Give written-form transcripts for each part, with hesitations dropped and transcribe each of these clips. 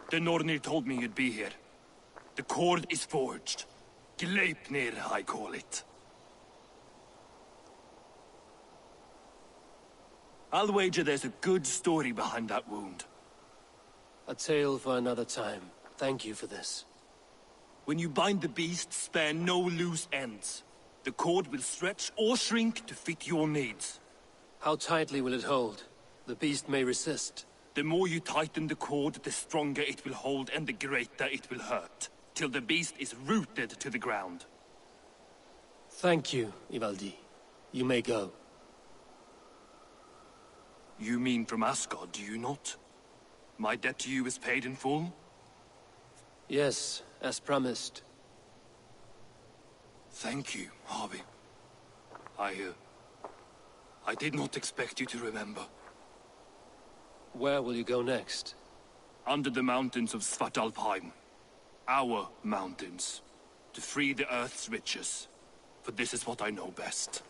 The Nornir told me you'd be here. The cord is forged. Gleipnir, I call it. I'll wager there's a good story behind that wound. A tale for another time. Thank you for this. When you bind the beast, spare no loose ends. The cord will stretch or shrink to fit your needs. How tightly will it hold? The beast may resist. The more you tighten the cord, the stronger it will hold and the greater it will hurt. Till the beast is rooted to the ground. Thank you, Ivaldi. You may go. You mean from Asgard, do you not? My debt to you is paid in full? Yes, as promised. Thank you, Harvey. I did not expect you to remember. Where will you go next? Under the mountains of Svartalfheim. Our mountains. To free the Earth's riches. For this is what I know best.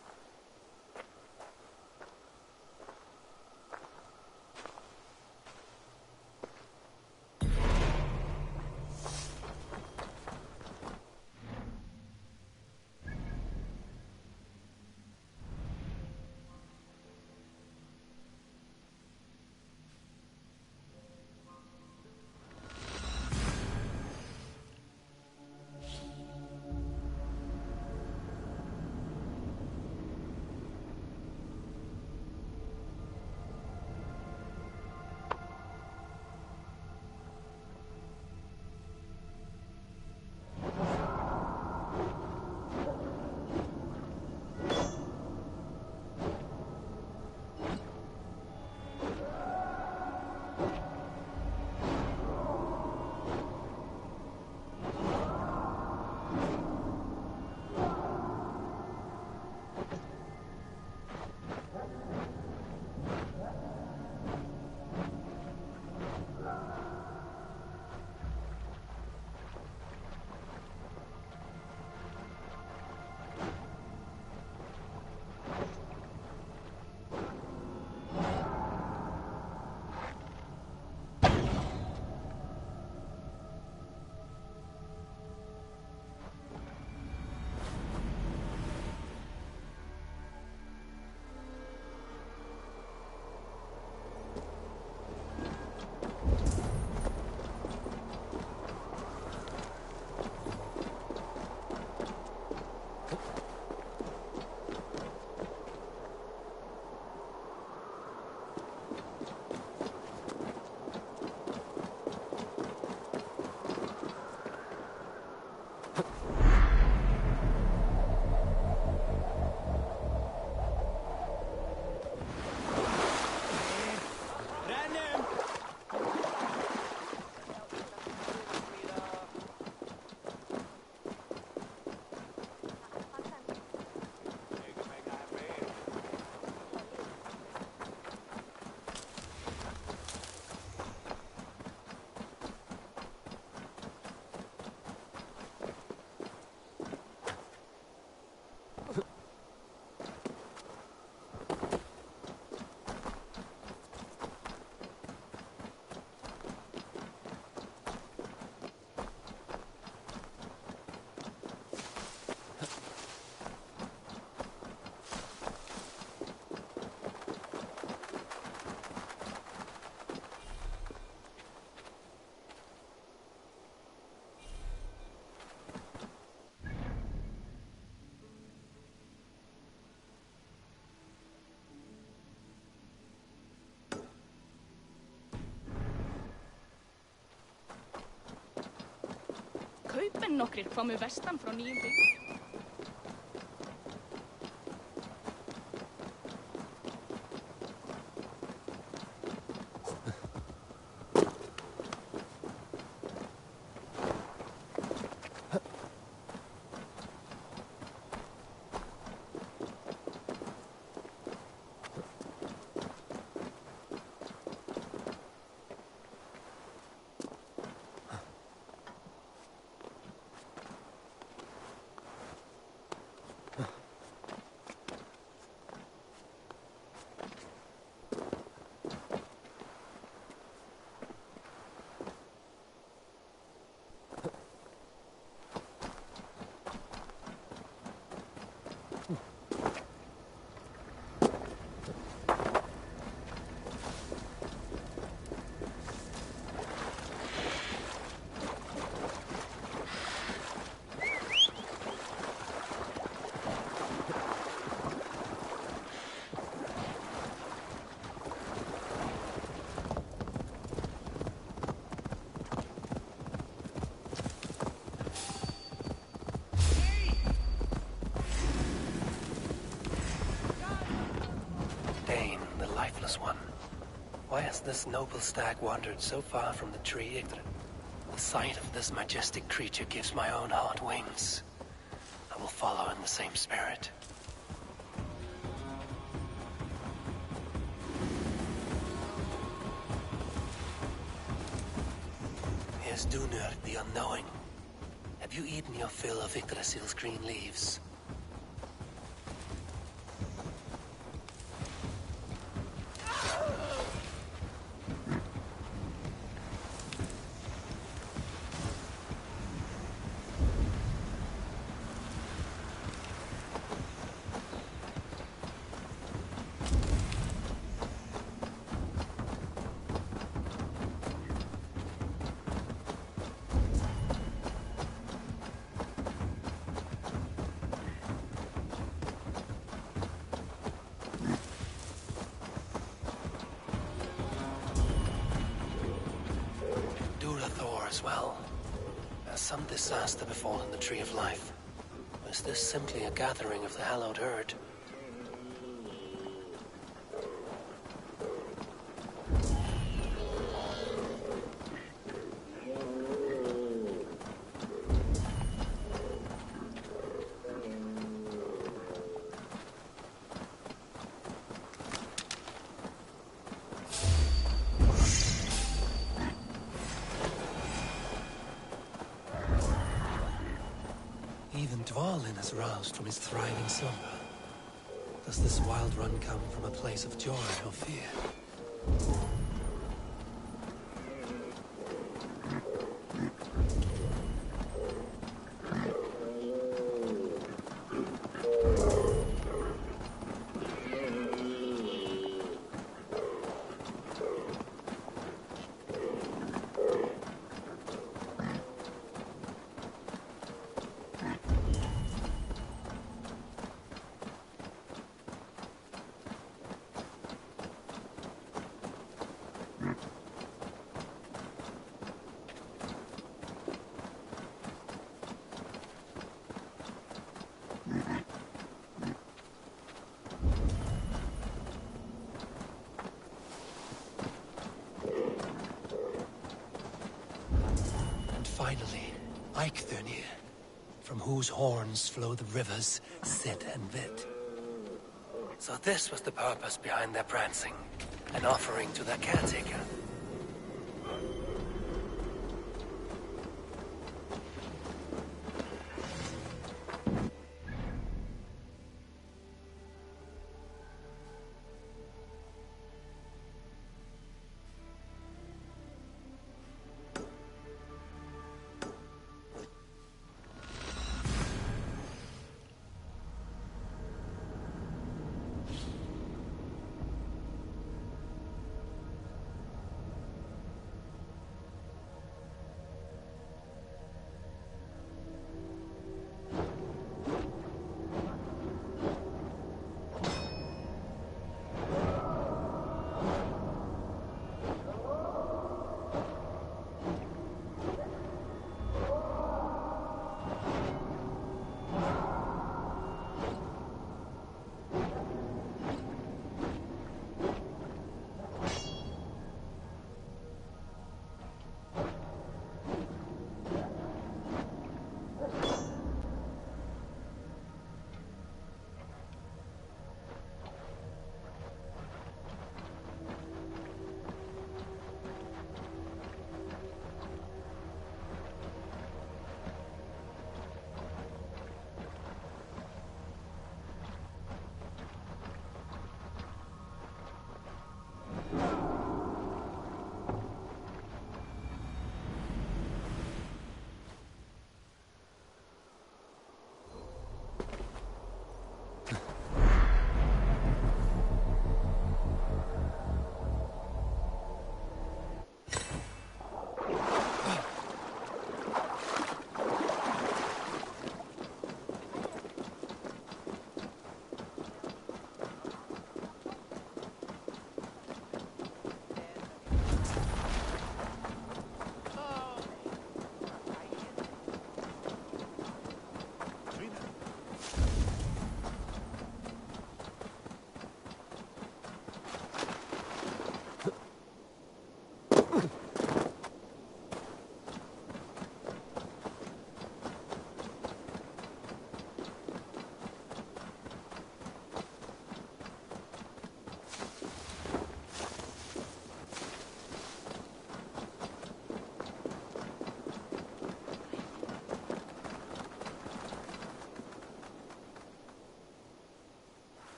Kaupmenn nokkrir komu vestan frá nýjum byggðum. Why has this noble stag wandered so far from the tree, Yggdrasil? The sight of this majestic creature gives my own heart wings. I will follow in the same spirit. Here's Dunur, the unknowing. Have you eaten your fill of Yggdrasil's green leaves? As well. Has some disaster befallen the Tree of Life? Or is this simply a gathering of the hallowed herd? Even Dvalin is roused from his thriving slumber. Does this wild run come from a place of joy or fear? Finally, Eikthrnir, from whose horns flow the rivers Sid and Vit. So this was the purpose behind their prancing, an offering to their caretaker.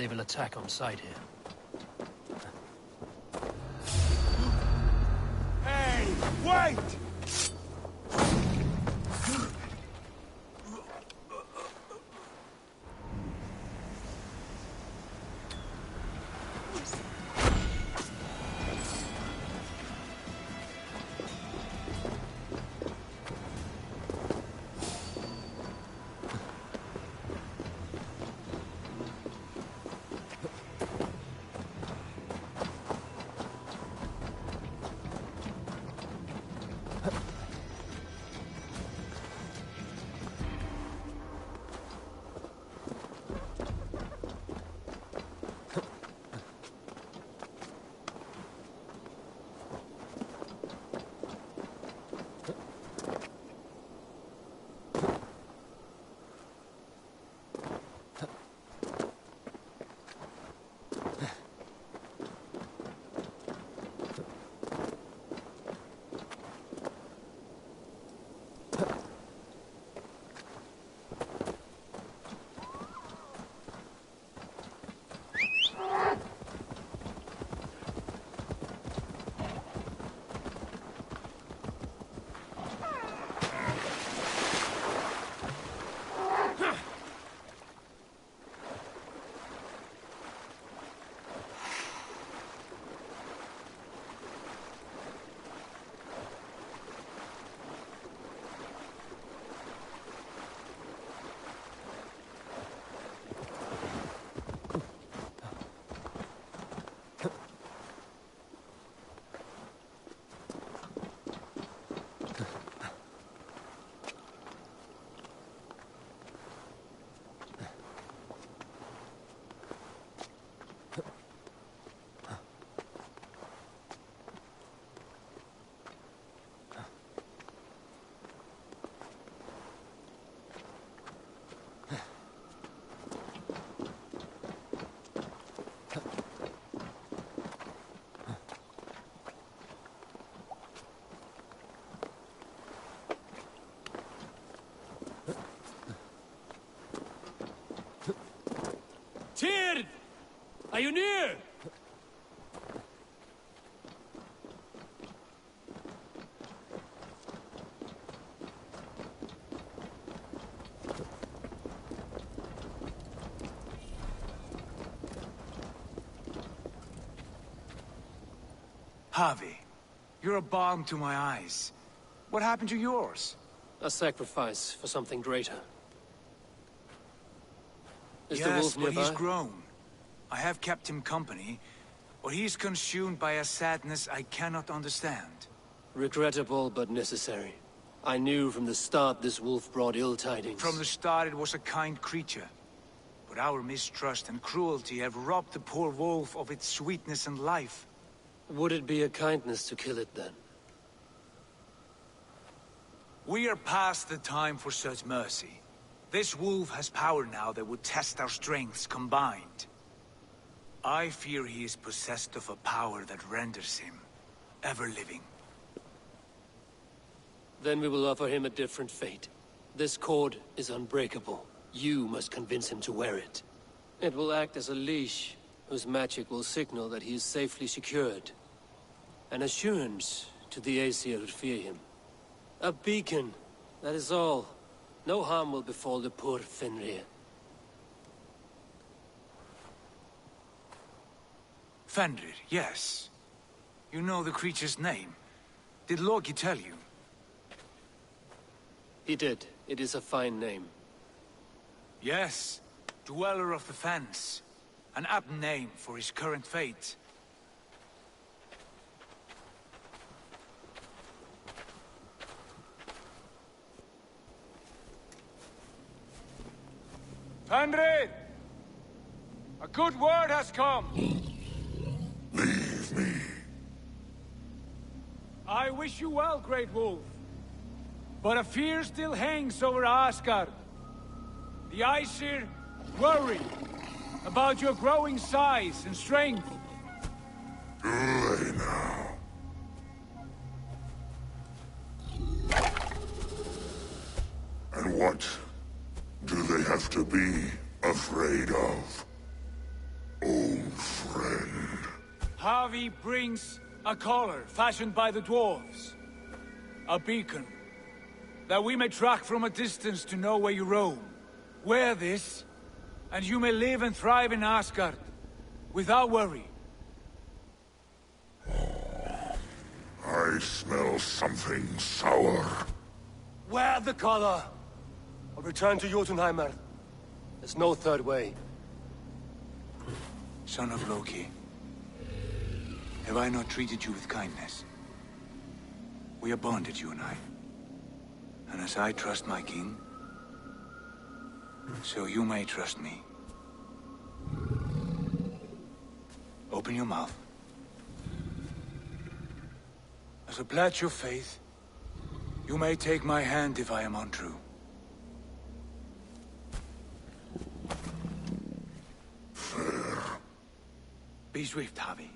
they will attack on sight here. Hey, wait! Tyrd! Are you near? Javi, you're a balm to my eyes. What happened to yours? A sacrifice for something greater. Is the Yes, wolf but nearby? he's grown. I have kept him company, but he's consumed by a sadness I cannot understand. Regrettable, but necessary. I knew from the start this wolf brought ill tidings. From the start it was a kind creature. But our mistrust and cruelty have robbed the poor wolf of its sweetness and life. Would it be a kindness to kill it, then? We are past the time for such mercy. This wolf has power now that would test our strengths combined. I fear he is possessed of a power that renders him ever-living. Then we will offer him a different fate. This cord is unbreakable. You must convince him to wear it. It will act as a leash, whose magic will signal that he is safely secured. An assurance to the Aesir who fear him. A beacon, that is all. No harm will befall the poor Fenrir. Fenrir, yes. You know the creature's name. Did Loki tell you? He did. It is a fine name. Yes. Dweller of the Fens. An apt name for his current fate. Fenrir! A good word has come! Leave me. I wish you well, Great Wolf. But a fear still hangs over Asgard. The Aesir worry about your growing size and strength. Too late now. And what do they have to be afraid of? old friend. Harvey brings a collar fashioned by the dwarves. A beacon, that we may track from a distance to know where you roam. Wear this, and you may live and thrive in Asgard, without worry. I smell something sour. Wear the collar, or return to Jotunheimer. There's no third way. Son of Loki, have I not treated you with kindness? We are bonded, you and I. And as I trust my king, so you may trust me. Open your mouth. As a pledge of faith, you may take my hand if I am untrue. Fair. Be swift, Harvey.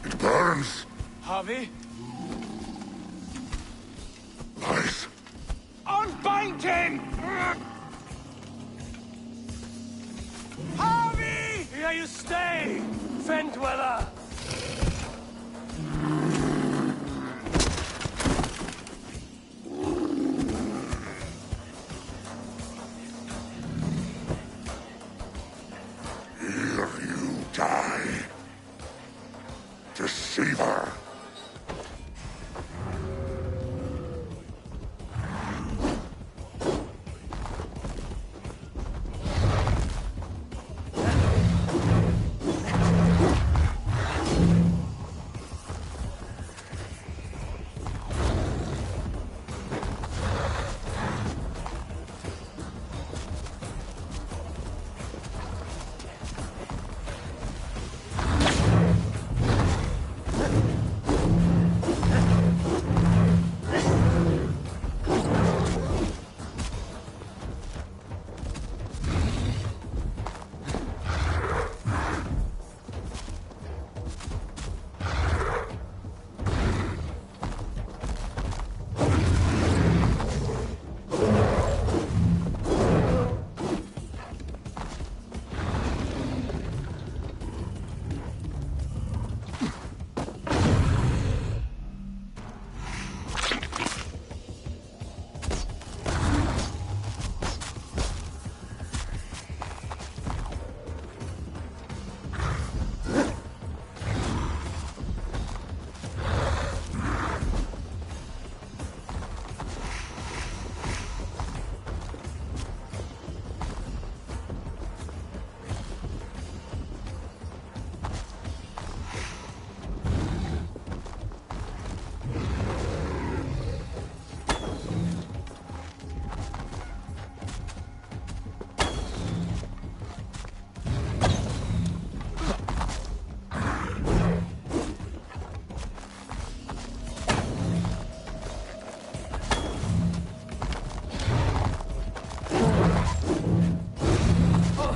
It burns. Harvey? Lies. Unbind him! Harvey! Here you stay! Fen dweller! Here you die. Deceiver.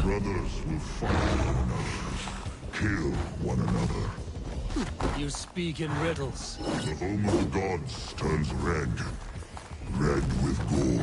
Brothers will fight one another, kill one another. You speak in riddles. The home of the gods turns red. Red with gold.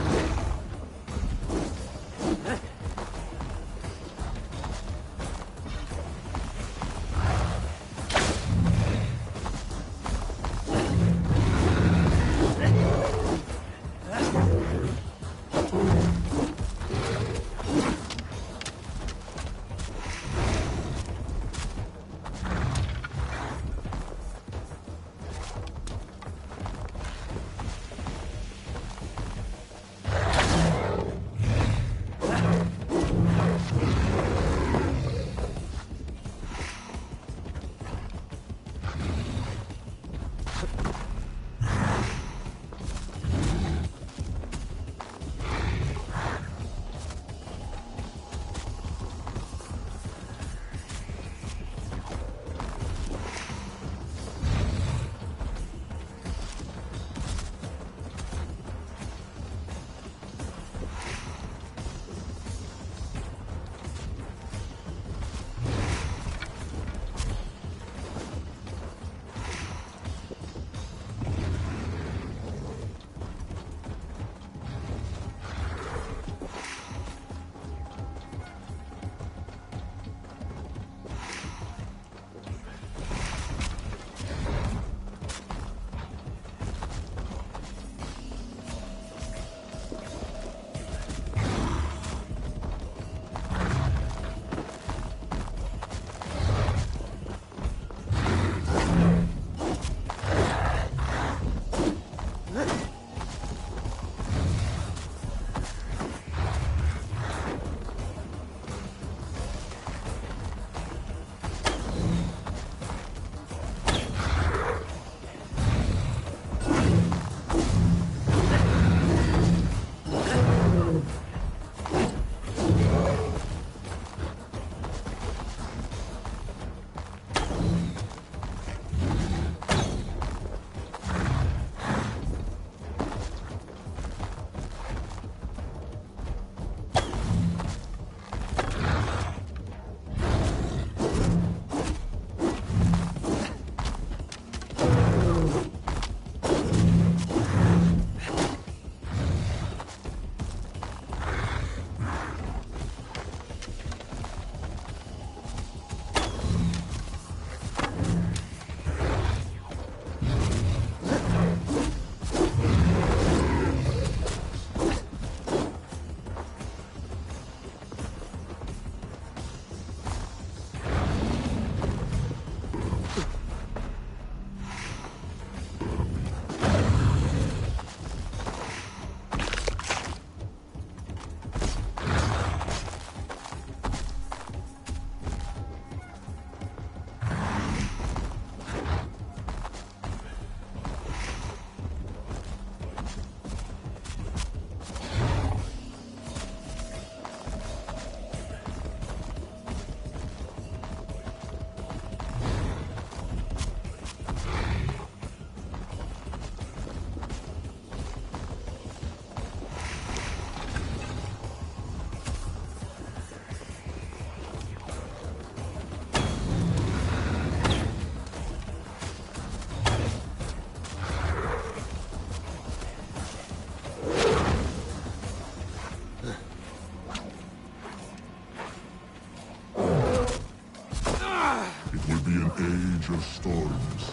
age of storms.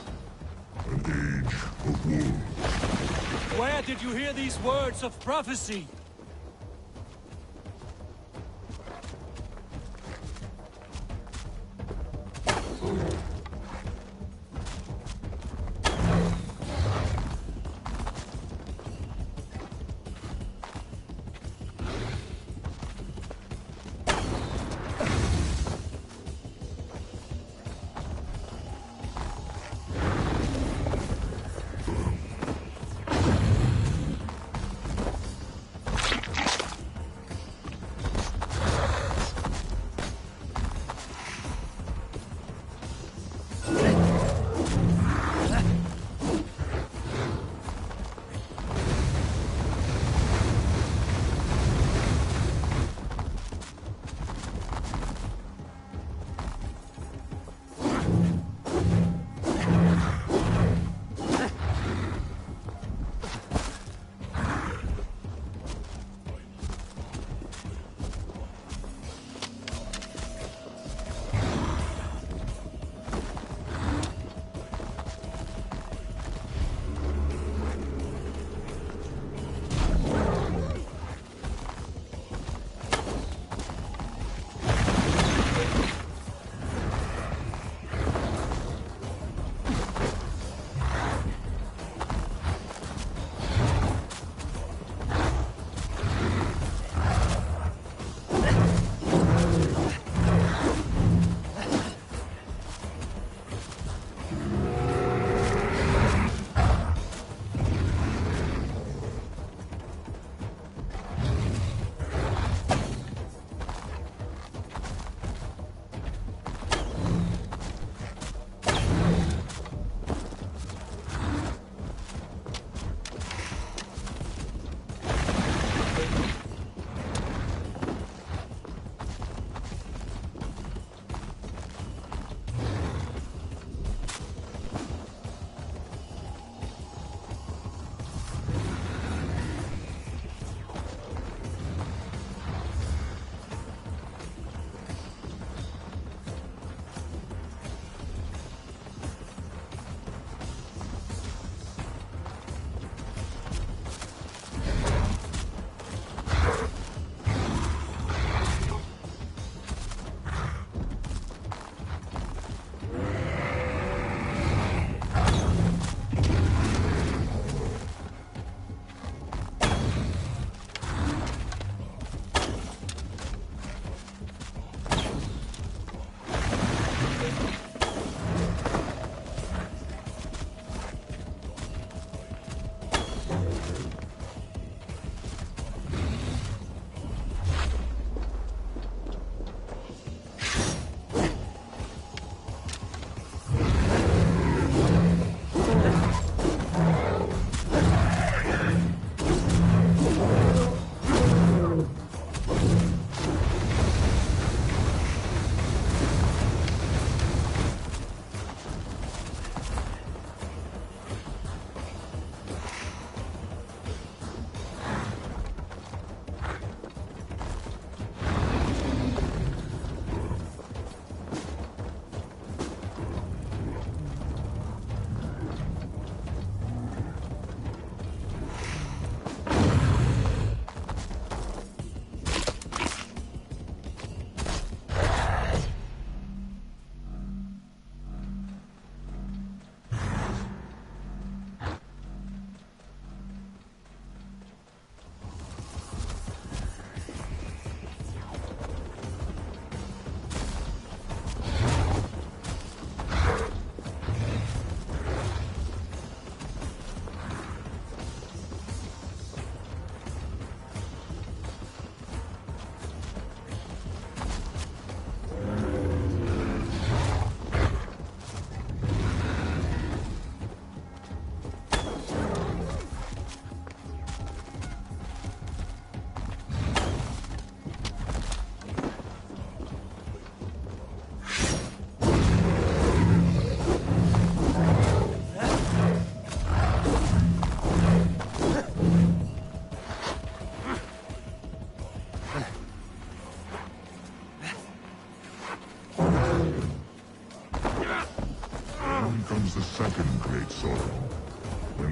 An age of wolves. Where did you hear these words of prophecy?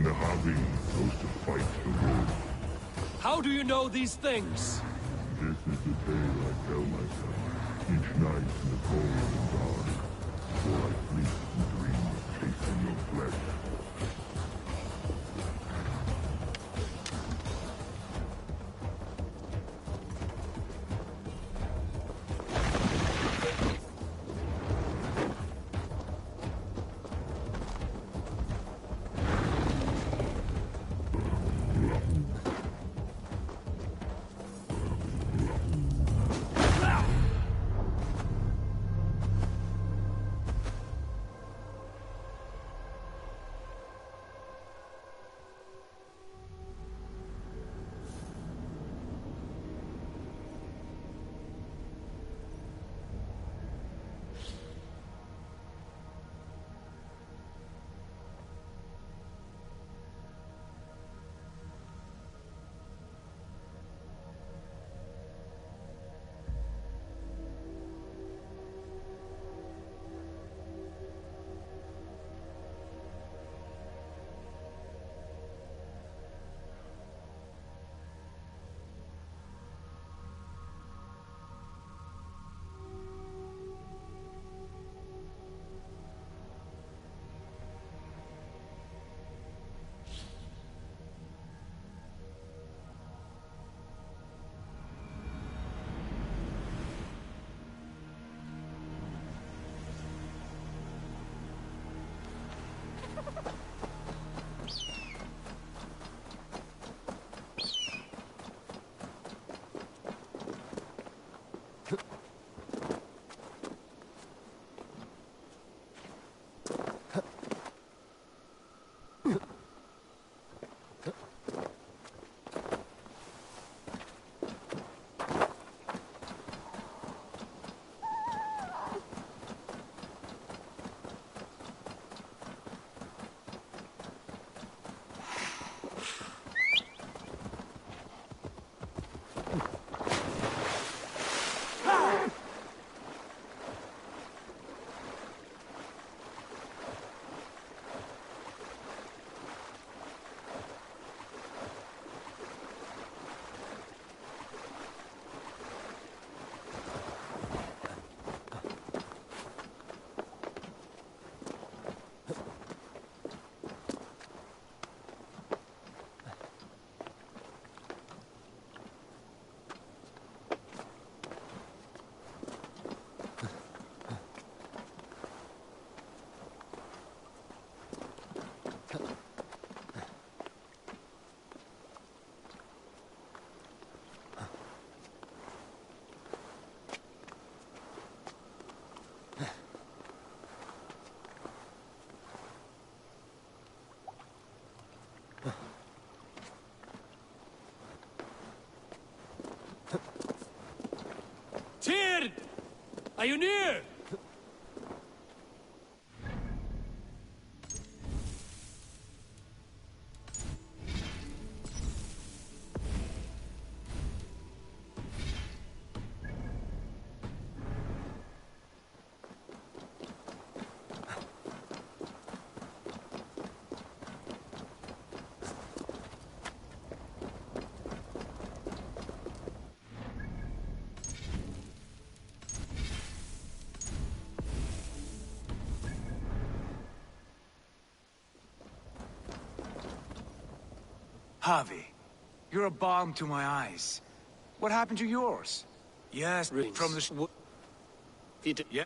and the Havi goes to fight the wolf. How do you know these things? This is the tale I tell myself each night in the cold and dark, before I sleep and dream of tasting your flesh. Tyr! Are you near? Javi, you're a balm to my eyes. What happened to yours? Yes, Rings. from the... Yeah.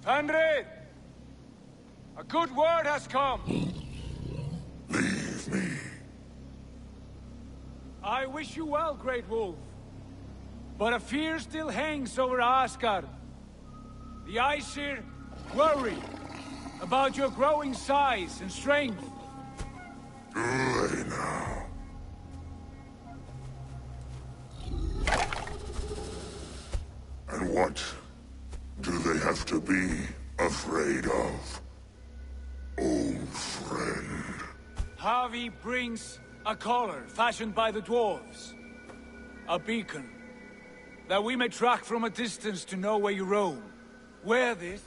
Fenrir! A good word has come! Leave me. I wish you well, Great Wolf. But a fear still hangs over Asgard. The Aesir worry about your growing size and strength. Too late now. And what do they have to be afraid of? Old friend. Havi brings a collar fashioned by the dwarves. A beacon that we may track from a distance to know where you roam. Wear this.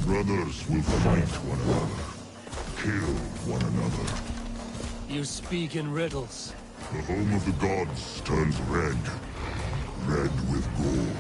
Brothers will fight one another, kill one another. You speak in riddles. The home of the gods turns red, red with gore.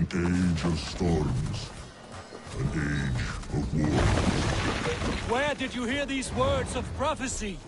Age of storms. An age of war. Where did you hear these words of prophecy?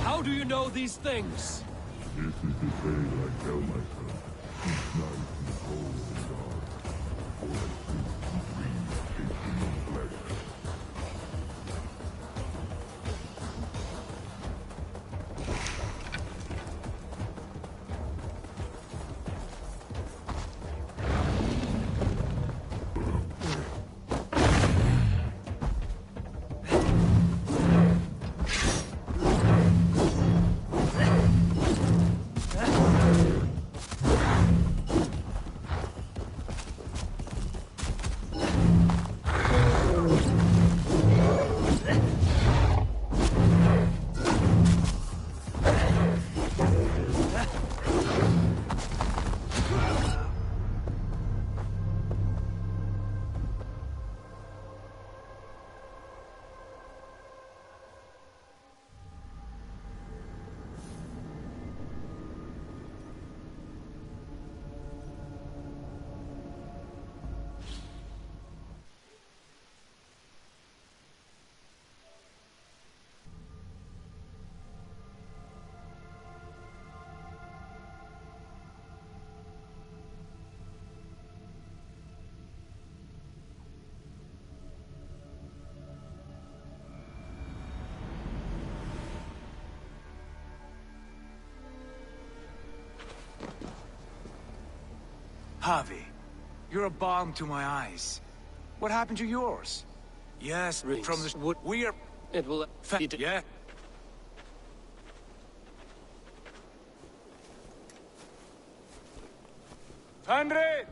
How do you know these things? This is the tale I tell myself each night in the cold and dark, before I sleep and dream of tasting my flesh. Javi, you're a balm to my eyes. What happened to yours? Yes, Rings. from the... Wood. We are... It will... Yeah? Henry!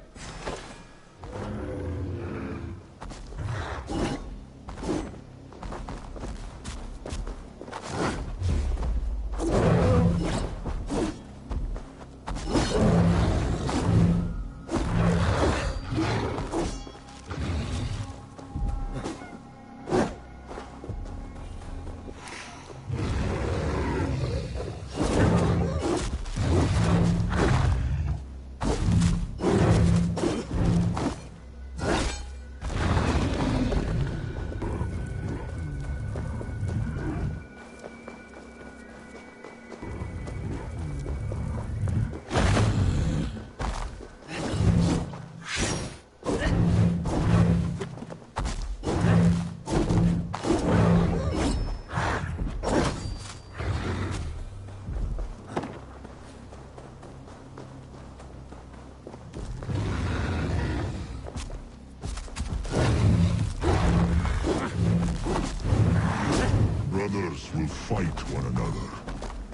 Brothers will fight one another,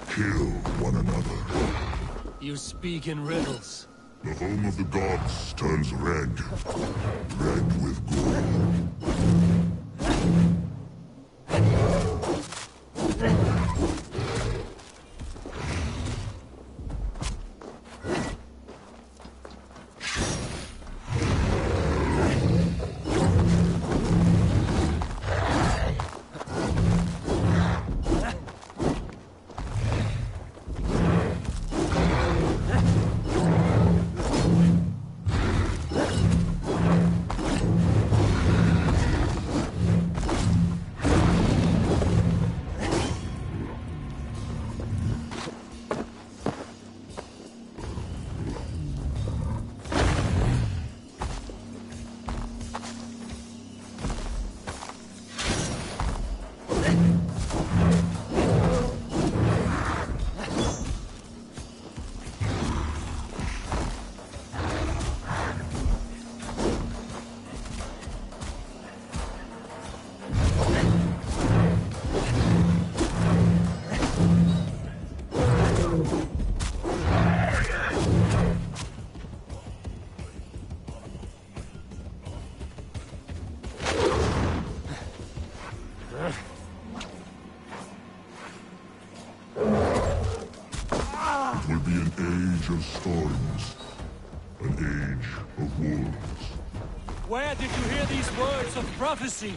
kill one another. You speak in riddles. The home of the gods turns red, red with gore. It will be an age of storms, an age of wolves. Where did you hear these words of prophecy?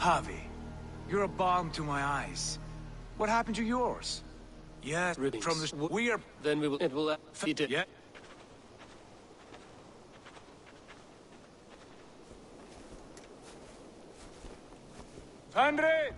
Javi, you're a balm to my eyes. What happened to yours? Yes, Riddings. from the... We are... Then it will feed it. Yeah. Henry!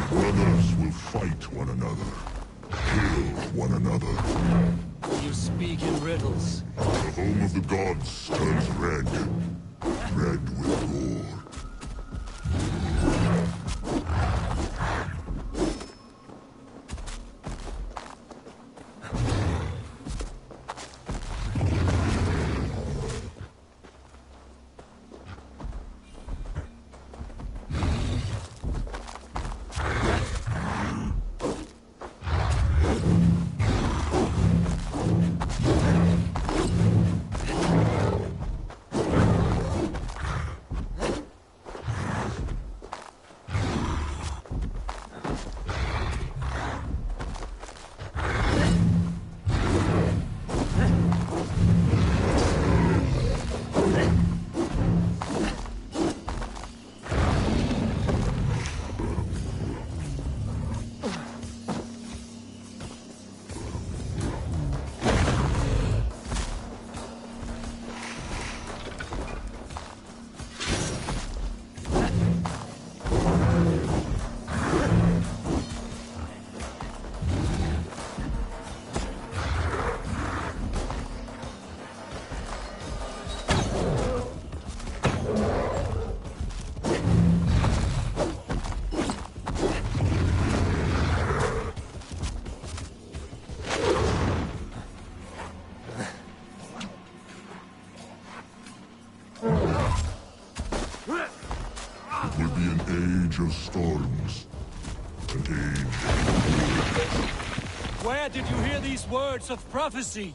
Brothers will fight one another, kill one another. You speak in riddles. The home of the gods turns red, red with gore. It will be an age of storms. An age. Where did you hear these words of prophecy?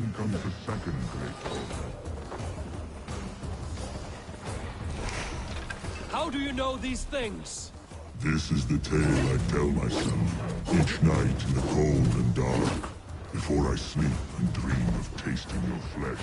Then comes the second great call. How do you know these things? This is the tale I tell myself each night in the cold and dark, before I sleep and dream of tasting your flesh.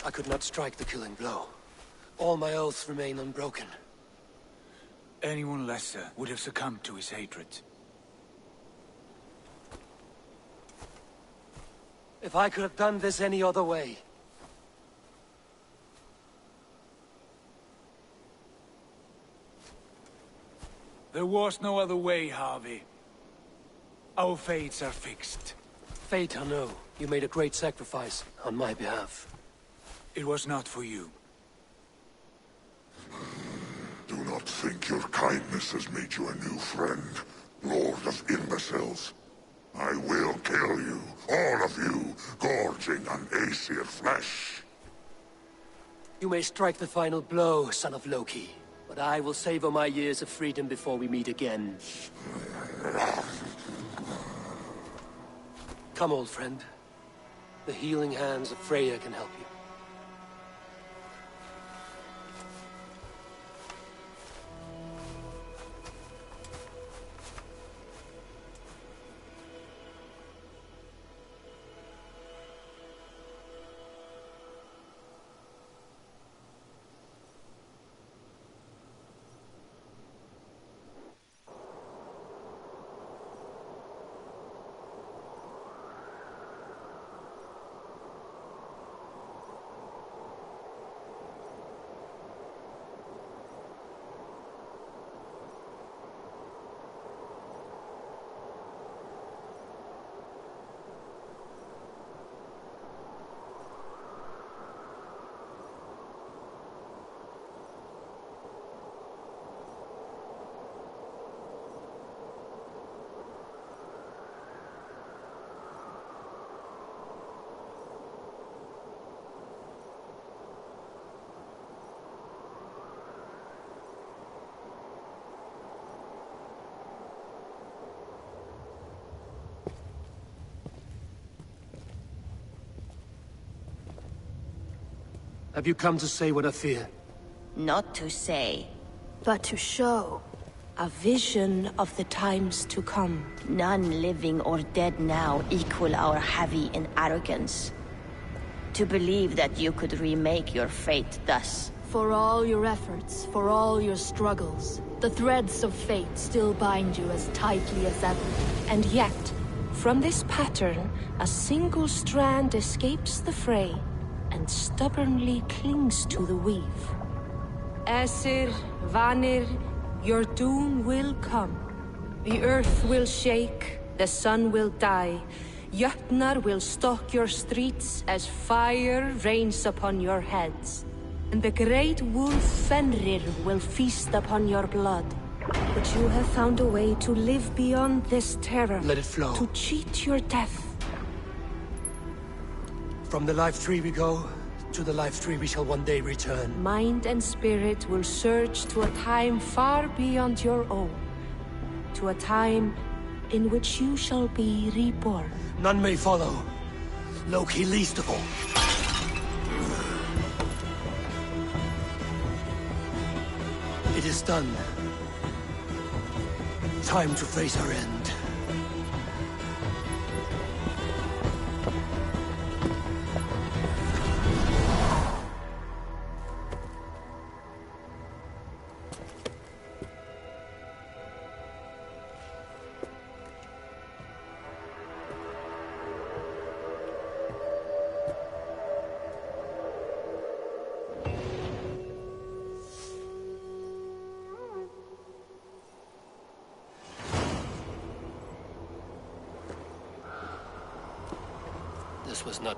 I could not strike the killing blow. All my oaths remain unbroken. Anyone lesser would have succumbed to his hatred. If I could have done this any other way. There was no other way, Harvey. Our fates are fixed. Fate or no, you made a great sacrifice on my behalf. It was not for you. Do not think your kindness has made you a new friend, Lord of Imbeciles. I will kill you, all of you, gorging on Aesir flesh. You may strike the final blow, son of Loki, but I will savor my years of freedom before we meet again. Come, old friend. The healing hands of Freya can help you. Have you come to say what I fear? Not to say, but to show a vision of the times to come. none living or dead now equal our heavy in arrogance. To believe that you could remake your fate thus. For all your efforts, for all your struggles, the threads of fate still bind you as tightly as ever. And yet, from this pattern, a single strand escapes the fray and stubbornly clings to the weave. Aesir, Vanir, your doom will come. The earth will shake, the sun will die. Jötnar will stalk your streets as fire rains upon your heads. And the great wolf Fenrir will feast upon your blood. But you have found a way to live beyond this terror. Let it flow. To cheat your death. From the life tree we go, to the life tree we shall one day return. Mind and spirit will surge to a time far beyond your own. To a time in which you shall be reborn. None may follow. Loki least of all. It is done. Time to face our end. This was not...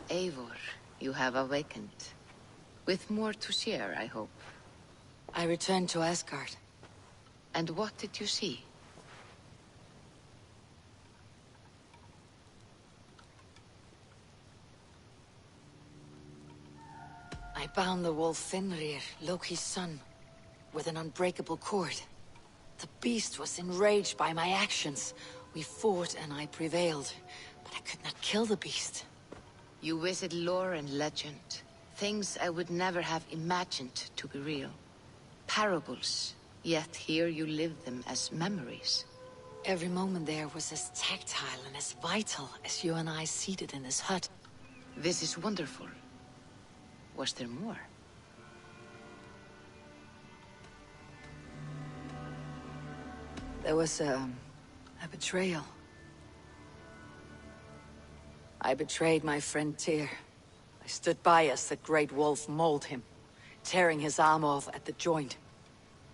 Eivor, you have awakened. With more to share, I hope. I returned to Asgard. And what did you see? I bound the wolf Fenrir, Loki's son, with an unbreakable cord. The beast was enraged by my actions. We fought and I prevailed, but I could not kill the beast. You visit lore and legend. Things I would never have imagined to be real. Parables, yet here you live them as memories. Every moment there was as tactile and as vital as you and I seated in this hut. This is wonderful. Was there more? There was a betrayal. I betrayed my friend Tyr. I stood by as the great wolf mauled him, tearing his arm off at the joint.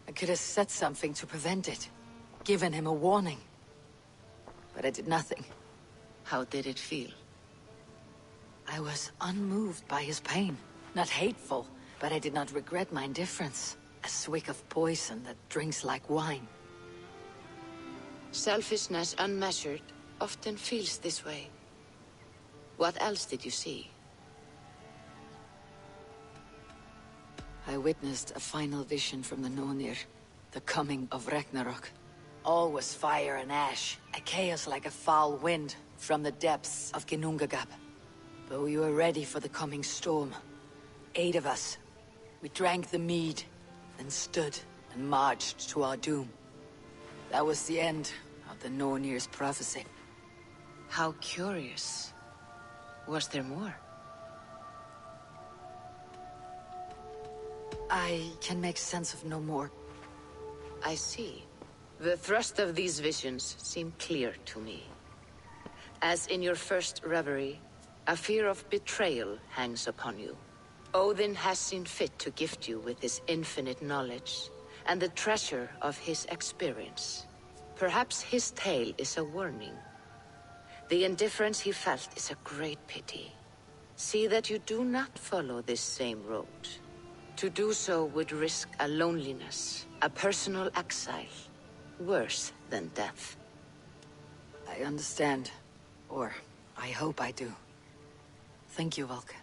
I could have said something to prevent it, given him a warning. But I did nothing. How did it feel? I was unmoved by his pain. Not hateful, but I did not regret my indifference. A swig of poison that drinks like wine. Selfishness unmeasured often feels this way. What else did you see? I witnessed a final vision from the Nornir, the coming of Ragnarok. All was fire and ash, a chaos like a foul wind from the depths of Ginnungagap. But we were ready for the coming storm. 8 of us. We drank the mead, then stood and marched to our doom. That was the end of the Nornir's prophecy. How curious. Was there more? I can make sense of no more. I see. The thrust of these visions seem clear to me. As in your first reverie, a fear of betrayal hangs upon you. Odin has seen fit to gift you with his infinite knowledge, and the treasure of his experience. Perhaps his tale is a warning. The indifference he felt is a great pity. See that you do not follow this same road. To do so would risk a loneliness, a personal exile, worse than death. I understand. Or, I hope I do. Thank you, Valka.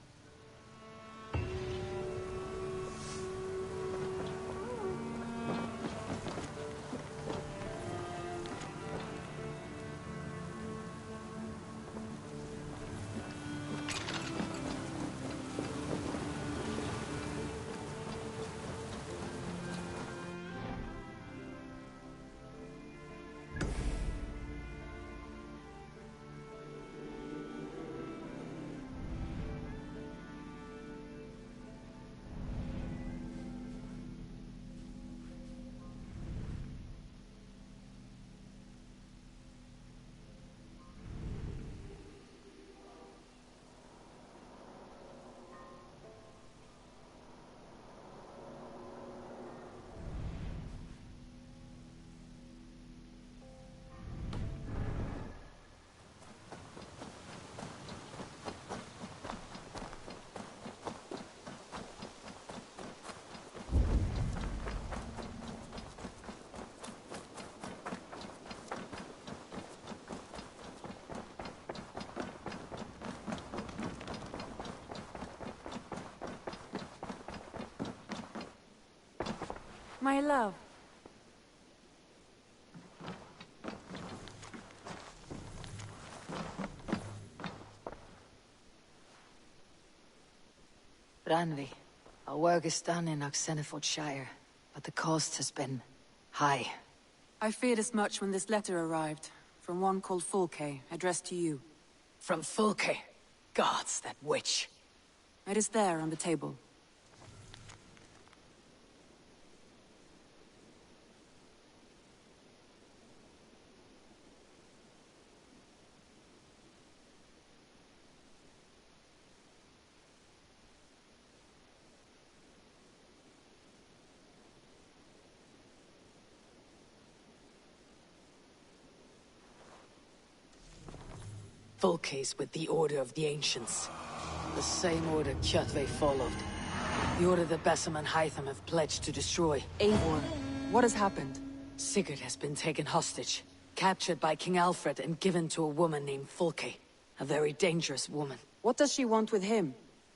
My love. Randvi, our work is done in Oxenfordshire, but the cost has been high. I feared as much when this letter arrived, from one called Fulke, addressed to you. From Fulke? Gods, that witch. It is there on the table. Fulke's with the Order of the Ancients. The same order Kjotve followed. The order that Basim and Hytham have pledged to destroy. Eivor, what has happened? Sigurd has been taken hostage, captured by King Alfred and given to a woman named Fulke. A very dangerous woman. What does she want with him?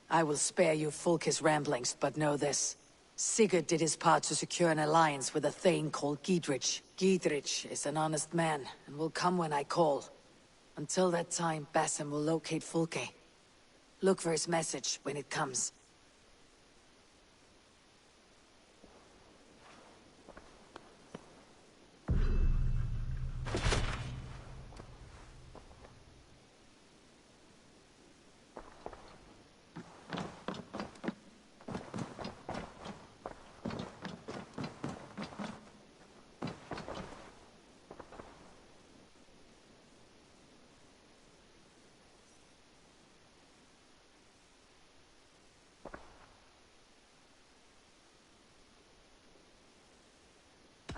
I will spare you Fulke's ramblings, but know this. Sigurd did his part to secure an alliance with a thane called Gidrich. Gidrich is an honest man, and will come when I call. Until that time, Basim will locate Fulke. Look for his message when it comes.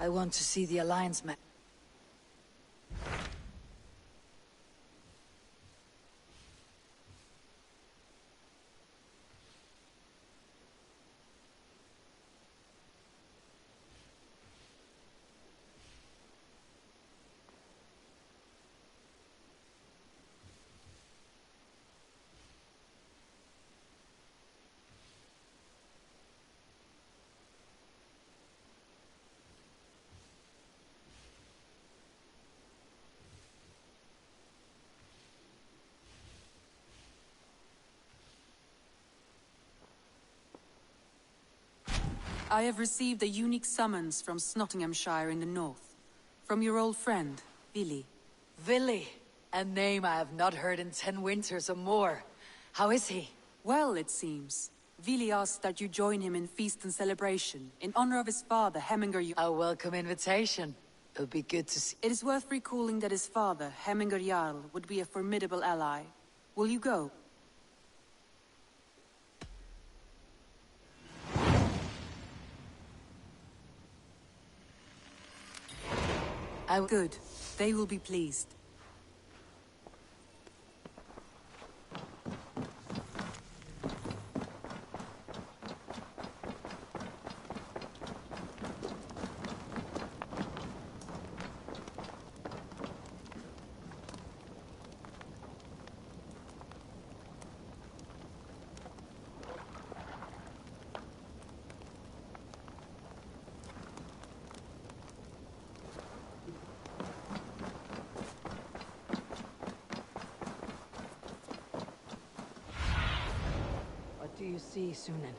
I want to see the Alliance map. I have received a unique summons from Nottinghamshire in the north. From your old friend, Vili. Vili, a name I have not heard in 10 winters or more. How is he? Well, it seems. Vili asked that you join him in feast and celebration, in honor of his father, Hemminger. A welcome invitation. It'll be good to see. It is worth recalling that his father, Hemminger Jarl, would be a formidable ally. Will you go? Good. They will be pleased. What do you see, Sunan?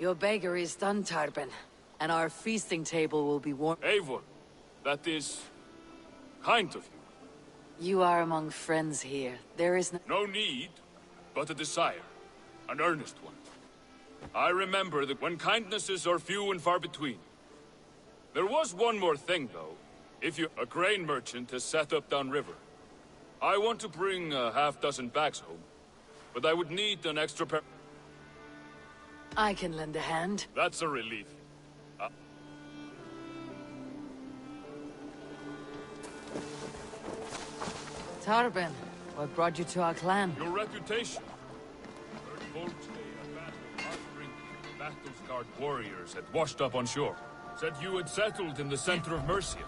Your bakery is done, Tarben, and our feasting table will be warm. Eivor, that is kind of you. You are among friends here. There is No need, but a desire. An earnest one. I remember that when kindnesses are few and far between. There was one more thing, though. If you... A grain merchant has set up downriver. I want to bring a half-dozen bags home, but I would need an extra pair... I can lend a hand. That's a relief. Tarbin, what brought you to our clan? Your reputation. Heard folks say a band of hard-drinking, battle-scarred warriors had washed up on shore. Said you had settled in the center of Mercia,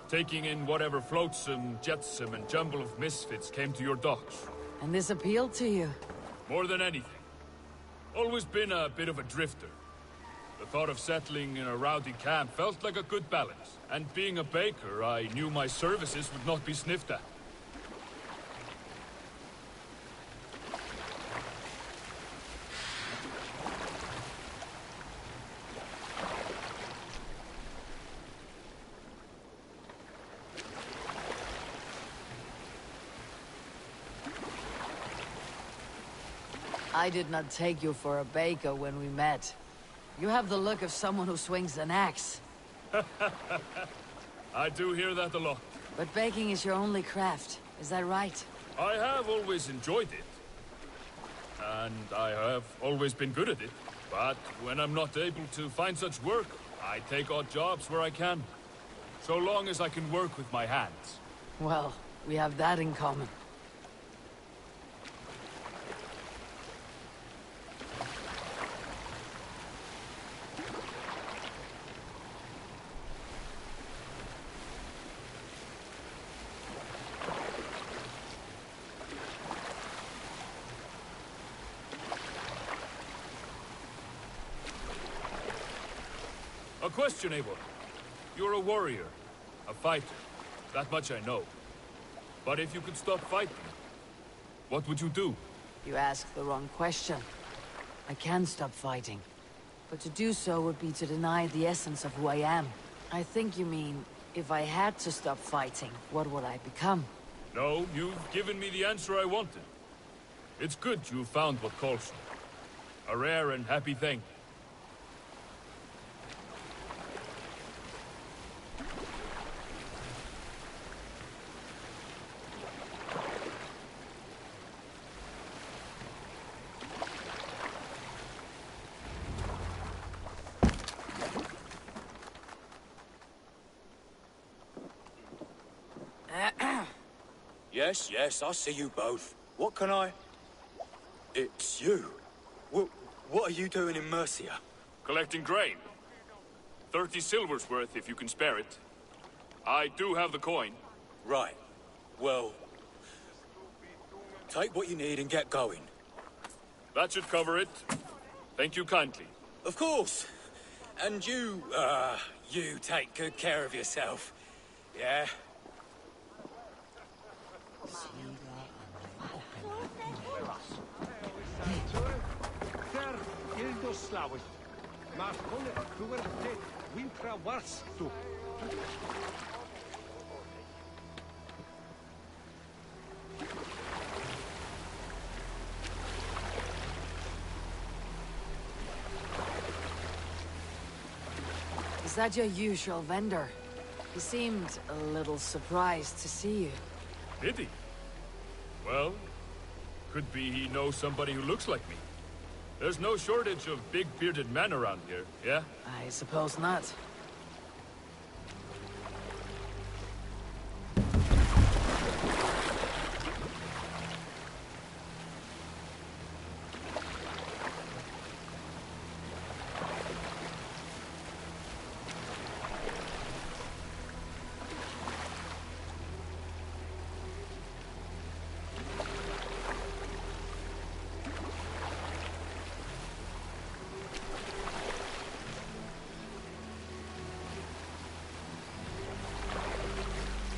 taking in whatever flotsam, jetsam, and jumble of misfits came to your docks. And this appealed to you? More than anything. Always been a bit of a drifter. The thought of settling in a rowdy camp felt like a good balance. And being a baker, I knew my services would not be sniffed at. I did not take you for a baker when we met. You have the look of someone who swings an axe. I do hear that a lot. But baking is your only craft, is that right? I have always enjoyed it. And I have always been good at it. But when I'm not able to find such work, I take odd jobs where I can. So long as I can work with my hands. Well, we have that in common. A question, Eivor. You're a warrior, a fighter. That much I know. But if you could stop fighting, what would you do? You asked the wrong question. I can stop fighting. But to do so would be to deny the essence of who I am. I think you mean, if I had to stop fighting, what would I become? No, you've given me the answer I wanted. It's good you found what calls you. A rare and happy thing. Yes, I see you both. What can I... It's you. What are you doing in Mercia? Collecting grain. 30 silver's worth if you can spare it. I do have the coin. Right. Well... take what you need and get going. That should cover it. Thank you kindly. Of course. And you take good care of yourself. Yeah? Is that your usual vendor? He seemed a little surprised to see you. Did he? Well, could be he knows somebody who looks like me. There's no shortage of big bearded men around here, yeah? I suppose not.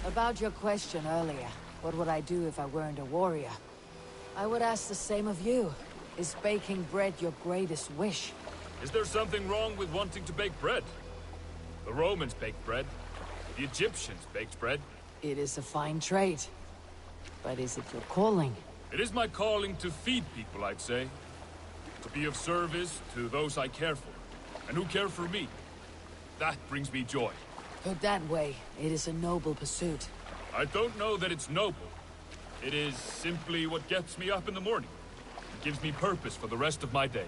About your question earlier, what would I do if I weren't a warrior? I would ask the same of you. Is baking bread your greatest wish? Is there something wrong with wanting to bake bread? The Romans baked bread. The Egyptians baked bread. It is a fine trade. But is it your calling? It is my calling to feed people, I'd say. To be of service to those I care for, and who care for me. That brings me joy. Put that way, it is a noble pursuit. I don't know that it's noble. It is simply what gets me up in the morning. It gives me purpose for the rest of my day.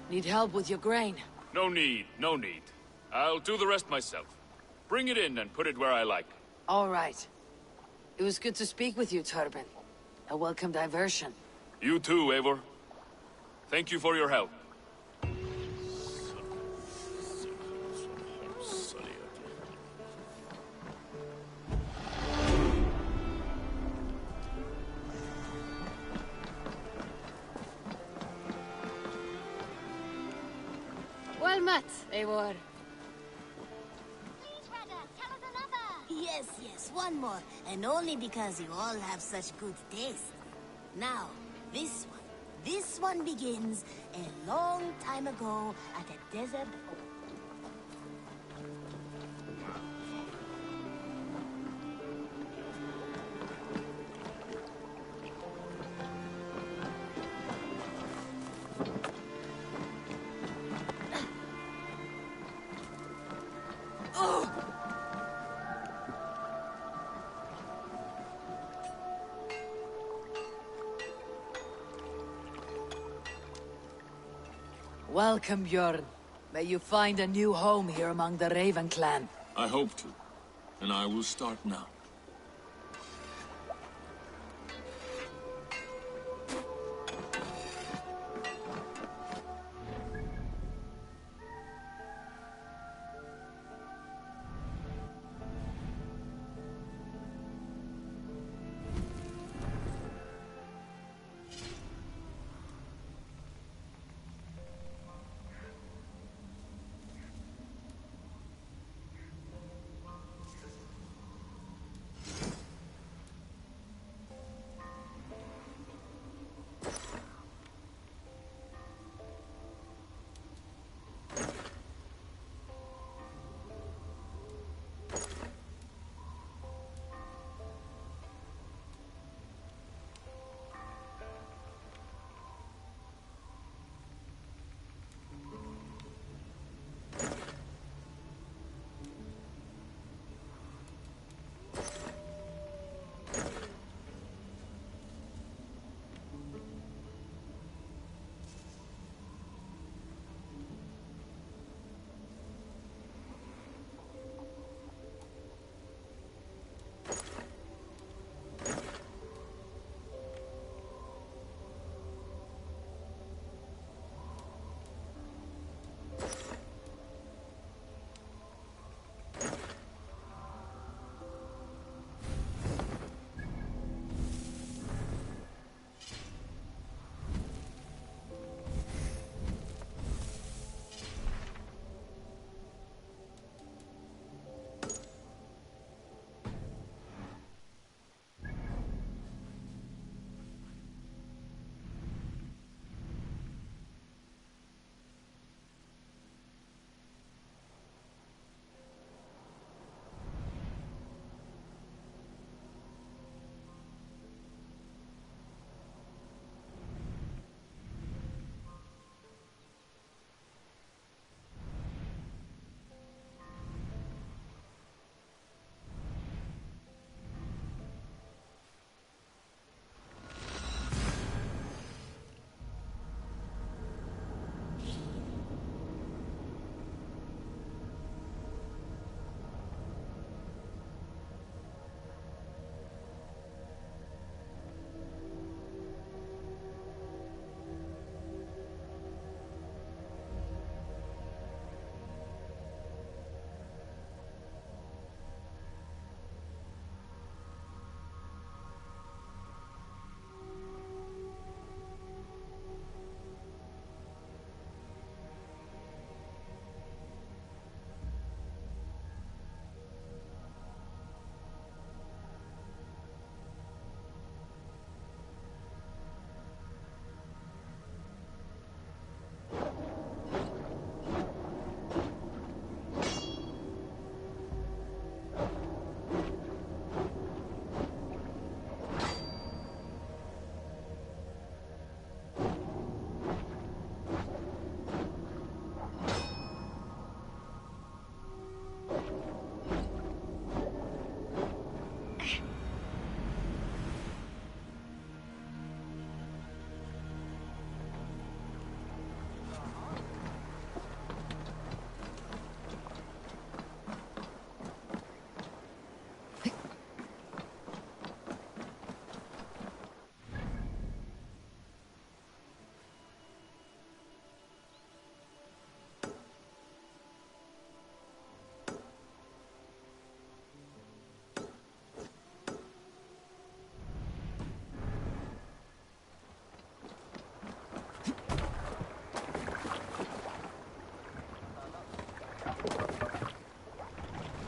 Need help with your grain? No need, no need. I'll do the rest myself. Bring it in and put it where I like. All right. It was good to speak with you, Turbin. A welcome diversion. You too, Eivor. Thank you for your help. Well met, Eivor. Please, Rada, tell us another. Yes, one more. And only because you all have such good taste. Now, this one begins a long time ago at a desert. Welcome, Bjorn. May you find a new home here among the Raven clan. I hope to, and I will start now.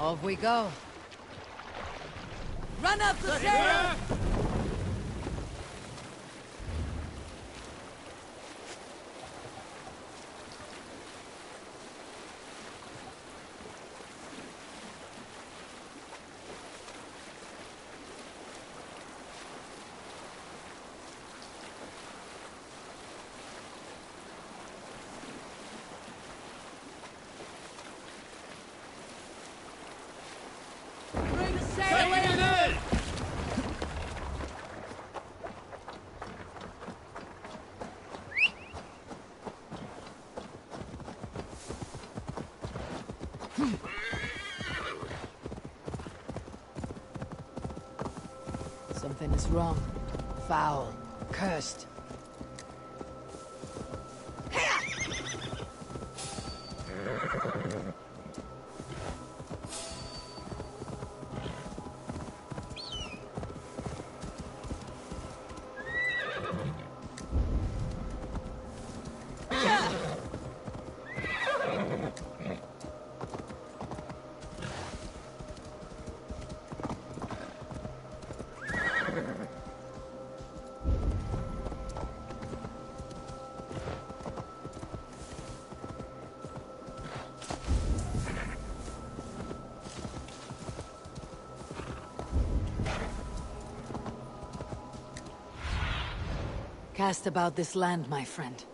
Off we go. Run up the stairs! Something is wrong. Foul. Cursed. Cast about this land, my friend.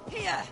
Here!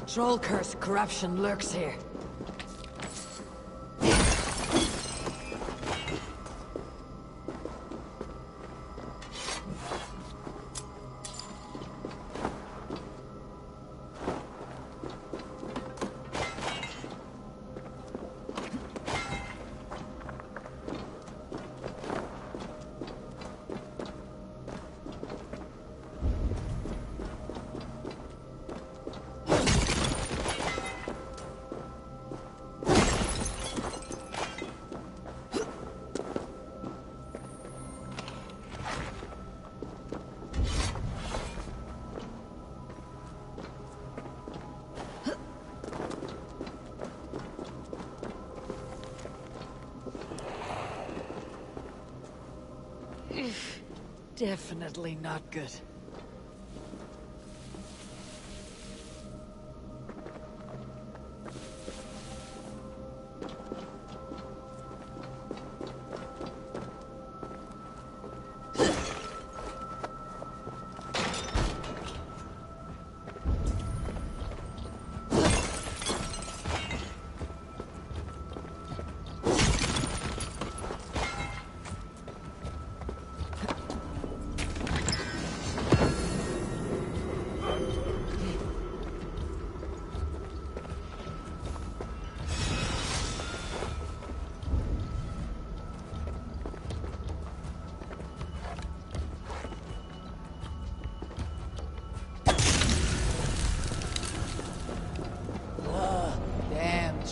Troll curse corruption lurks here. Definitely not good.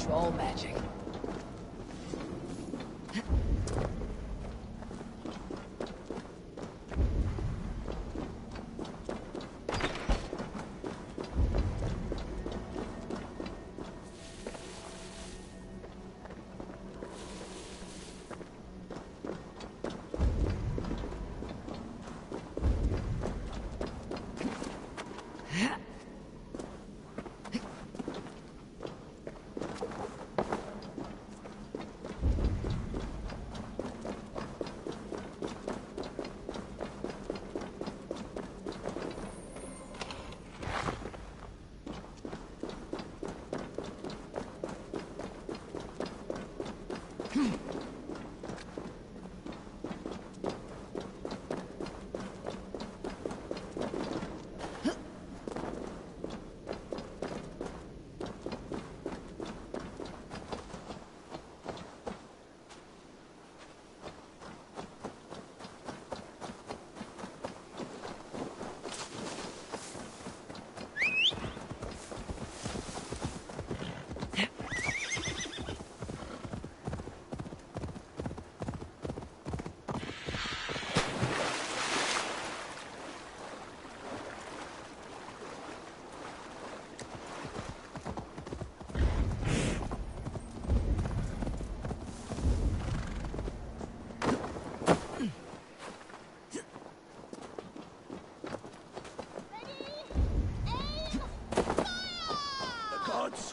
troll magic.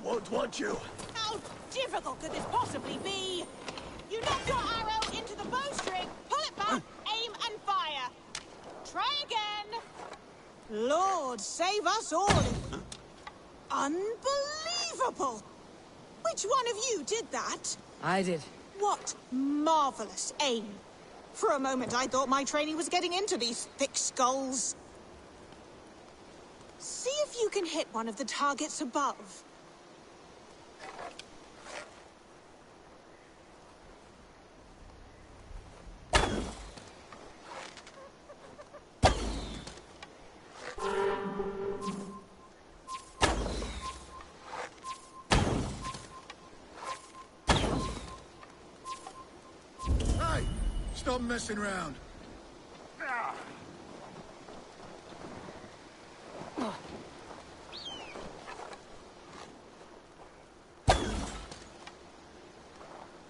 Won't want you. How difficult could this possibly be? You knock your arrow into the bowstring, pull it back, aim and fire. Try again. Lord, save us all. Unbelievable! Which one of you did that? I did. What marvelous aim. For a moment I thought my training was getting into these thick skulls. See if you can hit one of the targets above. Stop messing around.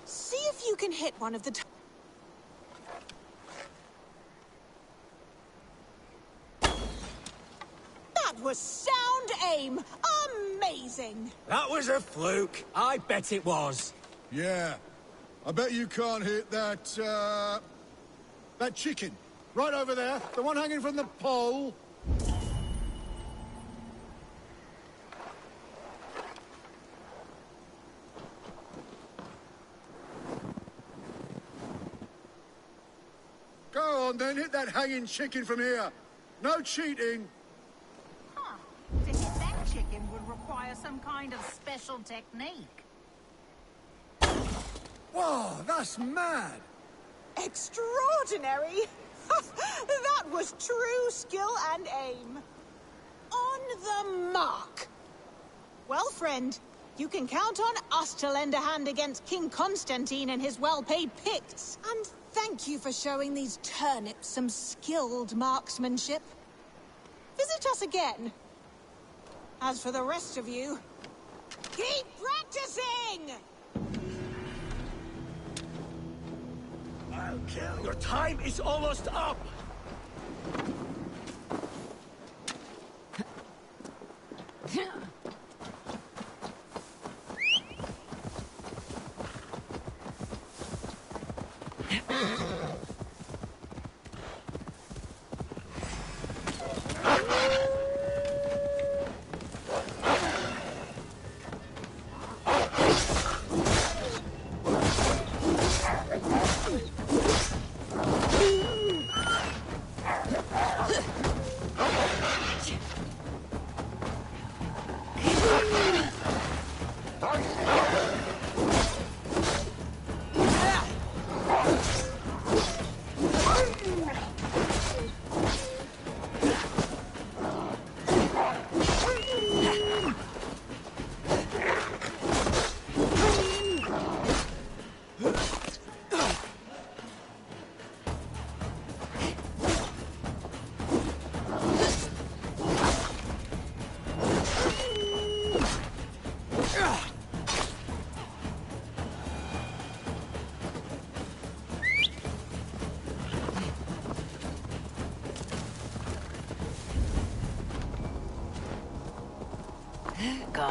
See if you can hit one of the... That was sound aim! Amazing! That was a fluke. I bet it was. Yeah. I bet you can't hit that, that chicken. Right over there, the one hanging from the pole. Go on then, hit that hanging chicken from here. No cheating. Huh. To hit that chicken would require some kind of special technique. Whoa, that's mad! Extraordinary! That was true skill and aim. On the mark. Well, friend, you can count on us to lend a hand against King Constantine and his well-paid Picts. And thank you for showing these turnips some skilled marksmanship. Visit us again. As for the rest of you, keep practicing! I'll kill. Your time is almost up.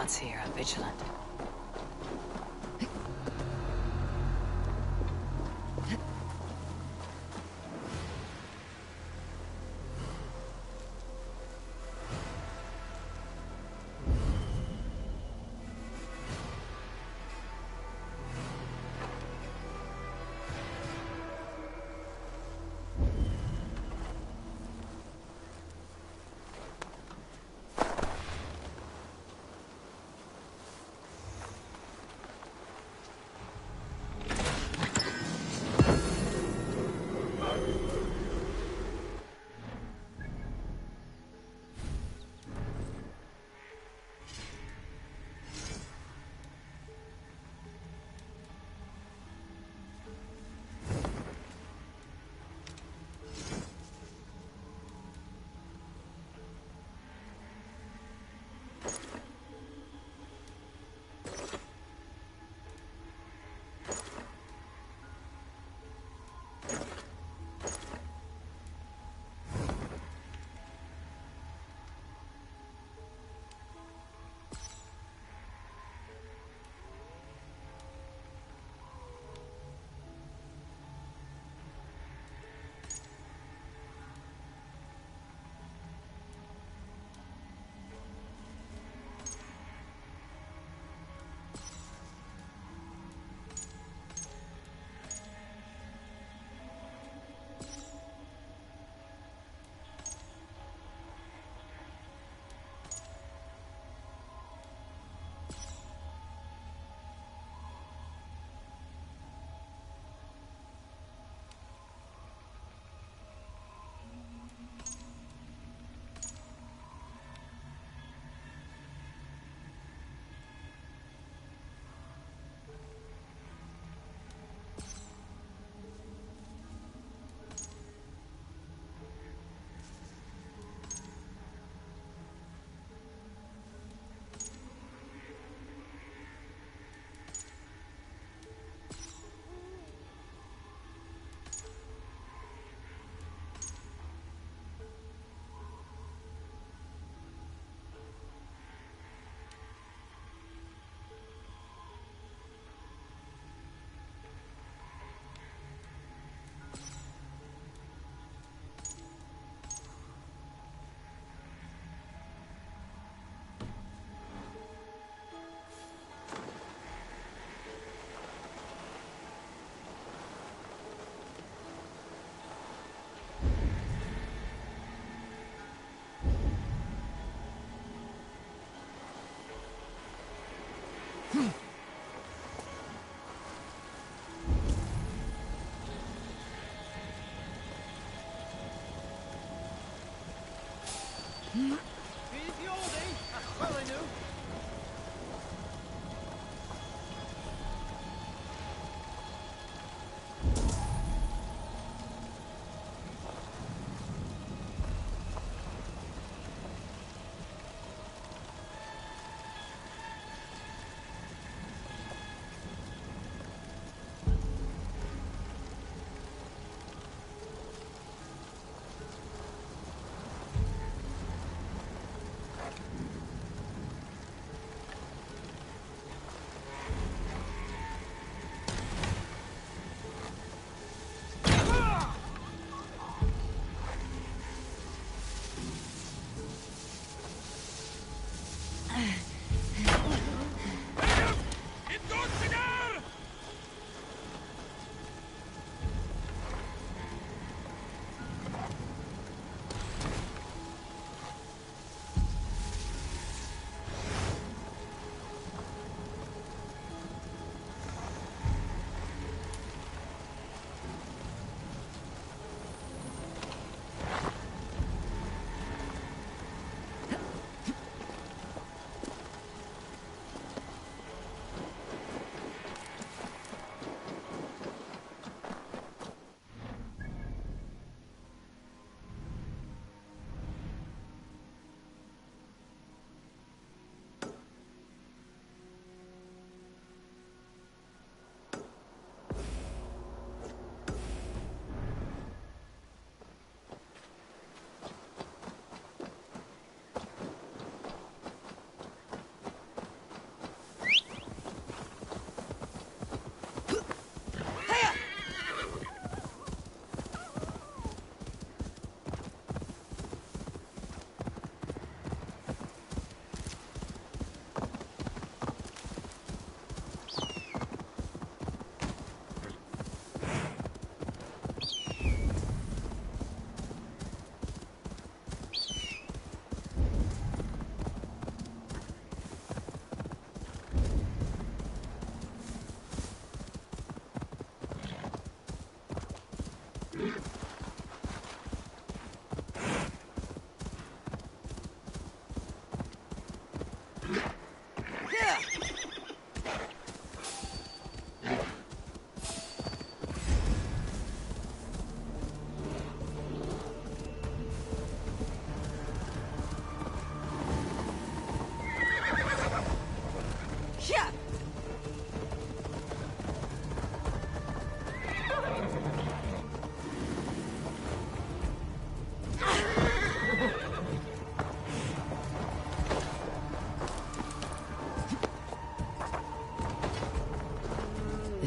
gods here are vigilant.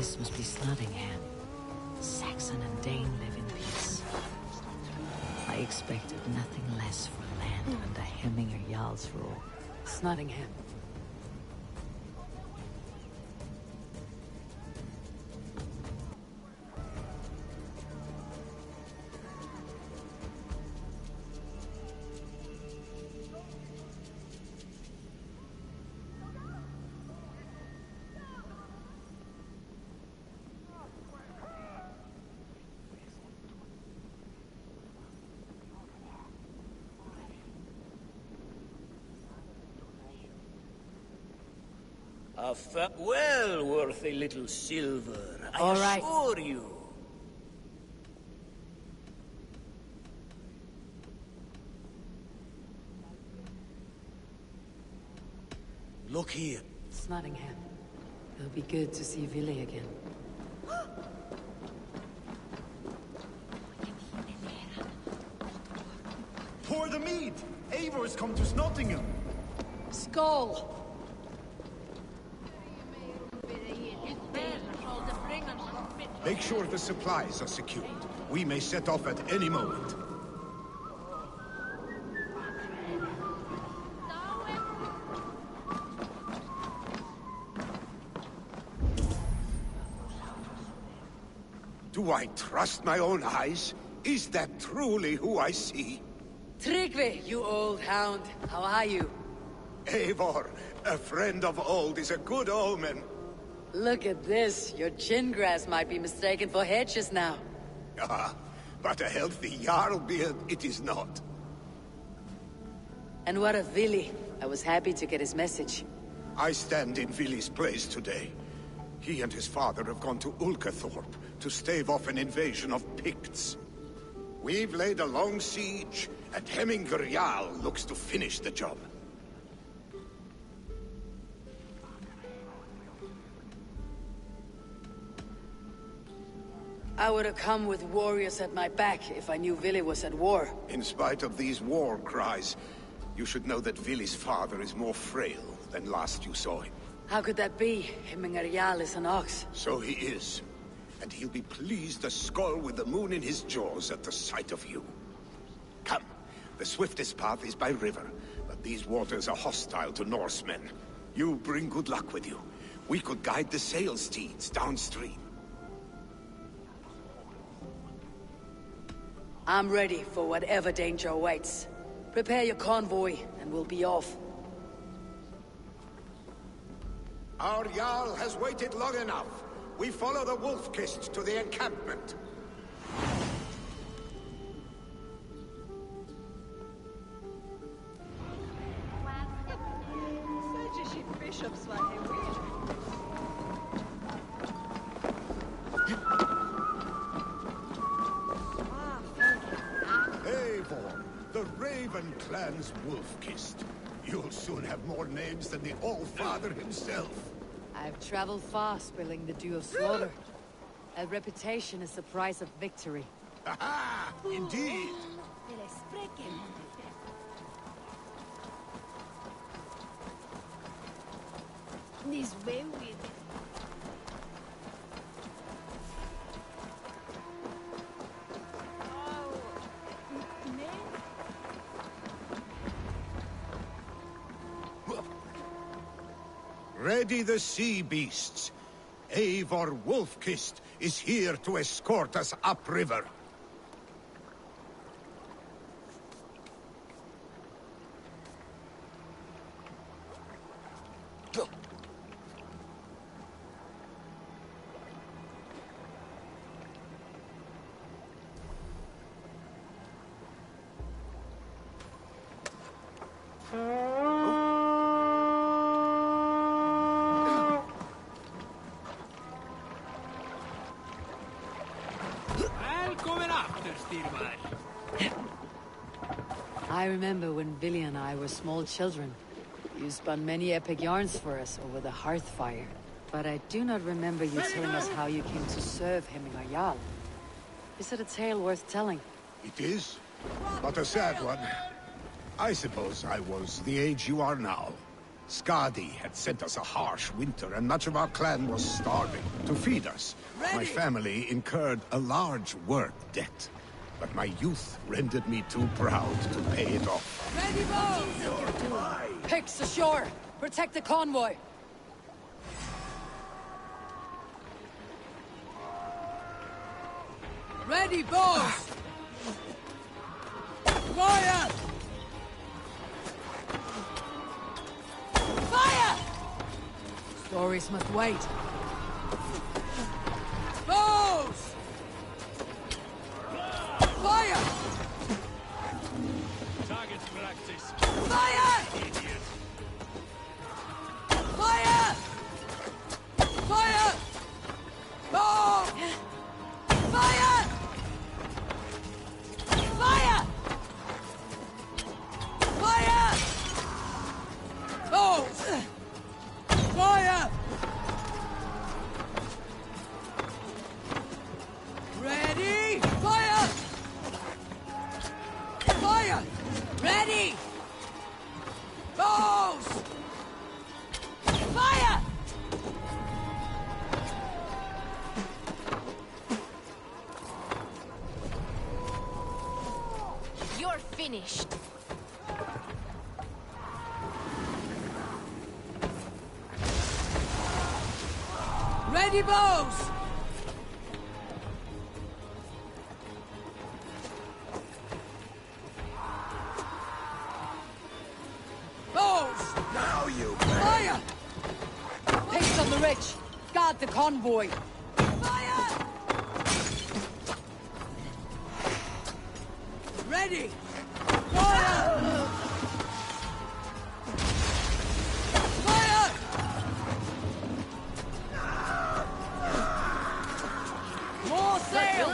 This must be Snottingham. Saxon and Dane live in peace. I expected nothing less for land under Hemminger Jarl's rule. Snottingham. Well worth a little silver, All I right. assure you. Look here. Snottingham. It'll be good to see Ville again. Pour the mead! Eivor's come to Snottingham! Skull! Make sure the supplies are secured. We may set off at any moment. Do I trust my own eyes? Is that truly who I see? Tryggvi, you old hound. How are you? Eivor, a friend of old is a good omen. Look at this. Your chin grass might be mistaken for hedges now. Ah, but a healthy Jarl beard it is not. And what of Ville? I was happy to get his message. I stand in Vili's place today. He and his father have gone to Ulkathorpe to stave off an invasion of Picts. We've laid a long siege, and Hemminger Jarl looks to finish the job. I would have come with warriors at my back if I knew Ville was at war. In spite of these war cries, you should know that Vili's father is more frail than last you saw him. How could that be? Hemminger Jarl is an ox. So he is. And he'll be pleased as Skull with the moon in his jaws at the sight of you. Come. The swiftest path is by river, but these waters are hostile to Norsemen. You bring good luck with you. We could guide the sail steeds downstream. I'm ready for whatever danger awaits. Prepare your convoy, and we'll be off. Our Jarl has waited long enough. We follow the Wolf-Kist to the encampment. Eivor, the Raven Clan's Wolf-Kist. You'll soon have more names than the All-Father himself. I've traveled far, spilling the dew of slaughter. A reputation is the price of victory. Aha! Indeed! This way with Ready the sea beasts. Eivor Wolf-Kist is here to escort us upriver. I remember when Ville and I were small children. You spun many epic yarns for us over the hearth fire. But I do not remember you telling us how you came to serve Hemminger Jarl. Is it a tale worth telling? It is, but a sad one. I suppose I was the age you are now. Skadi had sent us a harsh winter, and much of our clan was starving. To feed us, my family incurred a large work debt. But my youth rendered me too proud to pay it off. Ready, bows! Picks ashore! Protect the convoy! Ready, bows! Fire! Fire! Stories must wait. Bows! Fire! Target practice. Fire! Idiot. Fire! Fire! Oh! Fire! Fire! Fire! Oh! Fire! Ready? Fire! Fire! Ready! Bows! Fire! You're finished. Ready, bows! Bows! Now you Fire! Pace on the ridge. Guard the convoy. Fire! Ready! Fire! Fire! More sail!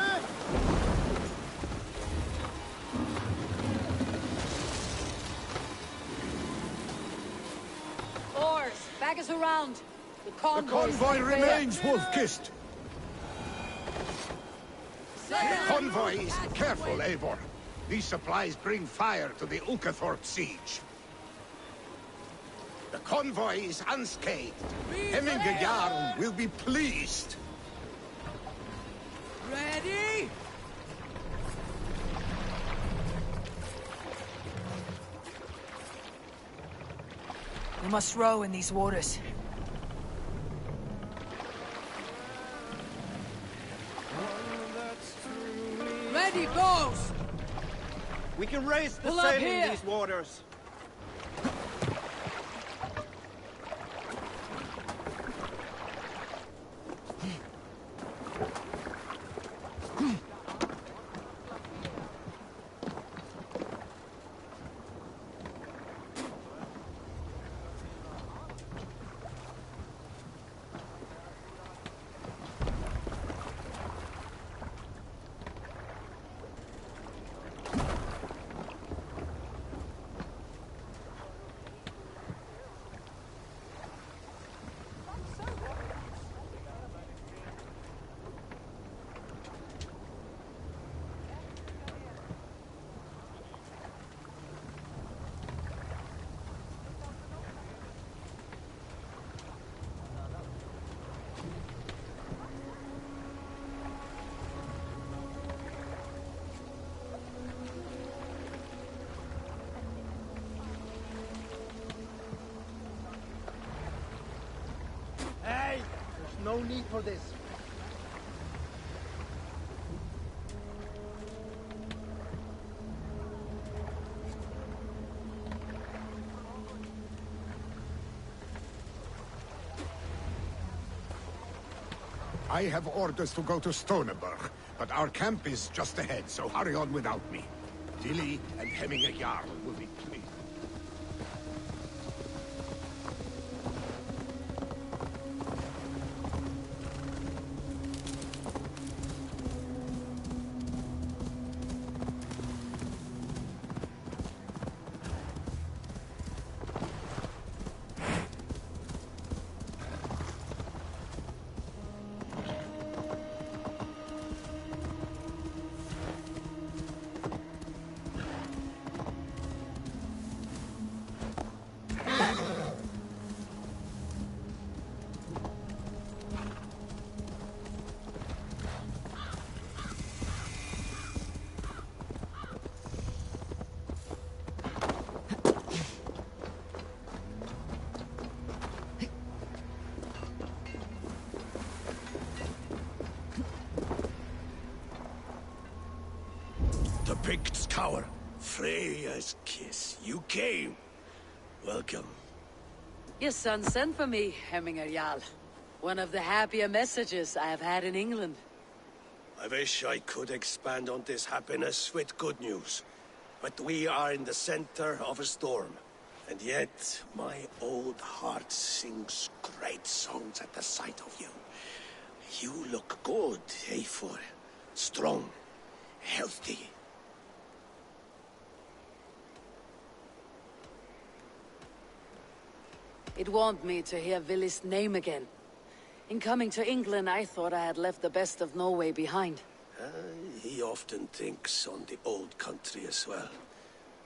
Oars, back us around. The The convoy's convoy clear. remains wolf-kissed. Convoys, careful, Eivor. These supplies bring fire to the Ukathorpe siege. The convoy is unscathed. Hemminge Jarl will be pleased. Ready? We must row in these waters. Ready, bows! We can raise the Pull up sail here. in these waters. Hey! There's no need for this. I have orders to go to Stoneberg, but our camp is just ahead, so hurry on without me. Tilly and Hemminge Jarl will be pleased. Picts cower. Freya's kiss. You came. Welcome. Your son sent for me, Hemminger Jarl. One of the happier messages I have had in England. I wish I could expand on this happiness with good news. But we are in the center of a storm. And yet, my old heart sings great songs at the sight of you. You look good, Eivor. Strong, healthy. It warmed me to hear Vili's name again. In coming to England, I thought I had left the best of Norway behind. He often thinks on the old country as well.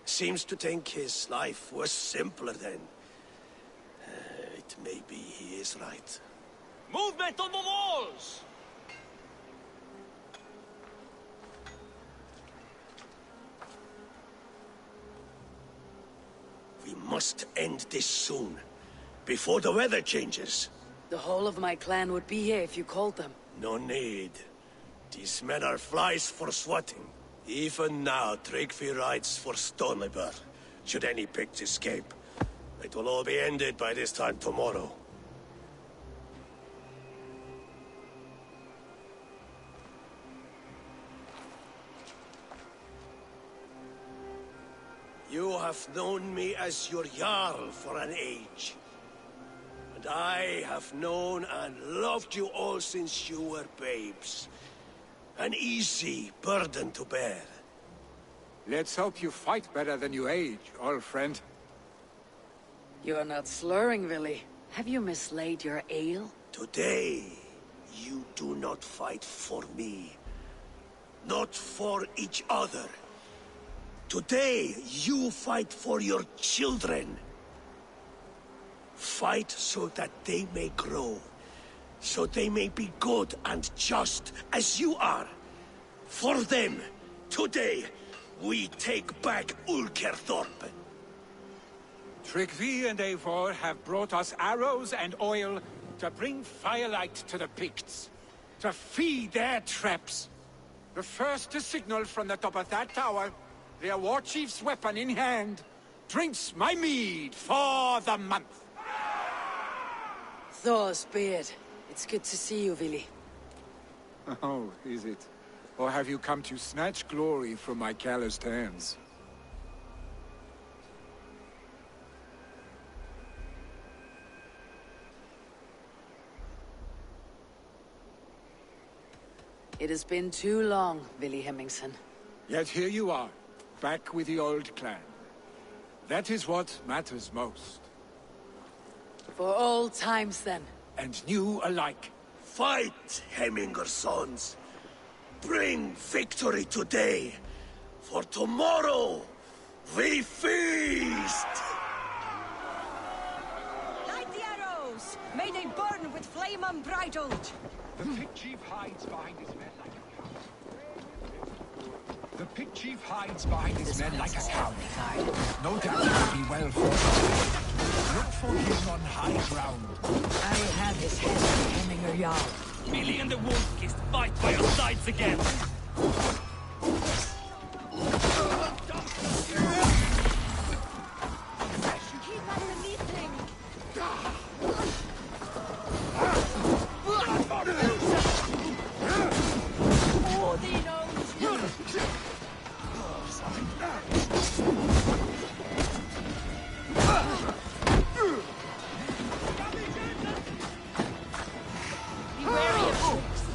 Seems to think his life was simpler then. It may be he is right. Movement on the walls! We must end this soon, before the weather changes. The whole of my clan would be here if you called them. No need. These men are flies for swatting. Even now, Tryggvi rides for Stormybur. Should any Picts escape, it will all be ended by this time tomorrow. You have known me as your Jarl for an age. And I have known and loved you all since you were babes. An easy burden to bear. Let's hope you fight better than you age, old friend. You are not slurring, Vili. Have you mislaid your ale? Today, you do not fight for me. Not for each other. Today, you fight for your children. Fight so that they may grow. So they may be good and just as you are. For them, today, we take back Ulkerthorpe. Tryggvi and Eivor have brought us arrows and oil to bring firelight to the Picts. To feed their traps. The first to signal from the top of that tower, their war chief's weapon in hand, drinks my mead for the month. Thor's beard. It's good to see you, Vili. Oh, is it? Or have you come to snatch glory from my calloused hands? It has been too long, Vili Hemmingson. Yet here you are, back with the old clan. That is what matters most. For old times, then. And new alike. Fight, Hemminger sons. Bring victory today. For tomorrow, we feast! Light the arrows! May they burn with flame unbridled! The pit chief hides behind his men like a cow. The pit chief hides behind his men like a cow. No doubt he'll be well fought. Look for him on high ground. I will have his head, Hemminger Jarl. Billy and the Wolf-Kissed fight by your sides again! Keep at the meeting! Odin owns you! Be wary of tricks.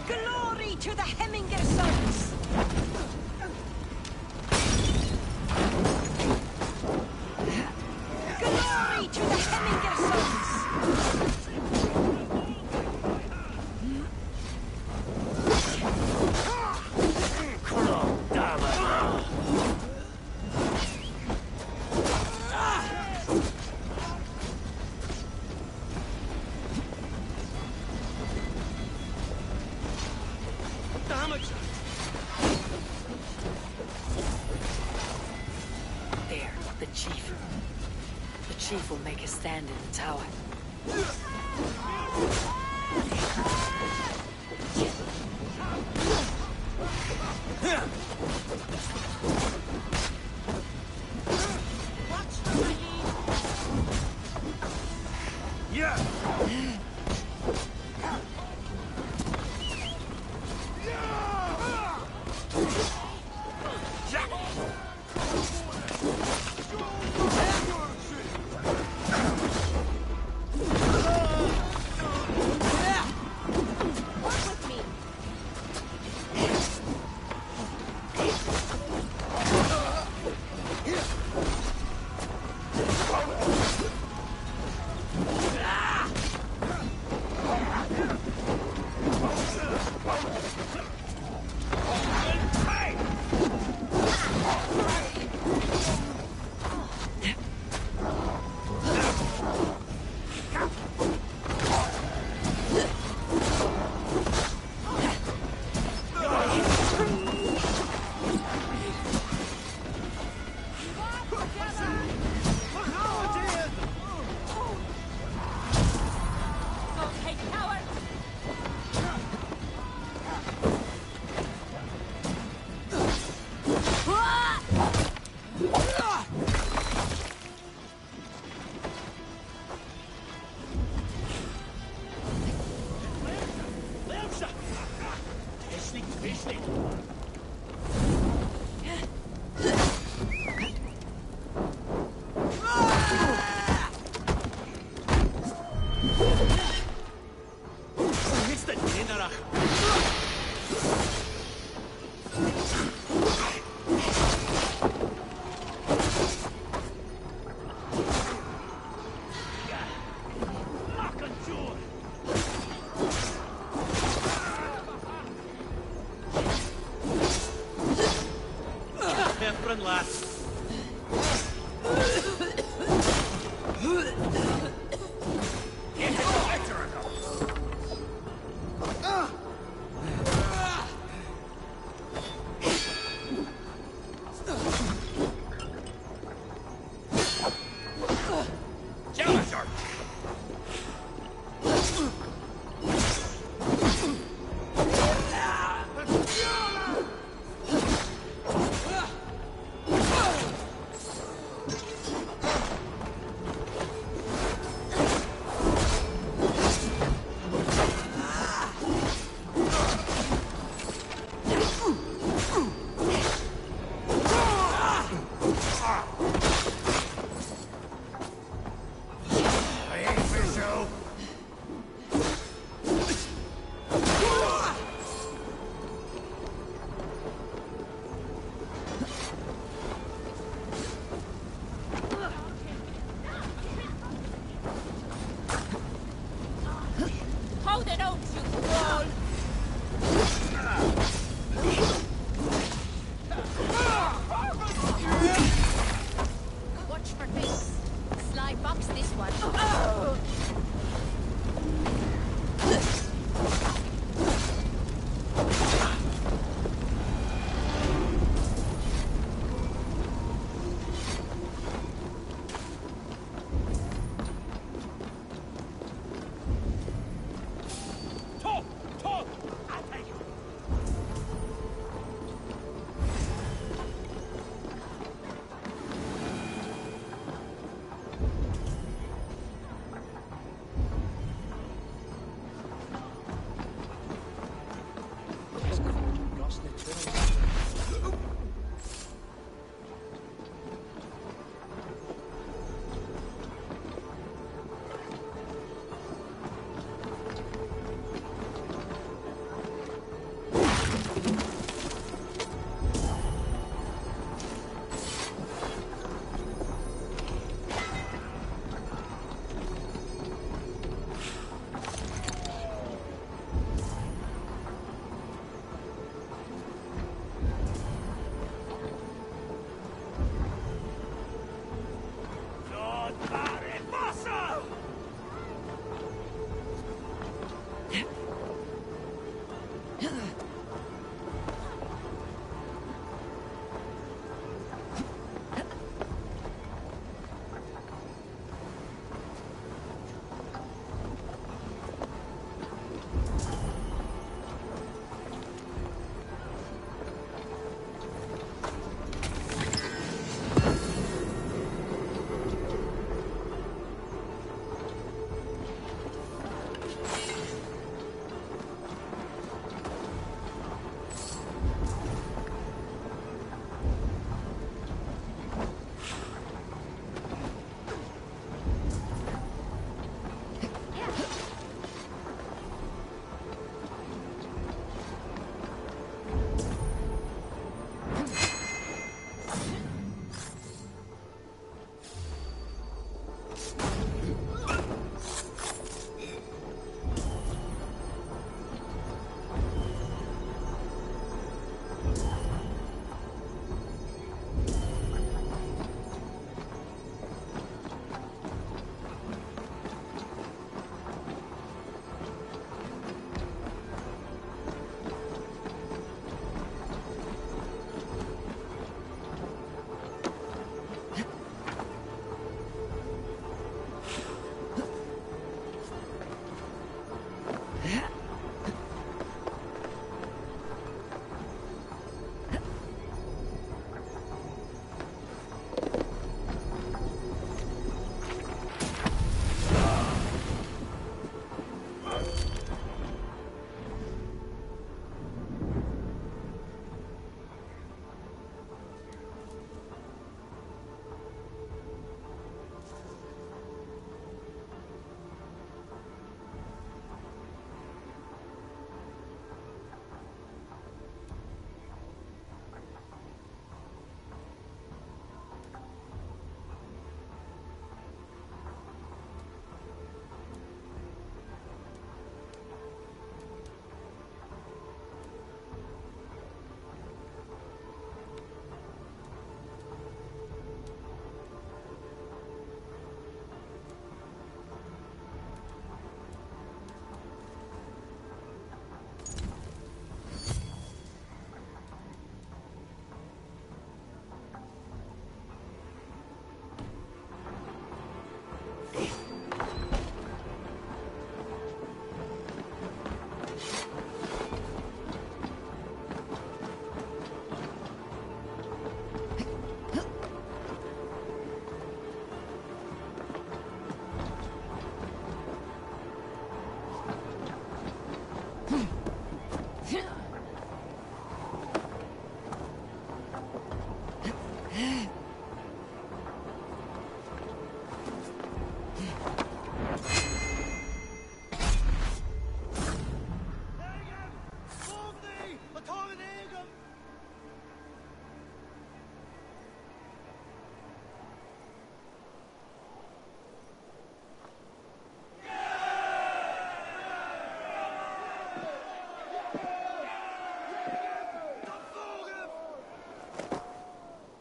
Glory to the Hemminger sons! Glory to the Hemminger sons! There, the chief. The chief will make a stand in the tower. Talk!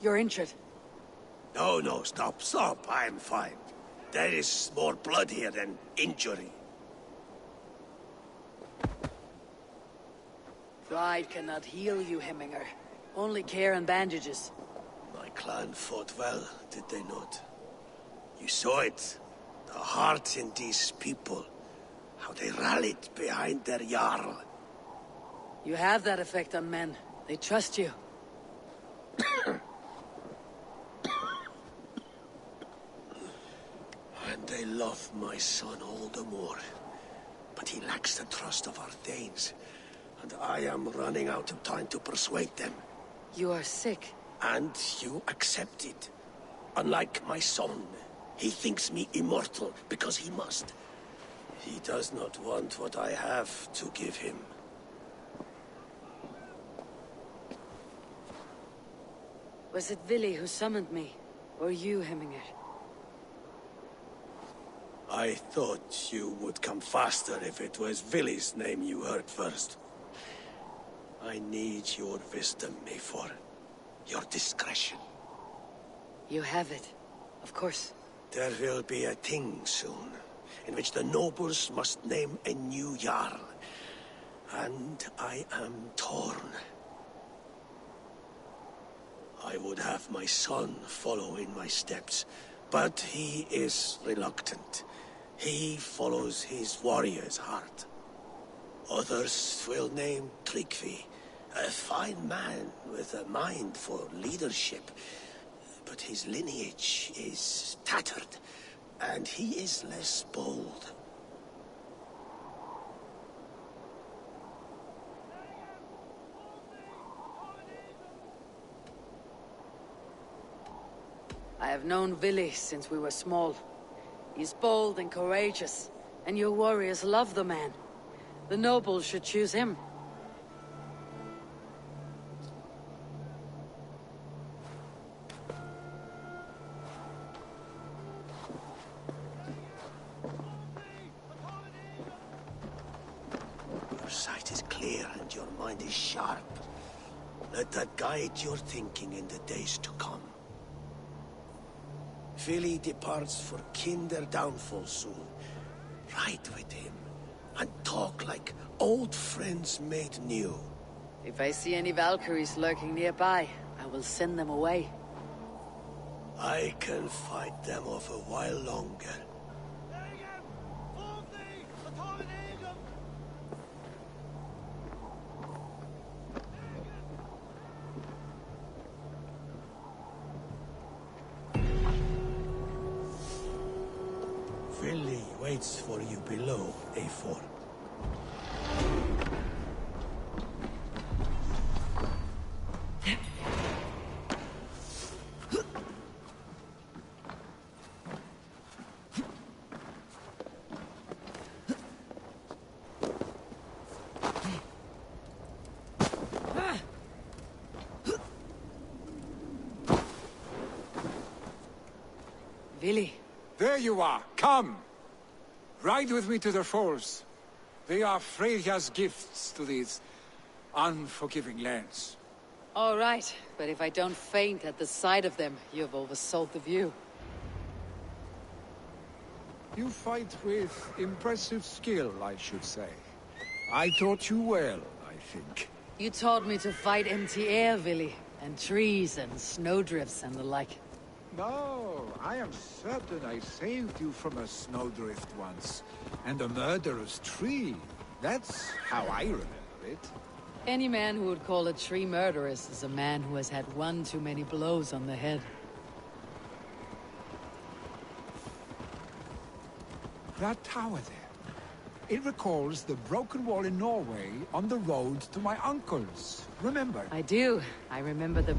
You're injured. No, no, stop, stop. I'm fine. There is more blood here than injury. Pride cannot heal you, Hemminger. Only care and bandages. My clan fought well, did they not? You saw it. The heart in these people. How they rallied behind their Jarl. You have that effect on men. They trust you. And they love my son all the more. But he lacks the trust of our Danes. And I am running out of time to persuade them. You are sick. And you accept it. Unlike my son, he thinks me immortal because he must. He does not want what I have to give him. Was it Vili who summoned me? Or you, Hemminger? I thought you would come faster if it was Vili's name you heard first. I need your wisdom, Mayfor. Your discretion. You have it. Of course. There will be a thing soon, in which the nobles must name a new Jarl. And I am torn. I would have my son follow in my steps, but he is reluctant. He follows his warrior's heart. Others will name Tryggvi, a fine man with a mind for leadership. But his lineage is tattered, and he is less bold. I have known Vili since we were small. He's bold and courageous, and your warriors love the man. The nobles should choose him. Your sight is clear and your mind is sharp. Let that guide your thinking in the days to come. Vili departs for Kinder downfall soon. Ride with him, and talk like old friends made new. If I see any Valkyries lurking nearby, I will send them away. I can fight them off a while longer. Vili waits for you below, A4. Vili. There you are. Come. Ride with me to the falls. They are Freya's gifts to these unforgiving lands. All right, but if I don't faint at the sight of them, you've oversold the view. You fight with impressive skill, I should say. I taught you well, I think. You taught me to fight empty air, Vili, and trees and snowdrifts and the like. No, I am certain I saved you from a snowdrift once, and a murderous tree. That's how I remember it. Any man who would call a tree murderous is a man who has had one too many blows on the head. That tower there. It recalls the broken wall in Norway on the road to my uncle's. Remember? I do. I remember the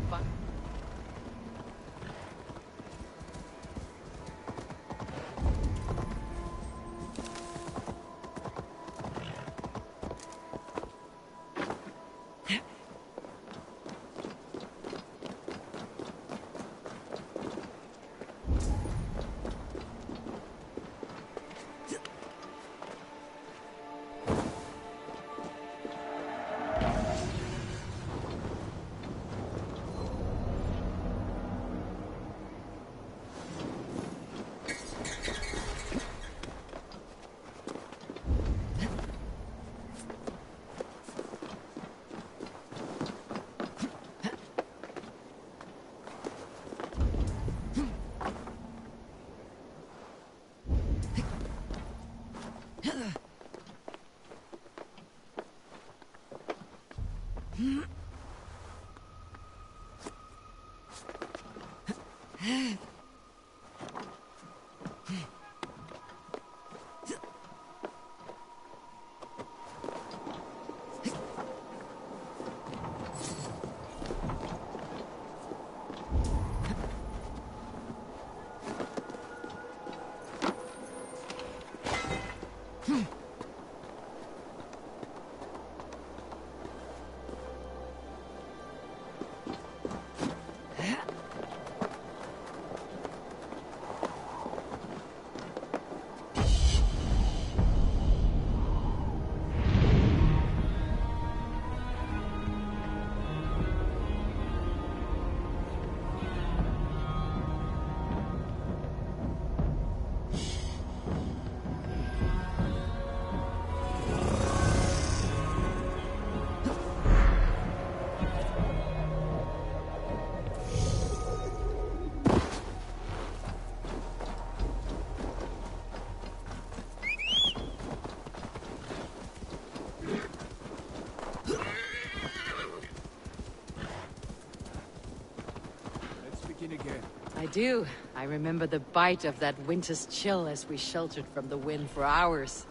I do. I remember the bite of that winter's chill as we sheltered from the wind for hours.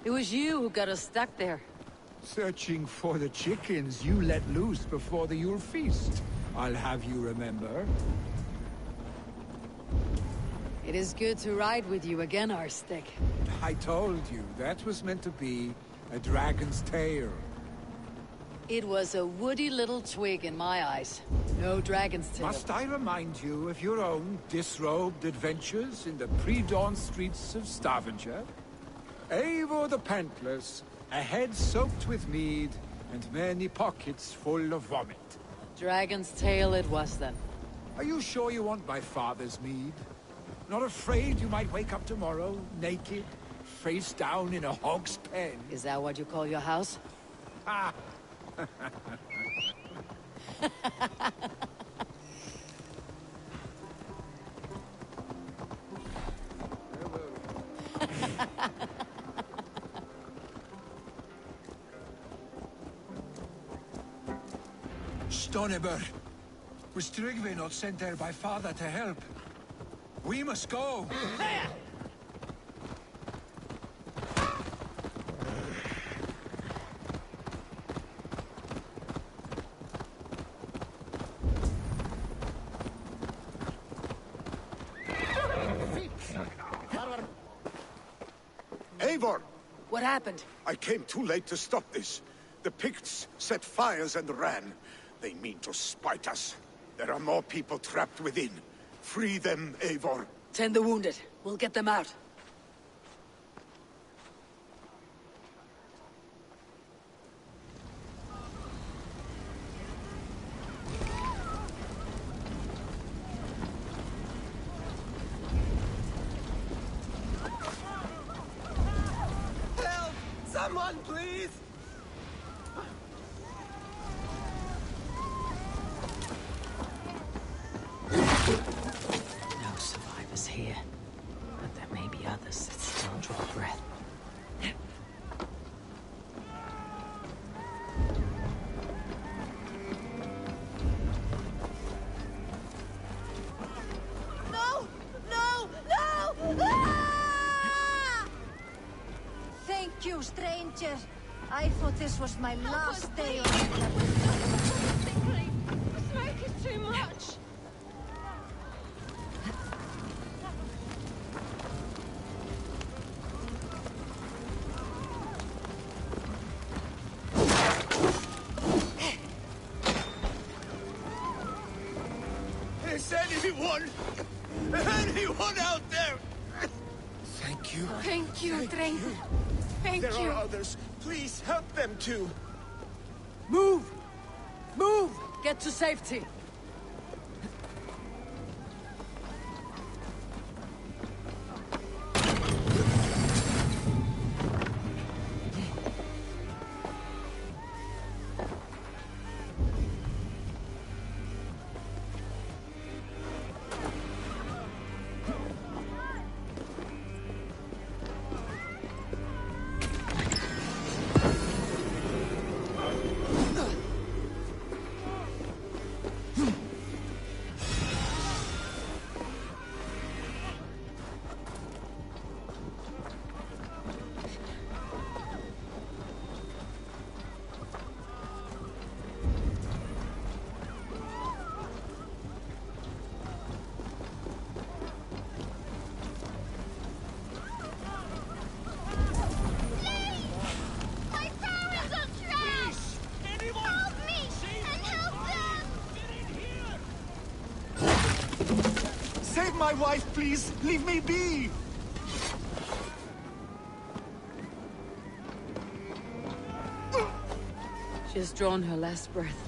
It was you who got us stuck there. Searching for the chickens you let loose before the Yule feast. I'll have you remember. It is good to ride with you again, Arstick. I told you, that was meant to be a dragon's tale. It was a woody little twig in my eyes. No dragon's tail. Must I remind you of your own disrobed adventures in the pre-dawn streets of Stavanger? Eivor the Pantless, a head soaked with mead, and many pockets full of vomit. Dragon's tail it was then. Are you sure you want my father's mead? Not afraid you might wake up tomorrow, naked, face down in a hog's pen? Is that what you call your house? Ah! Stonebur, was Tryggvi not sent there by father to help? We must go! Eivor! What happened? I came too late to stop this. The Picts set fires and ran. They mean to spite us. There are more people trapped within. Free them, Eivor. Tend the wounded. We'll get them out. Help! Someone, please! No survivors here. But there may be others that still draw breath. No! No! No! Ah! Thank you, stranger. I thought this was my last day on The smoke is too much. Is anyone out there? Thank you. Thank you, Dranger. Thank There you. are others. Please help them too. Move! Move! Get to safety. My parents are trapped! Help me! And help them! Save my wife, please! Leave me be! She has drawn her last breath.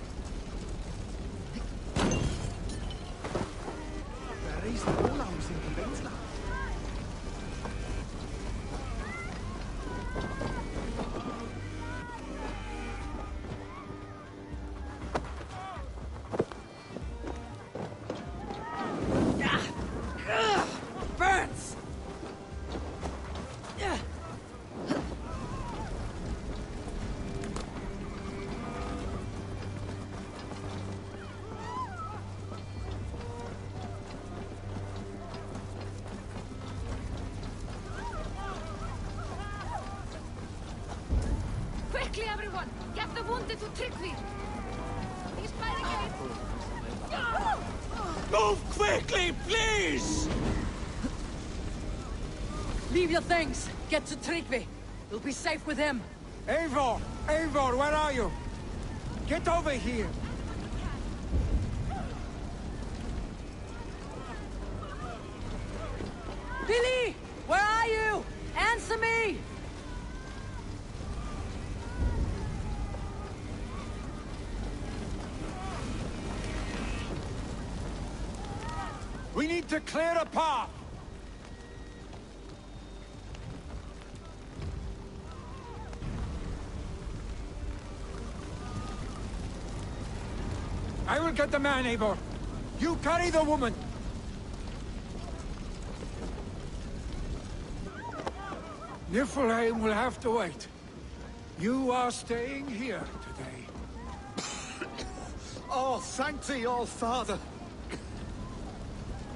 Burns! Quickly, everyone! Get the wounded to Tryggvi! He's by the gate! Move quickly, please! Leave your things. Get to Tryggvi. You'll be safe with him. Eivor! Eivor, where are you? Get over here! Billy! Where are you? Answer me! We need to clear a path! I will get the man, Eivor. You carry the woman. Niflheim will have to wait. You are staying here today. Oh, thank thee, all father.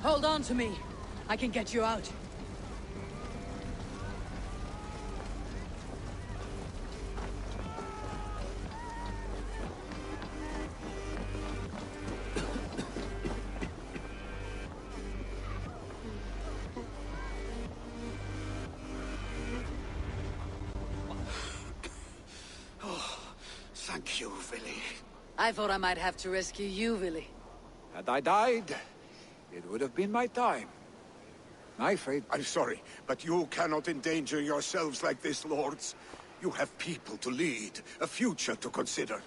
Hold on to me. I can get you out. Thank you, Willy. I thought I might have to rescue you, Willy. Had I died, it would have been my time. My fate. I'm sorry, but you cannot endanger yourselves like this, lords. You have people to lead, a future to consider.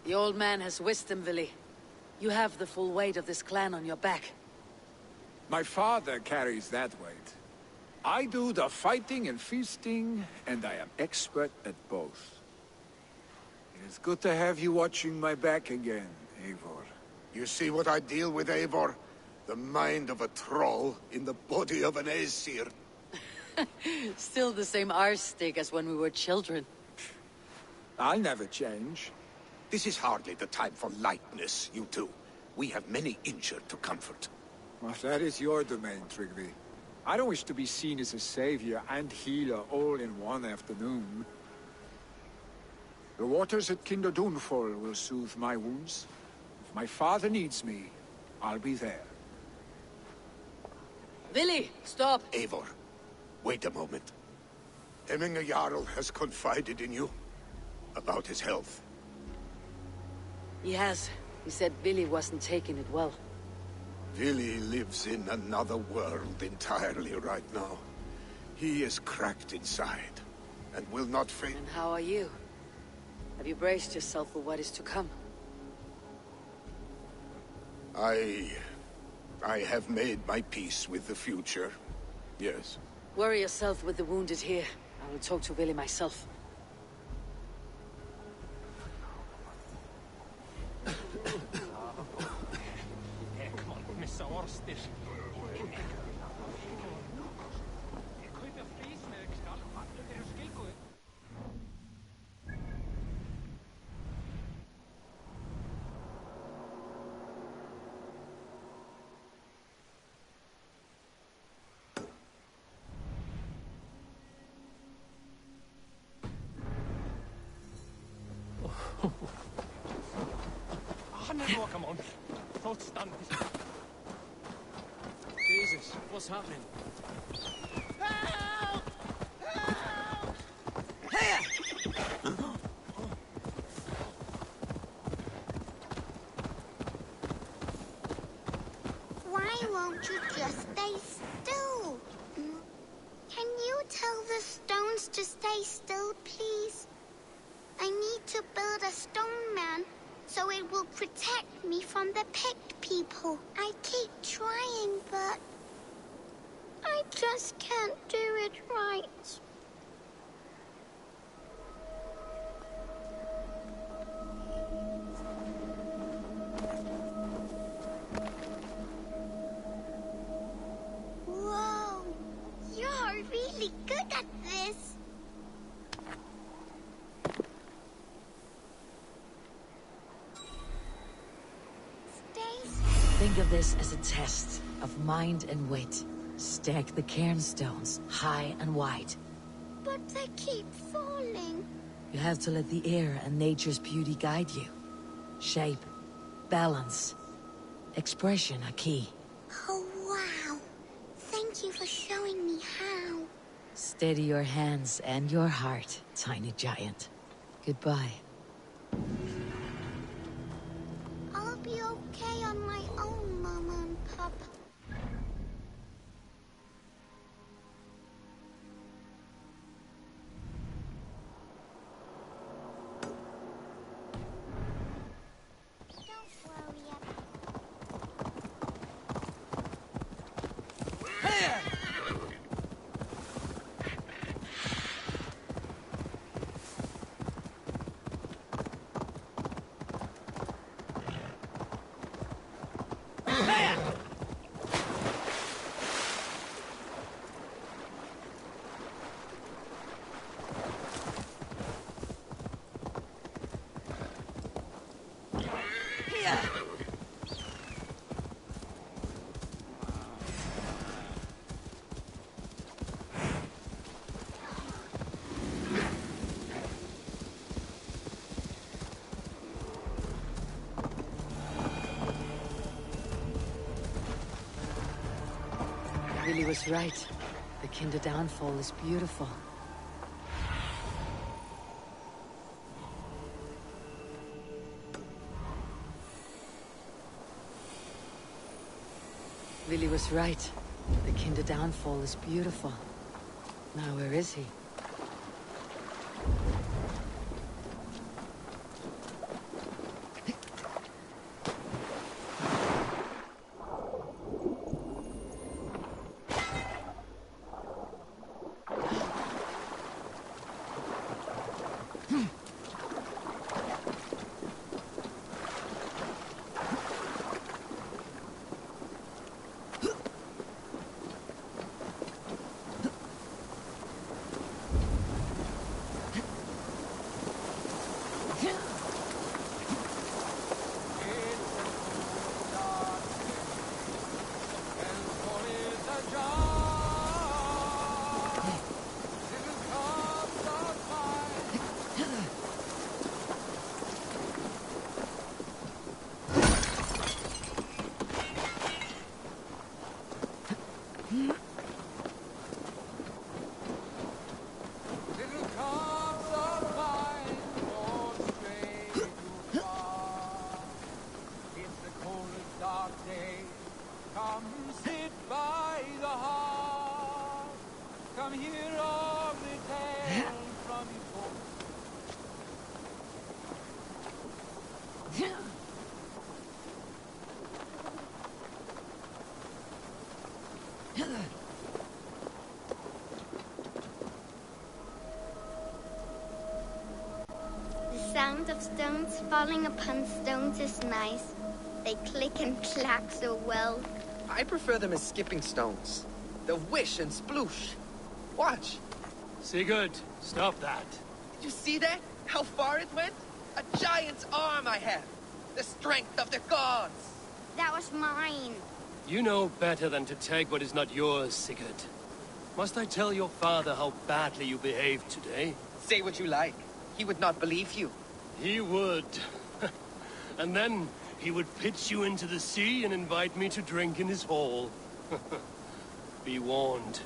The old man has wisdom, Willy. You have the full weight of this clan on your back. My father carries that weight. I do the fighting and feasting, and I am expert at both. It is good to have you watching my back again, Eivor. You see what I deal with, Eivor? The mind of a troll in the body of an Aesir. Still the same arse stick as when we were children. I'll never change. This is hardly the time for lightness, you two. We have many injured to comfort. Well, that is your domain, Tryggvi. I don't wish to be seen as a savior and healer all in one afternoon. The waters at Kinderdunfall will soothe my wounds. If my father needs me, I'll be there. Vili, stop! Eivor, wait a moment. Emminger Jarl has confided in you about his health. He has. He said Vili wasn't taking it well. Vili lives in another world entirely right now. He is cracked inside, and will not fail. And how are you? Have you braced yourself for what is to come? I have made my peace with the future. Yes. Worry yourself with the wounded here. I will talk to Vili myself. Jesus, what's happening? Help! Help! Why won't you just stay still? Can you tell the stones to stay still, please? I need to build a stone man, so it will protect me from the picked people. I keep trying, but I just can't do it right. Whoa, you're really good at this. Think of this as a test of mind and wit. Stack the cairnstones high and wide. But they keep falling. You have to let the air and nature's beauty guide you. Shape, balance, expression are key. Oh, wow. Thank you for showing me how. Steady your hands and your heart, tiny giant. Goodbye. I'll be okay on my own, Mama and Papa. Vili was right. The Kinder downfall is beautiful. Vili was right. The Kinder downfall is beautiful. Now where is he? sound of stones falling upon stones is nice. They click and clack so well. I prefer them as skipping stones. The whish and sploosh. Watch. Sigurd, stop that. Did you see that? How far it went? A giant's arm I have. The strength of the gods. That was mine. You know better than to take what is not yours, Sigurd. Must I tell your father how badly you behaved today? Say what you like. He would not believe you. He would. And then he would pitch you into the sea and invite me to drink in his hall. Be warned.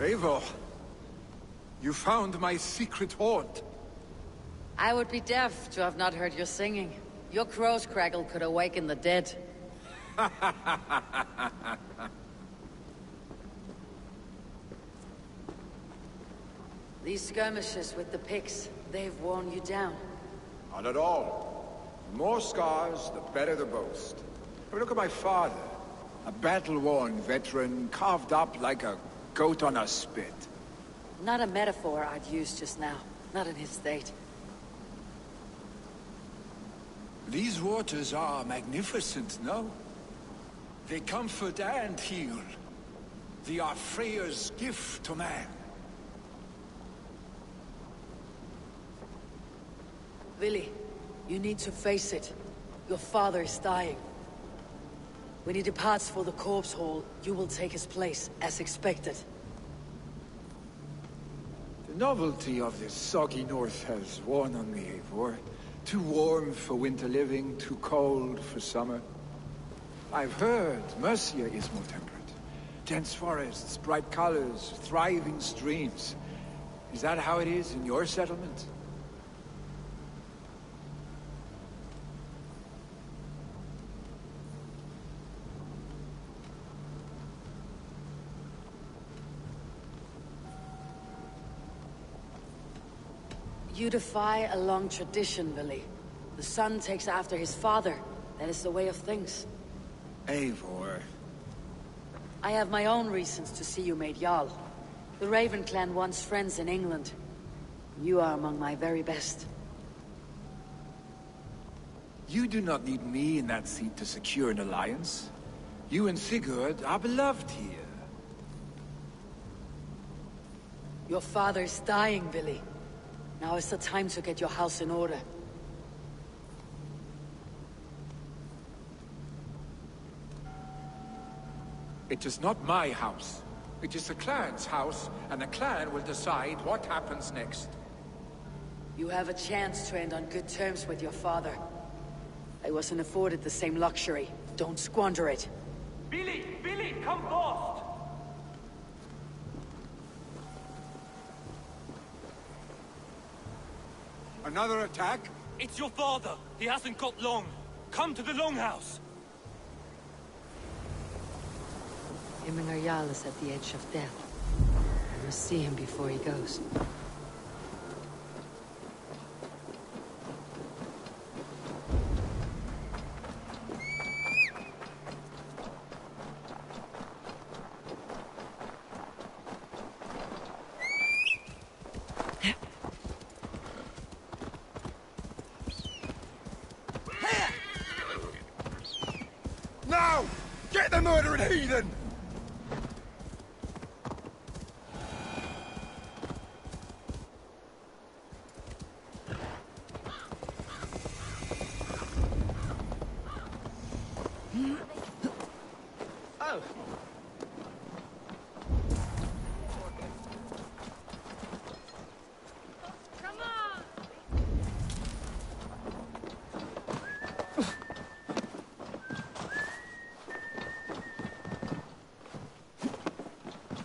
Eivor, you found my secret haunt. I would be deaf to have not heard your singing. Your crow's crackle could awaken the dead. These skirmishes with the Picts, they've worn you down. Not at all. The more scars, the better the boast. But look at my father. A battle-worn veteran, carved up like a goat on a spit. Not a metaphor I'd use just now. Not in his state. These waters are magnificent, no? They comfort and heal. They are Freya's gift to man. Vili, you need to face it. Your father is dying. When he departs for the corpse hall, you will take his place, as expected. The novelty of this soggy north has worn on me, Eivor. Too warm for winter living, too cold for summer. I've heard Mercia is more temperate. Dense forests, bright colors, thriving streams. Is that how it is in your settlement? You defy a long tradition, Vili. The son takes after his father. That is the way of things. Eivor. I have my own reasons to see you made Jarl. The Raven clan wants friends in England. You are among my very best. You do not need me in that seat to secure an alliance. You and Sigurd are beloved here. Your father is dying, Vili. Now is the time to get your house in order. It is not my house. It is the clan's house, and the clan will decide what happens next. You have a chance to end on good terms with your father. I wasn't afforded the same luxury. Don't squander it. Billy! Billy, come forth! Another attack? It's your father. He hasn't got long. Come to the Longhouse. Immingar Jarl is at the edge of death. I must see him before he goes. Now! Get the murdering heathen! Oh.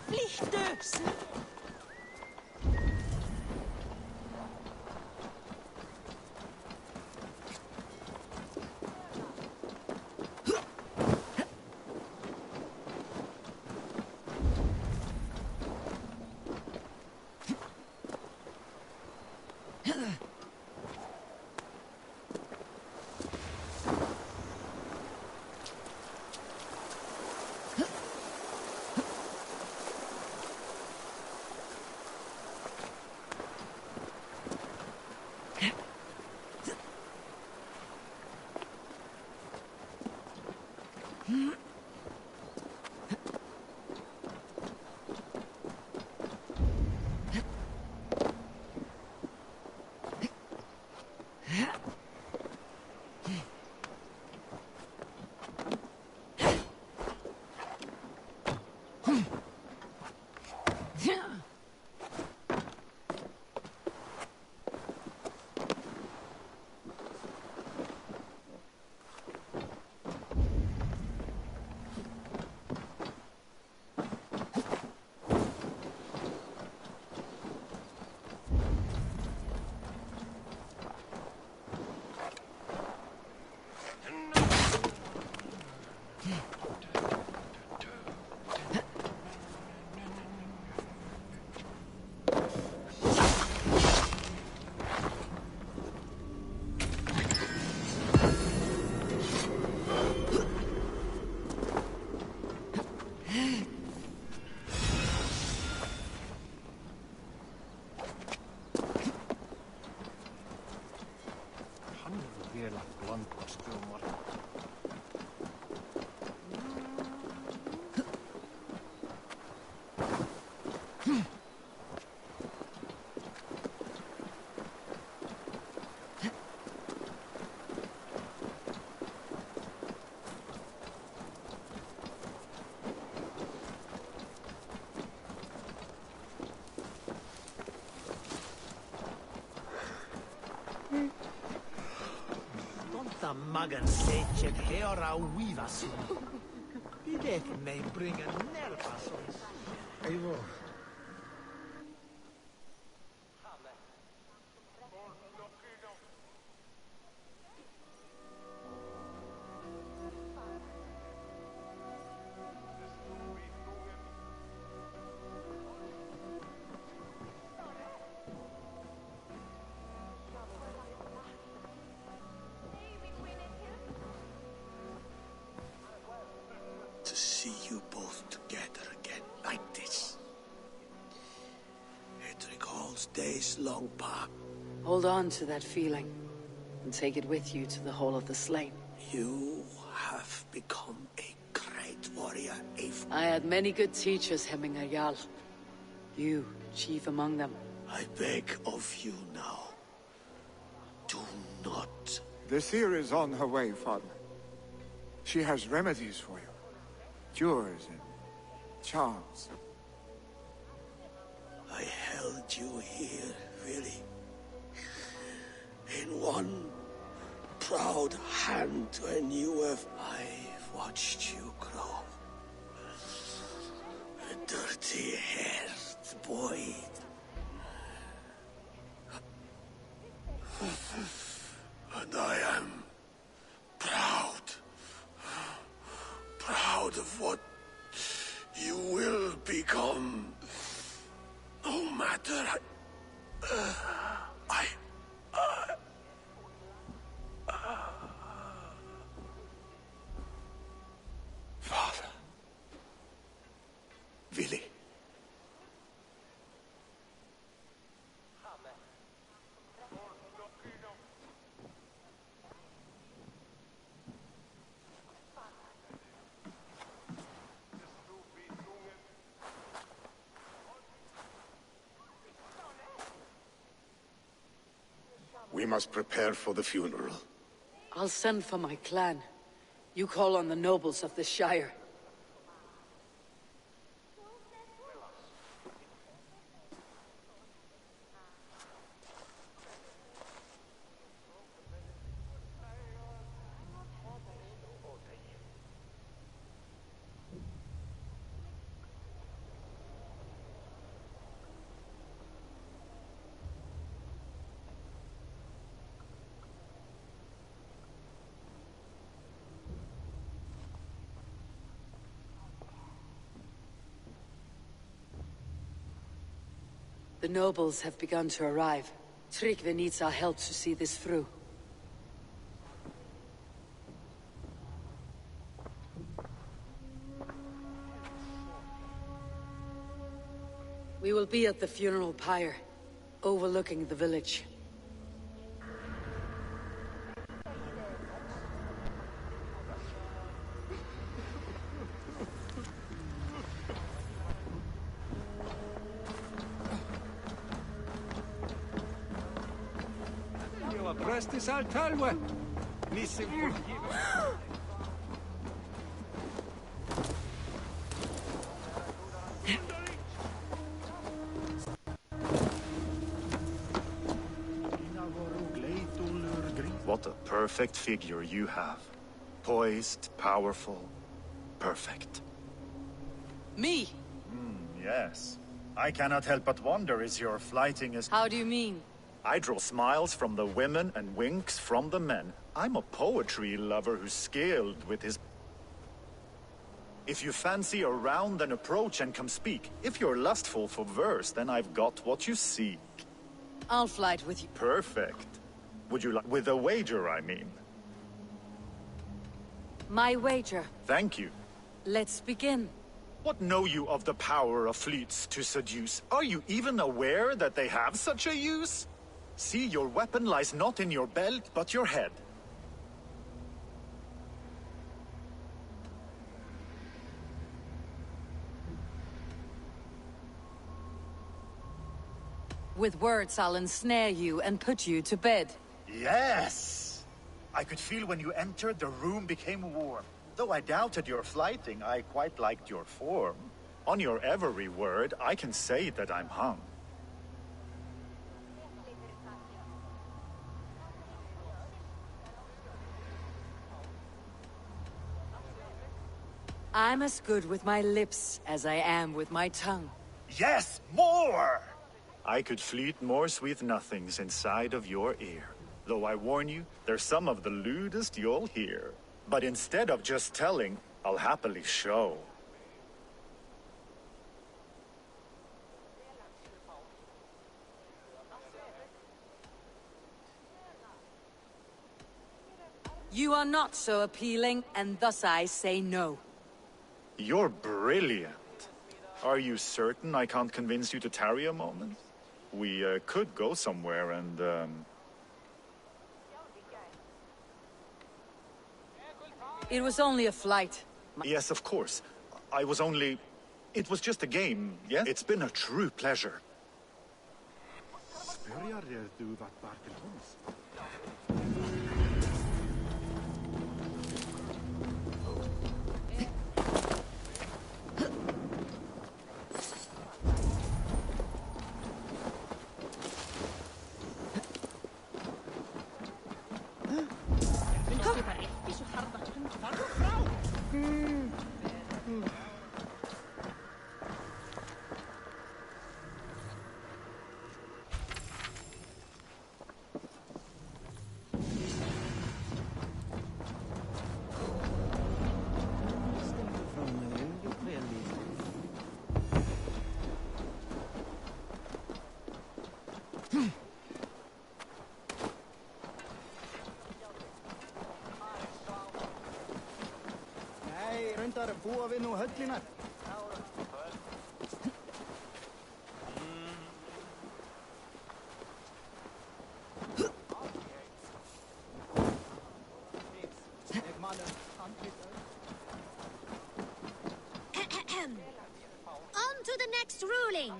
Vliegtuigs! Magan leche hera wivasun. Idek may bring a nervasons. Eivor. You both together again like this. It recalls days long past. Hold on to that feeling, and take it with you to the Hall of the Slain. You have become a great warrior, Eivor. I had many good teachers, Hemminger Jarl. You, chief among them. I beg of you now. Do not. The seer is on her way, father. She has remedies for you. Cures and charms. I held you here, really. In one proud hand when you have... I've watched you grow. A dirty-haired boy. And I am proud of what you will become. No matter Father. Willi. We must prepare for the funeral. I'll send for my clan. You call on the nobles of the Shire. The nobles have begun to arrive. Tryggvi needs our help to see this through. We will be at the funeral pyre, overlooking the village. Prestis al talwe. Listen for What a perfect figure you have. Poised, powerful, perfect. Me? Yes. I cannot help but wonder, is your flighting as... How do you mean? I draw smiles from the women and winks from the men. I'm a poetry lover who's skilled with his... If you fancy a round, then approach and come speak. If you're lustful for verse, then I've got what you seek. I'll flight with you. Perfect. Would you like... With a wager, I mean. My wager. Thank you. Let's begin. What know you of the power of fleets to seduce? Are you even aware that they have such a use? See, your weapon lies not in your belt, but your head. With words, I'll ensnare you and put you to bed. Yes! I could feel when you entered, the room became warm. Though I doubted your flighting, I quite liked your form. On your every word, I can say that I'm hung. I'm as good with my lips as I am with my tongue. Yes, more! I could fleet more sweet nothings inside of your ear. Though I warn you, they're some of the lewdest you'll hear. But instead of just telling, I'll happily show. You are not so appealing, and thus I say no. You're brilliant. Are you certain I can't convince you to tarry a moment? We could go somewhere and, It was only a flight. Yes, of course. I was only... It was just a game, yes? It's been a true pleasure. Reyndar búa við nú höllinar. On to the next ruling.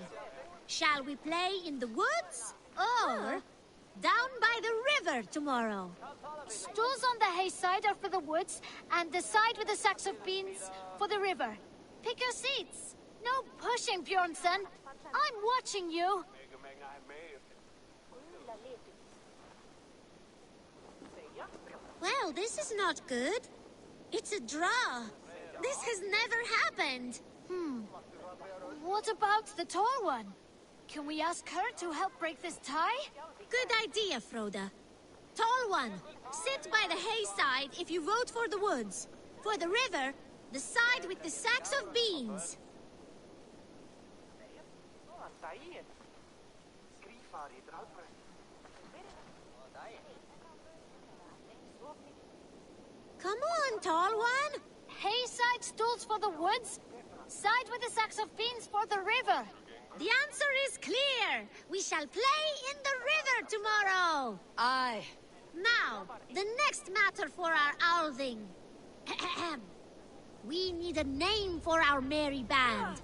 Shall we play in the woods or down by the river tomorrow? Stools on the hay side are for the woods, and the side with the sacks of beans for the river. Pick your seats. No pushing, Bjornsson. I'm watching you. Well, this is not good. It's a draw. This has never happened. What about the tall one? Can we ask her to help break this tie? Good idea, Froda. Tall one, sit by the hay side if you vote for the woods. For the river, the side with the sacks of beans. Come on, tall one. Hay side stools for the woods, side with the sacks of beans for the river. The answer is clear. We shall play in the river tomorrow. Aye. Now, the next matter for our Alving. We need a name for our merry band.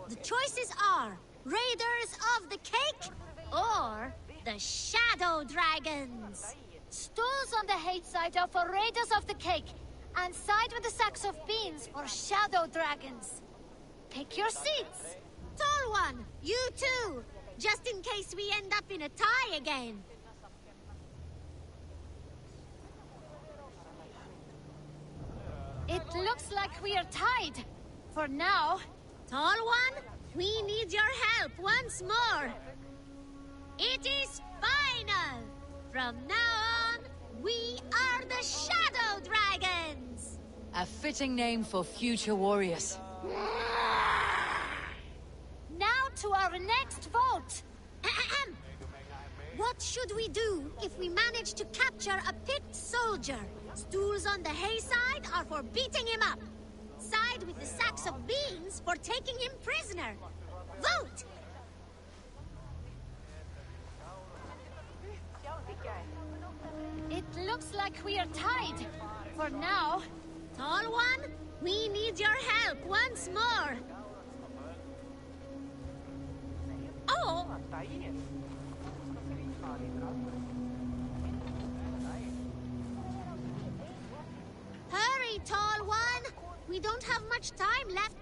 The choices are Raiders of the Cake or the Shadow Dragons. Stools on the hay side are for Raiders of the Cake, and side with the sacks of beans for Shadow Dragons. Pick your seats. Tall one, you too, just in case we end up in a tie again. It looks like we are tied. For now. Tall one, we need your help once more. It is final. From now on, we are the Shadow Dragons. A fitting name for future warriors. Now to our next vote. What should we do if we manage to capture a picked soldier? Stools on the hay side are for beating him up. Side with the sacks of beans for taking him prisoner. Vote! It looks like we are tied. For now. Tall one, we need your help once more. Hurry, tall one! We don't have much time left.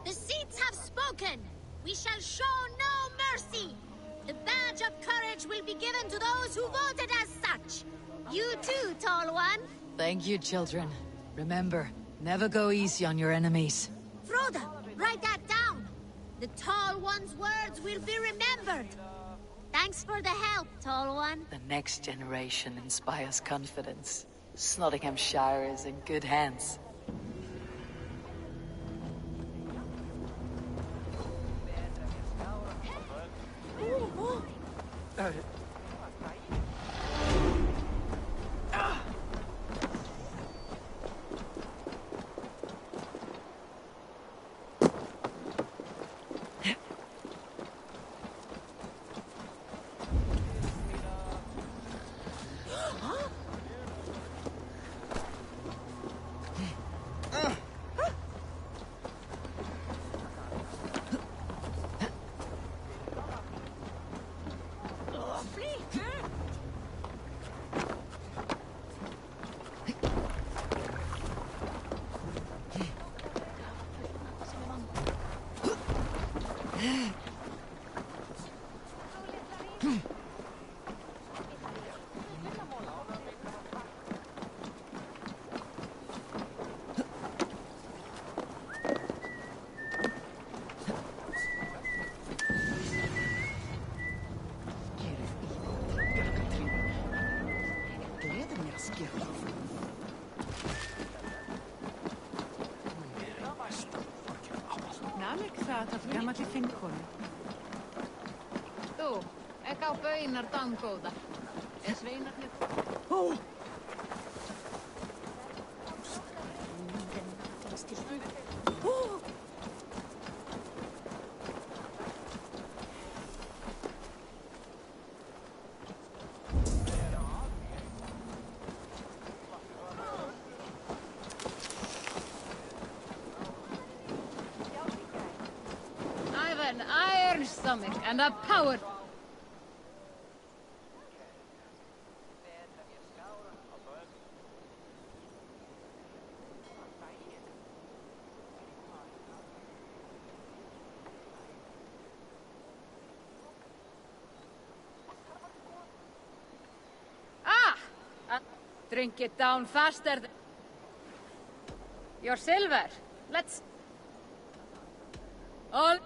The seats have spoken. We shall show no mercy. The badge of courage will be given to those who voted as such. You too, tall one. Thank you, children. Remember, never go easy on your enemies. Froda, write that down. The tall one's words will be remembered. Thanks for the help, tall one. The next generation inspires confidence. Nottinghamshire is in good hands. Þú, ekki á baunar dangóða. Sveinarnir... I've an iron stomach and a power... Drink it down faster. Your silver. Let's... All...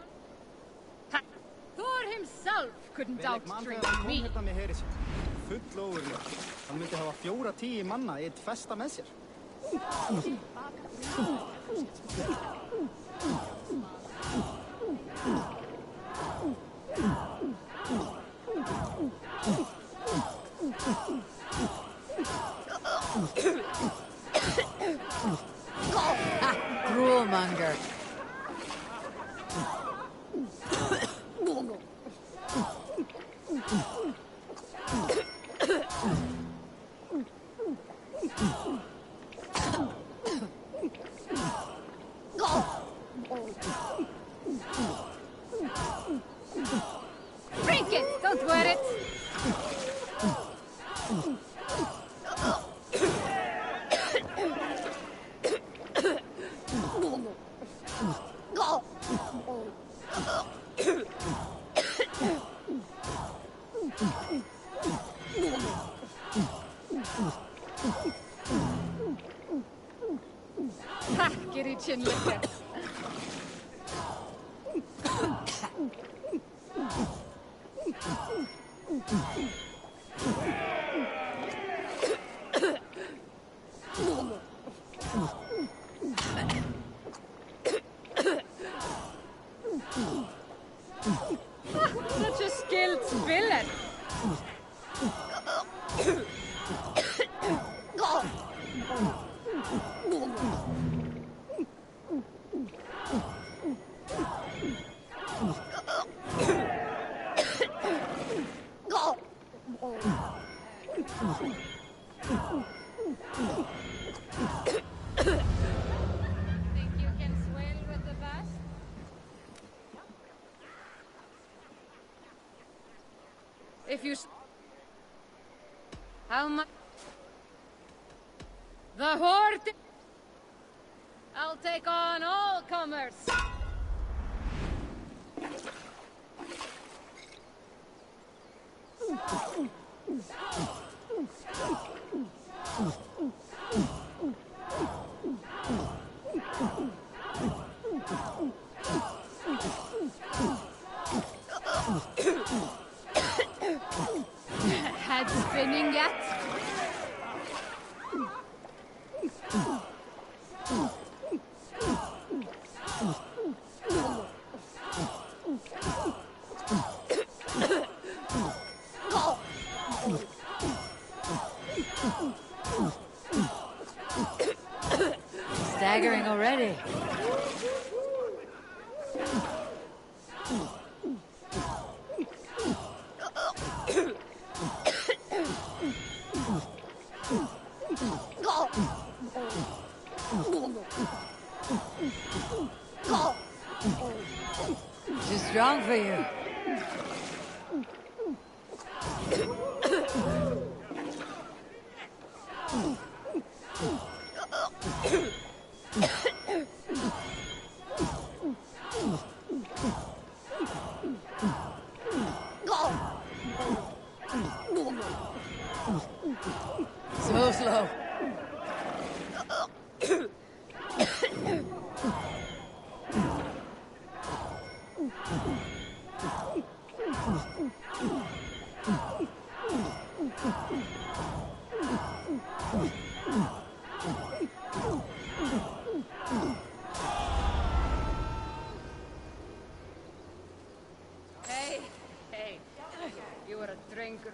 Thor himself couldn't outdrink me. Full ógurlega. Hann myndi hafa 4-10 manna í eitt festa með sér. Droolmonger. Drink it! Don't wear it! Ha! Get it chin liquor. Such a skilled spiller. if you... How much? The horde... I'll take on all comers. Head spinning yet? Staggering already. Too strong for you. So slow. Hey, hey. You are a drinker.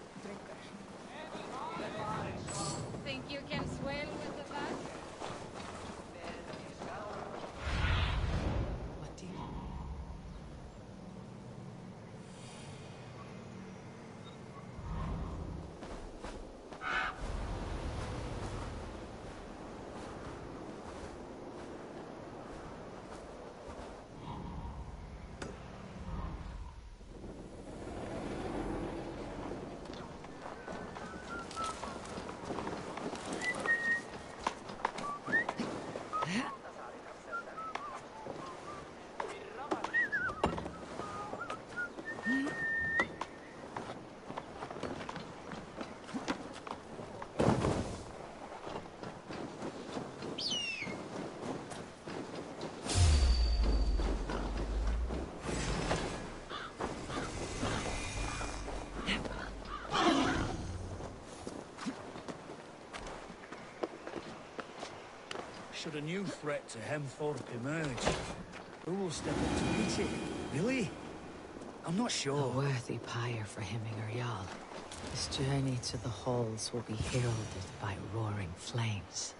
Think you can swim with the best? Should a new threat to Hemthorpe emerge, who will step up to meet it? Really? I'm not sure. A worthy pyre for Hemminger Jarl. His journey to the halls will be heralded by roaring flames.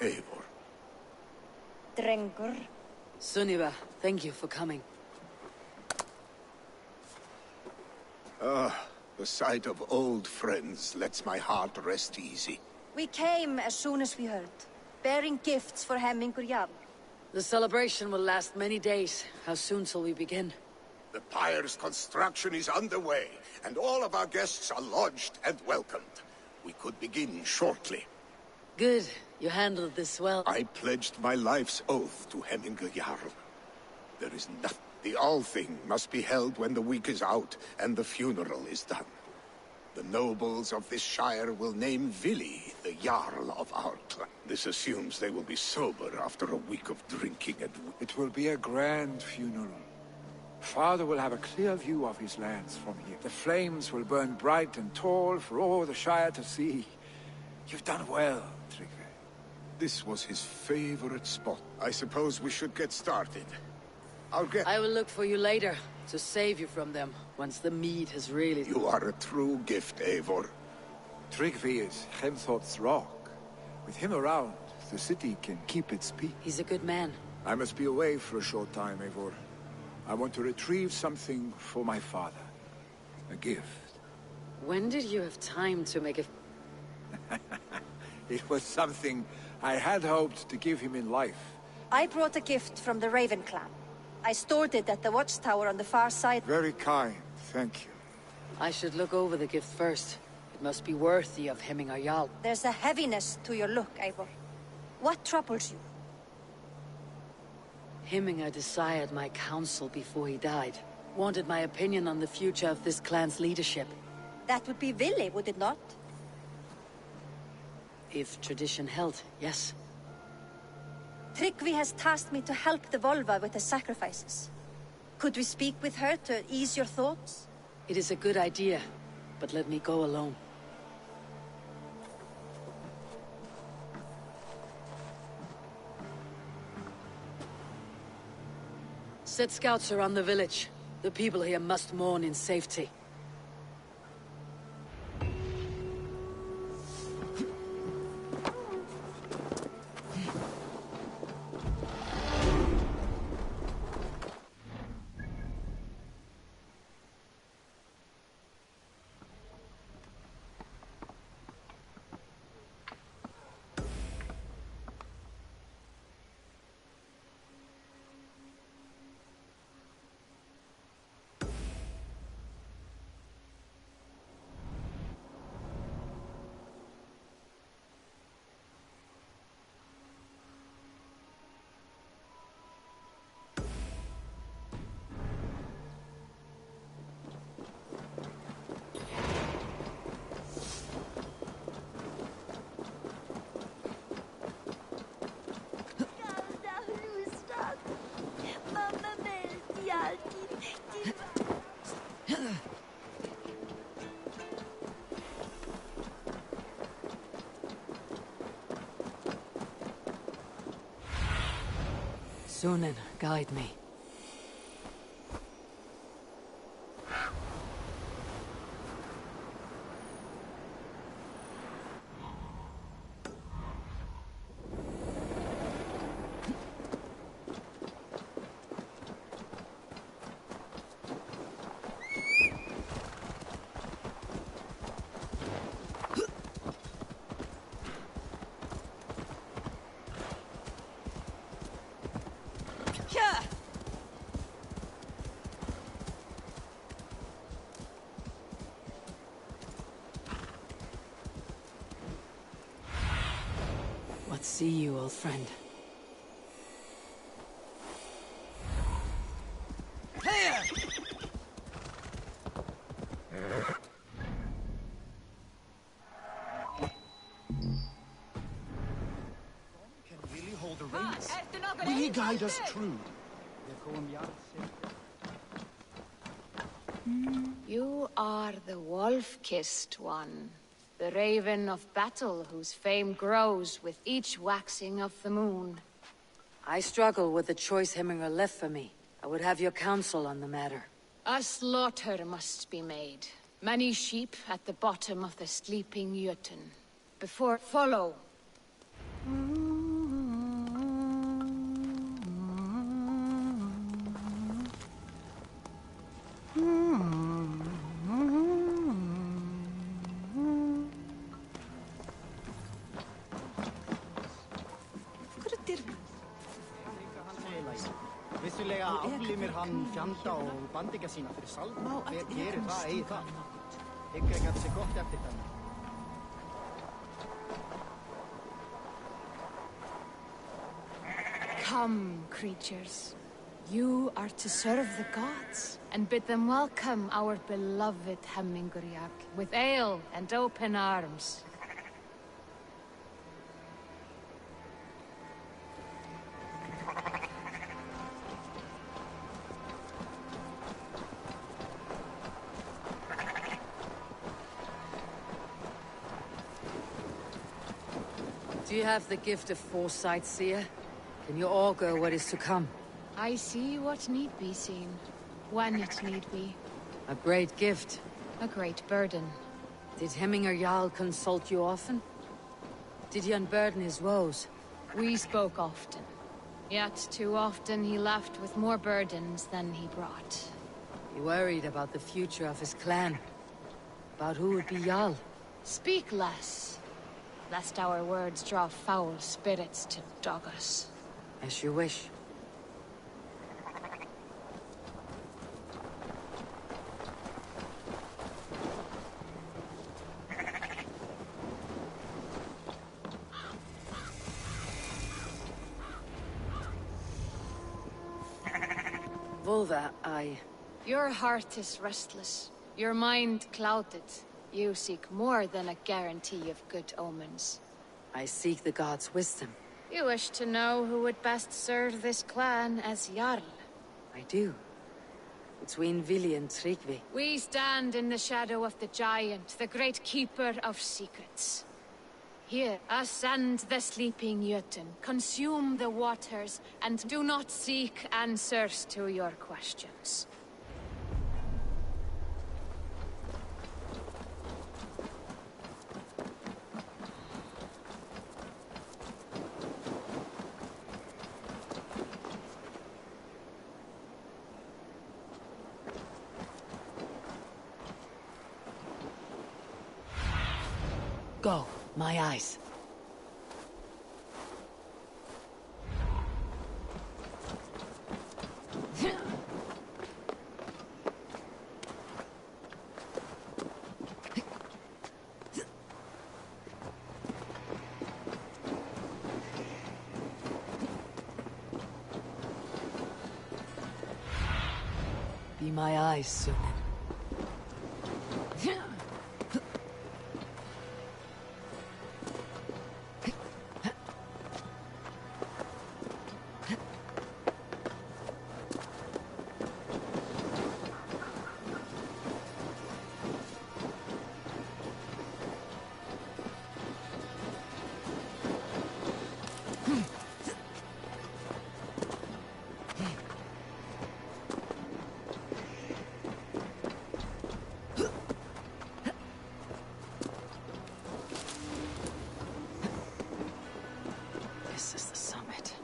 Eivor. Drengur. Sunniva, thank you for coming. Ah, the sight of old friends lets my heart rest easy. We came as soon as we heard, bearing gifts for Hemminger Jarl. The celebration will last many days. How soon shall we begin? The pyre's construction is underway, and all of our guests are lodged and welcomed. We could begin shortly. Good. You handled this well. I pledged my life's oath to Hemminger Jarl. There is nothing. The Althing must be held when the week is out and the funeral is done. The nobles of this shire will name Vili the Jarl of our clan. This assumes they will be sober after a week of drinking and... It will be a grand funeral. Father will have a clear view of his lands from here. The flames will burn bright and tall for all the shire to see. You've done well, Tryggvi. This was his favorite spot. I suppose we should get started. I will look for you later, to save you from them, once the mead has really... You are a true gift, Eivor. Tryggvi is Hemthorpe's rock. With him around, the city can keep its peace. He's a good man. I must be away for a short time, Eivor. I want to retrieve something for my father. A gift. When did you have time to make a... It was something I had hoped to give him in life. I brought a gift from the Raven clan. I stored it at the watchtower on the far side. Very kind, thank you. I should look over the gift first. It must be worthy of Hemmingar Jarl. There's a heaviness to your look, Eivor. What troubles you? Hemmingar desired my counsel before he died. Wanted my opinion on the future of this clan's leadership. That would be Vili, would it not? If tradition held, yes. Tryggvi has tasked me to help the Volva with the sacrifices. Could we speak with her to ease your thoughts? It is a good idea, but let me go alone. Set scouts around the village. The people here must mourn in safety. Sunan, guide me. What see you, old friend? Can really hold the reins. Will he guide us true? You are the wolf-kissed one. The raven of battle whose fame grows with each waxing of the moon. I struggle with the choice Hemmingar left for me. I would have your counsel on the matter. A slaughter must be made. Many sheep at the bottom of the sleeping Jötun. Before follow. Vissulega aflímir hann fjanda og bandingja sína fyrir salva. Hver gerir það eigi það? Hyggur ekki að það sé gott eftir þennan. Come, creatures. You are to serve the gods, and bid them welcome our beloved Hemmingar Jarl with ale and open arms. Do you have the gift of foresight, seer? Can you augur what is to come? I see what need be seen, when it need be. A great gift. A great burden. Did Hemmingar Jarl consult you often? Did he unburden his woes? We spoke often. Yet too often he left with more burdens than he brought. He worried about the future of his clan. About who would be Jarl. Speak less, lest our words draw foul spirits to dog us. As you wish. Volva, Your heart is restless. Your mind clouded. You seek more than a guarantee of good omens. I seek the gods' wisdom. You wish to know who would best serve this clan as Jarl. I do. Between Vili and Tryggvi. We stand in the shadow of the giant, the great keeper of secrets. Here, ascend the sleeping Jötun, consume the waters, and do not seek answers to your questions. Go, my eyes. Be my eyes, Sunan. This is the summit.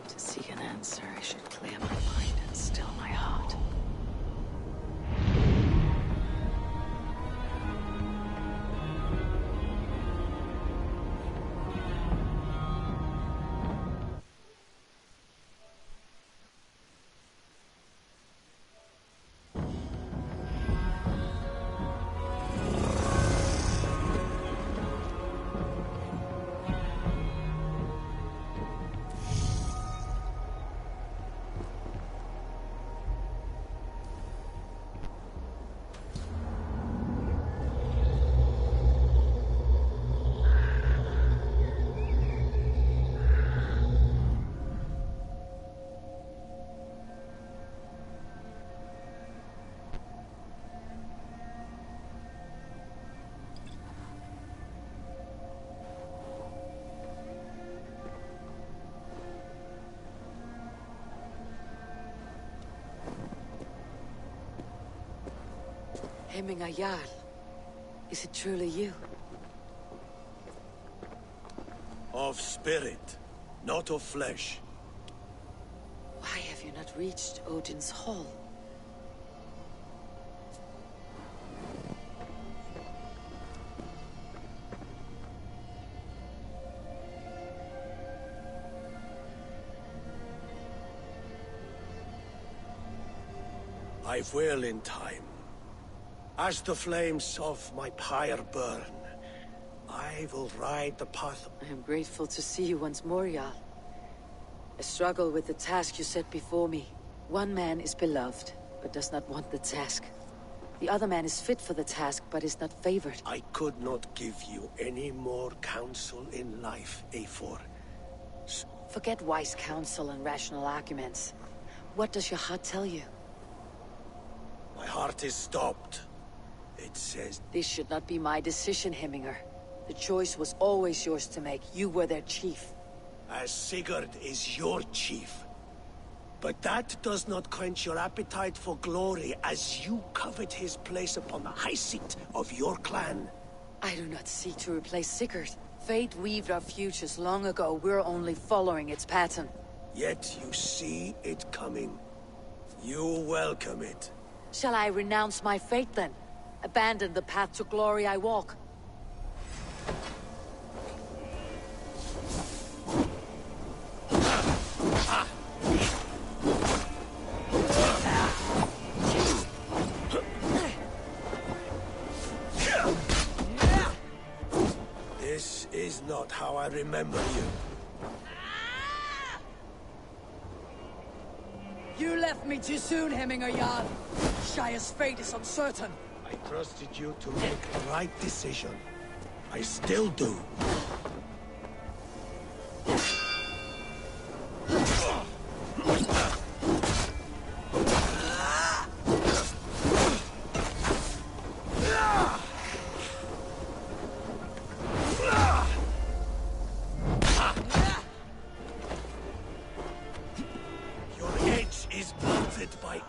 To seek an answer, I should clear my mind and still my heart. Hemminga Jarl, is it truly you? Of spirit, not of flesh. Why have you not reached Odin's Hall? I will in time. As the flames of my pyre burn, I will ride the path. I am grateful to see you once more, Jarl. I struggle with the task you set before me. One man is beloved, but does not want the task. The other man is fit for the task, but is not favored. I could not give you any more counsel in life, Eivor. Forget wise counsel and rational arguments. What does your heart tell you? My heart is stopped. It says... This should not be my decision, Hemminger. The choice was always yours to make. You were their chief. As Sigurd is your chief. But that does not quench your appetite for glory as you covet his place upon the high seat of your clan. I do not seek to replace Sigurd. Fate weaved our futures long ago. We're only following its pattern. Yet you see it coming. You welcome it. Shall I renounce my fate then? Abandon the path to glory I walk? This is not how I remember you. You left me too soon, Hemminger Jarl. Shire's fate is uncertain. I trusted you to make the right decision. I still do.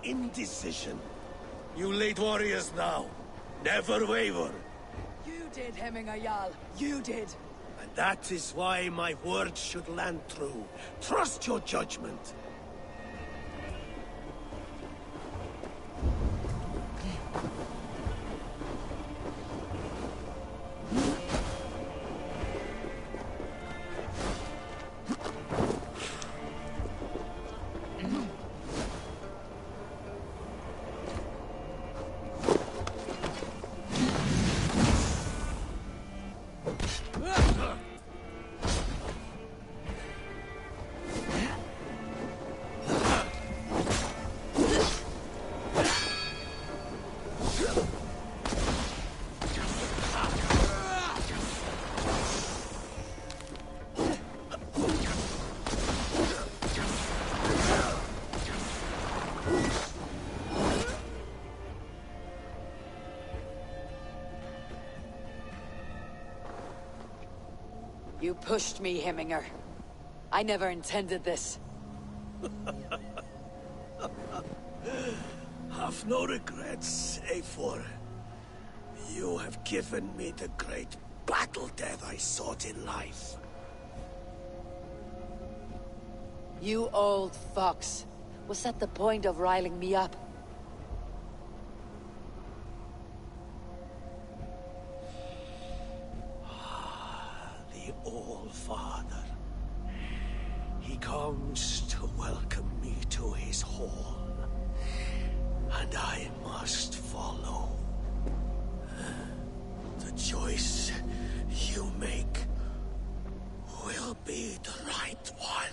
Indecision. You late warriors now. Never waver. You did, Hemminger Jarl. You did. And that is why my words should land true. Trust your judgment. You pushed me, Hemminger. I never intended this. Have no regrets, Eivor. You have given me the great battle death I sought in life. You old fox. Was that the point of riling me up? The All-Father. He comes to welcome me to his hall. And I must follow. The choice you make will be the right one.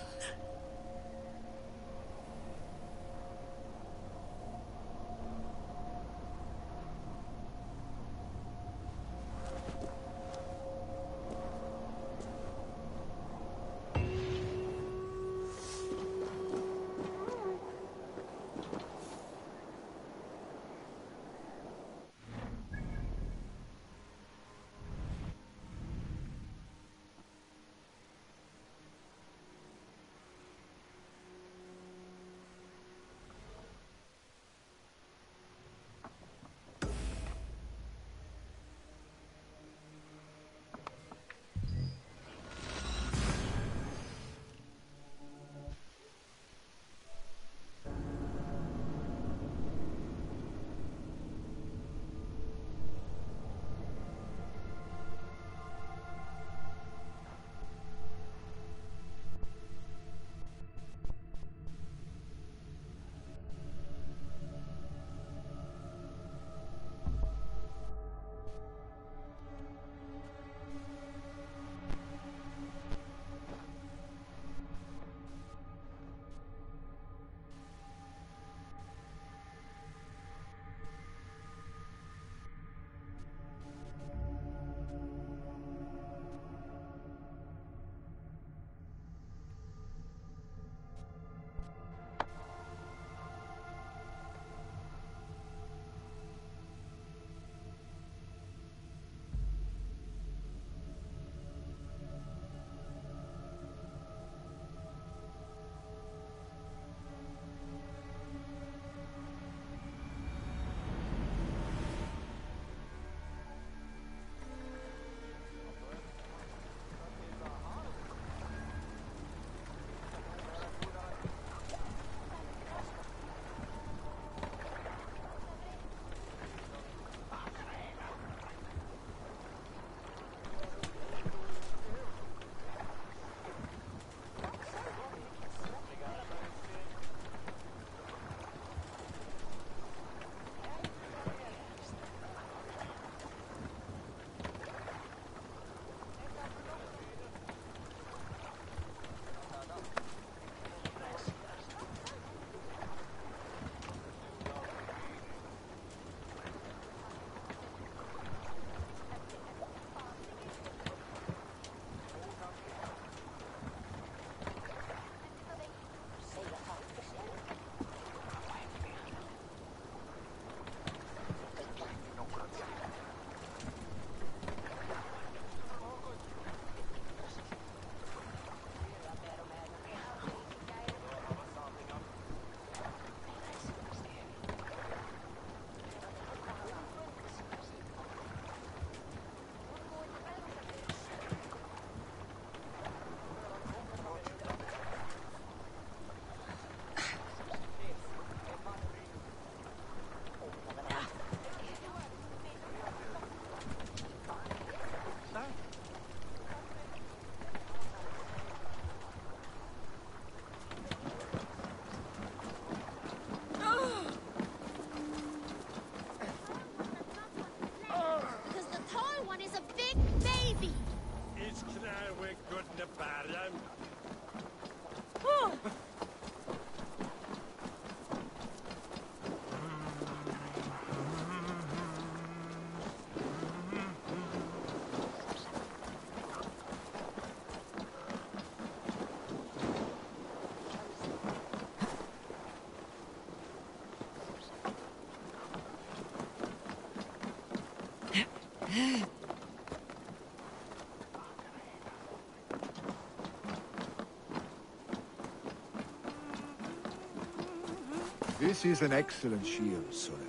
This is an excellent shield, Sullivan.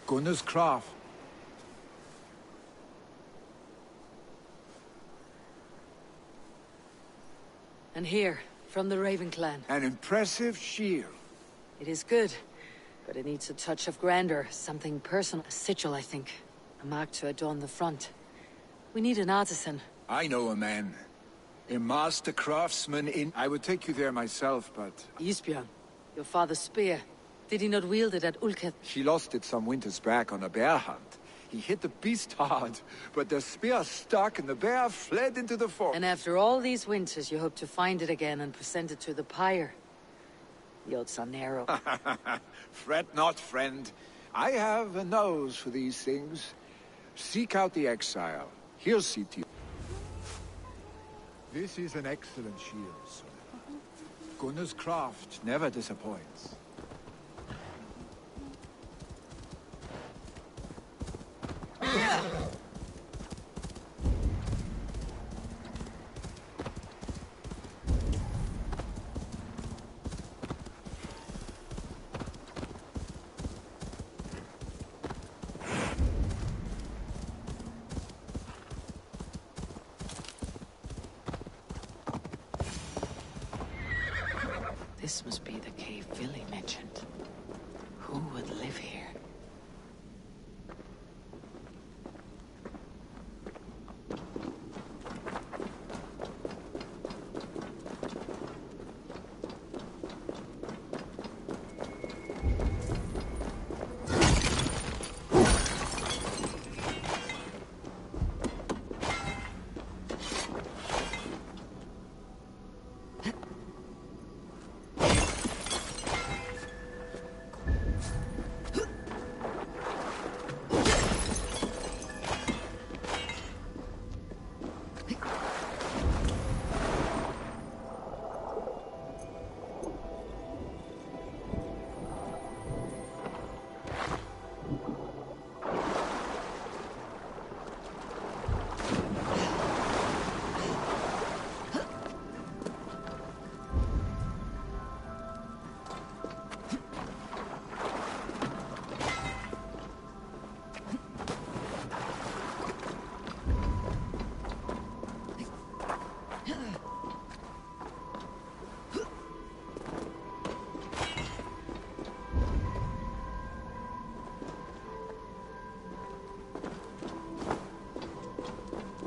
Gunnar's craft. And here, from the Raven clan. An impressive shield. It is good, but it needs a touch of grandeur, something personal. A sigil, I think. A mark to adorn the front. We need an artisan. I know a man. A master craftsman in... I would take you there myself, but... Isbjorn, your father's spear. Did he not wield it at Ulket? He lost it some winters back on a bear hunt. He hit the beast hard, but the spear stuck and the bear fled into the forest. And after all these winters, you hope to find it again and present it to the pyre. The odds are narrow. Fret not, friend. I have a nose for these things. Seek out the exile. He'll see to you. This is an excellent shield, Sullivan. Gunnar's craft never disappoints. This must be the cave Billy mentioned. Who would live here?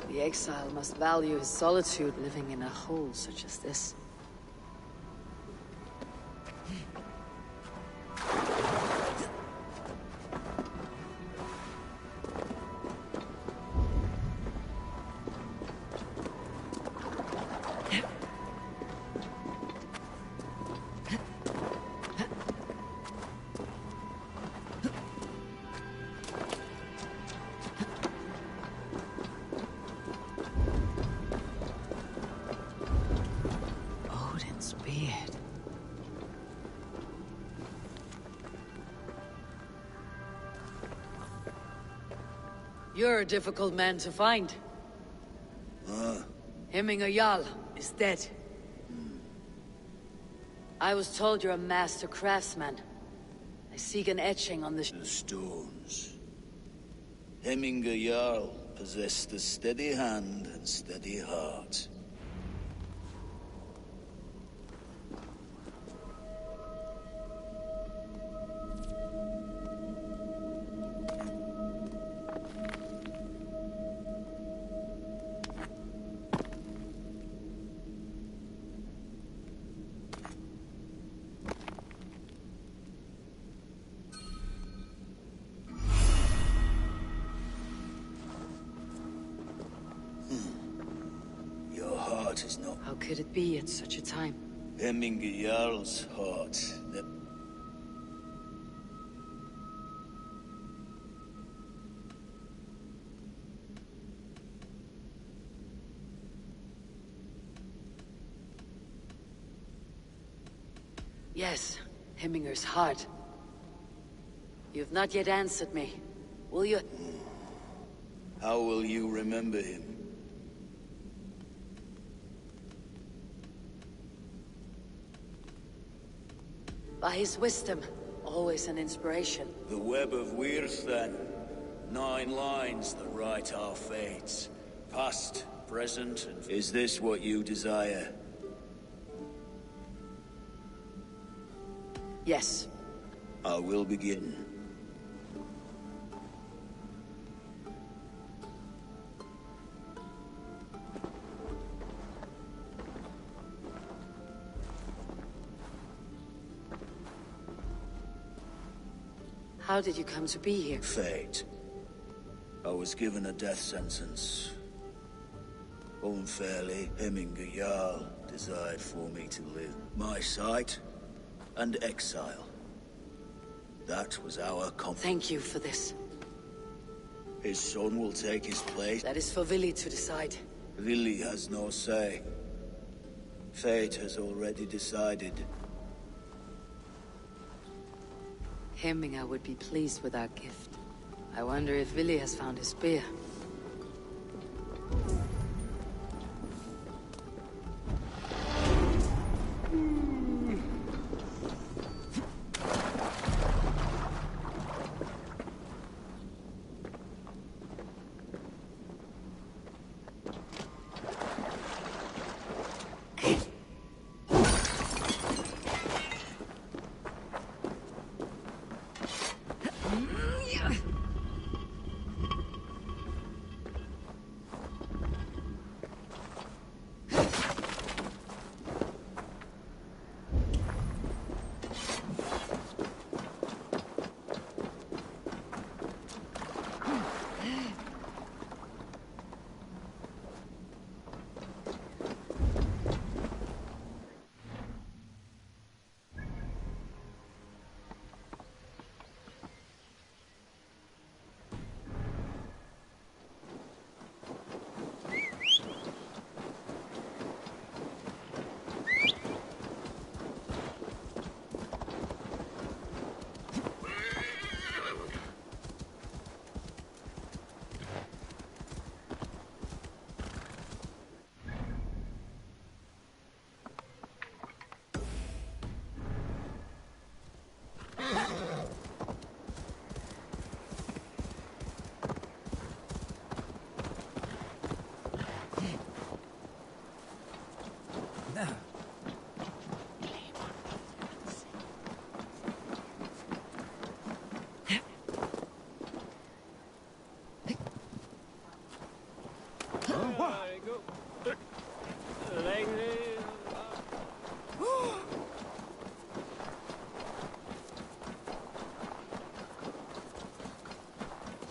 The exile must value his solitude living in a hole such as this. You're a difficult man to find. Hemminger Jarl is dead. I was told you're a master craftsman. I seek an etching on the stones. Hemminger Jarl possessed a steady hand and steady heart. How could it be at such a time? Hemminger Jarl's heart. Yes, Hemminger's heart. You've not yet answered me. Will you? How will you remember him? By his wisdom, always an inspiration. The web of Wirth, then. 9 lines that write our fates. Past, present, and... Is this what you desire? Yes. I will begin. How did you come to be here? Fate. I was given a death sentence. Unfairly, Hemminger Jarl desired for me to live. My sight and exile. That was our Thank you for this. His son will take his place. That is for Vili to decide. Vili has no say. Fate has already decided. Hemminger would be pleased with our gift. I wonder if Vili has found his spear.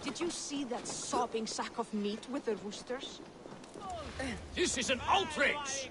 Did you see that sopping sack of meat with the roosters? This is an outrage!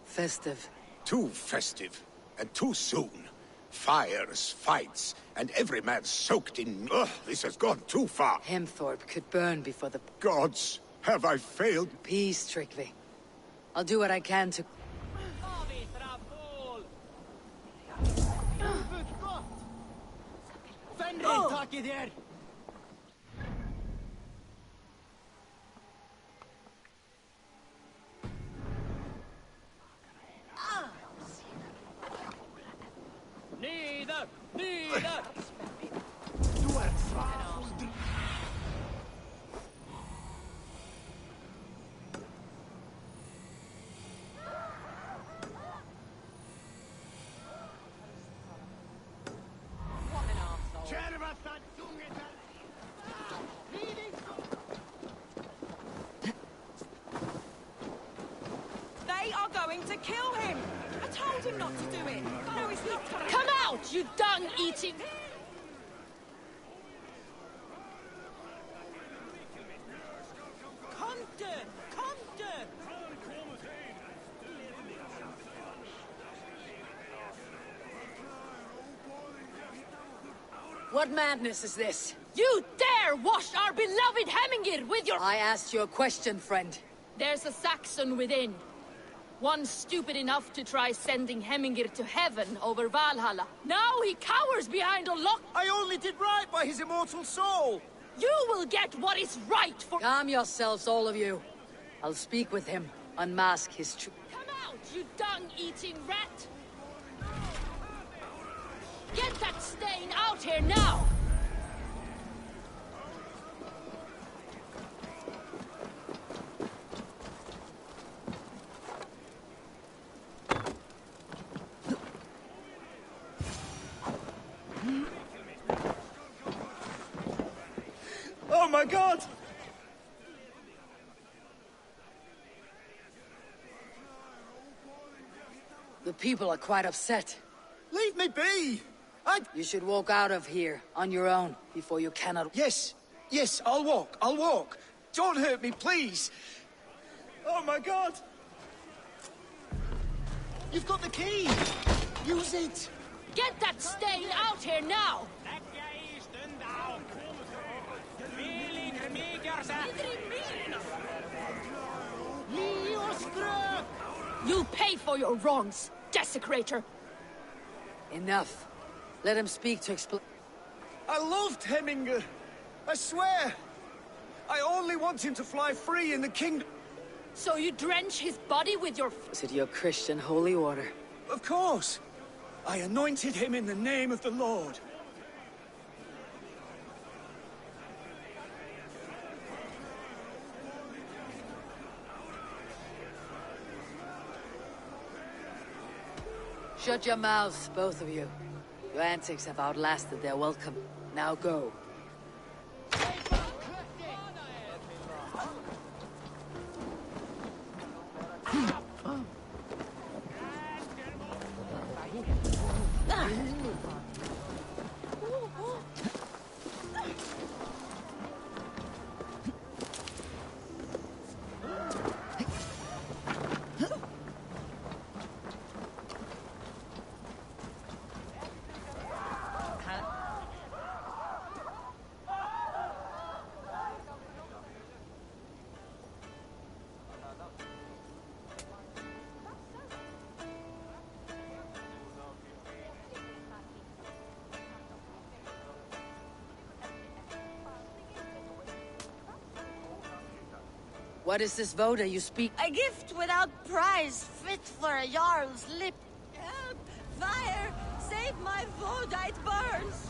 Festive. Too festive, and too soon. Fires, fights, and every man soaked in... Ugh, this has gone too far. Hemthorpe could burn before the... Gods, have I failed? Peace, Trygve. I'll do what I can to... Neither! Neither! They are going to kill him! I told him not to do it! No, he's not gonna... Come out! out, you dung-eating... What madness is this? You dare wash our beloved Hemingir with your... I asked you a question, friend. There's a Saxon within. One stupid enough to try sending Hemingir to heaven over Valhalla. Now he cowers behind a lock. I only did right by his immortal soul. You will get what is right for... Calm yourselves, all of you. I'll speak with him, unmask his truth. Come out, you dung-eating rat! Get that stain out here now! Oh my god! The people are quite upset. Leave me be! You should walk out of here on your own before you cannot... Yes, I'll walk. Don't hurt me, please. Oh my god! You've got the key! Use it! Get that stain out here now! You pay for your wrongs, desecrator! Enough. Let him speak to explain. I loved Hemingr. I swear. I only want him to fly free in the kingdom. So you drench his body with your... Is it your Christian holy water? Of course. I anointed him in the name of the Lord. Shut your mouths, both of you. Your antics have outlasted their welcome. Now go. What is this voda you speak? A gift without price, fit for a jarl's lip. Help! Fire! Save my voda, it burns!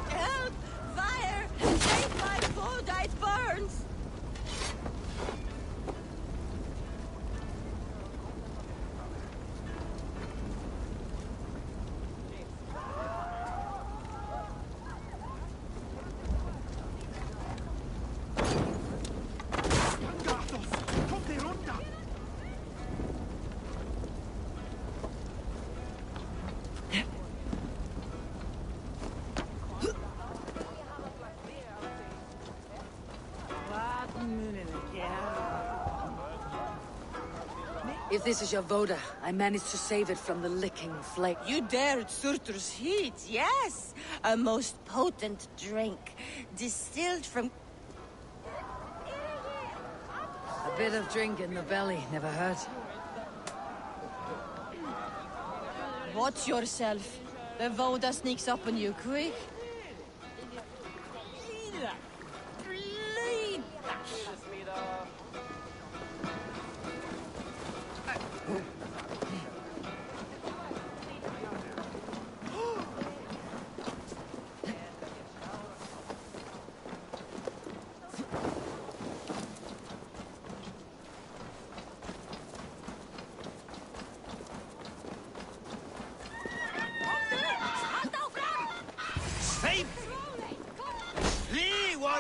Help! Fire! Save my voda, it burns! If this is your voda, I managed to save it from the licking flame. You dared Surtur's heat, yes! A most potent drink, distilled from... A bit of drink in the belly never hurt. Watch yourself. The voda sneaks up on you quick.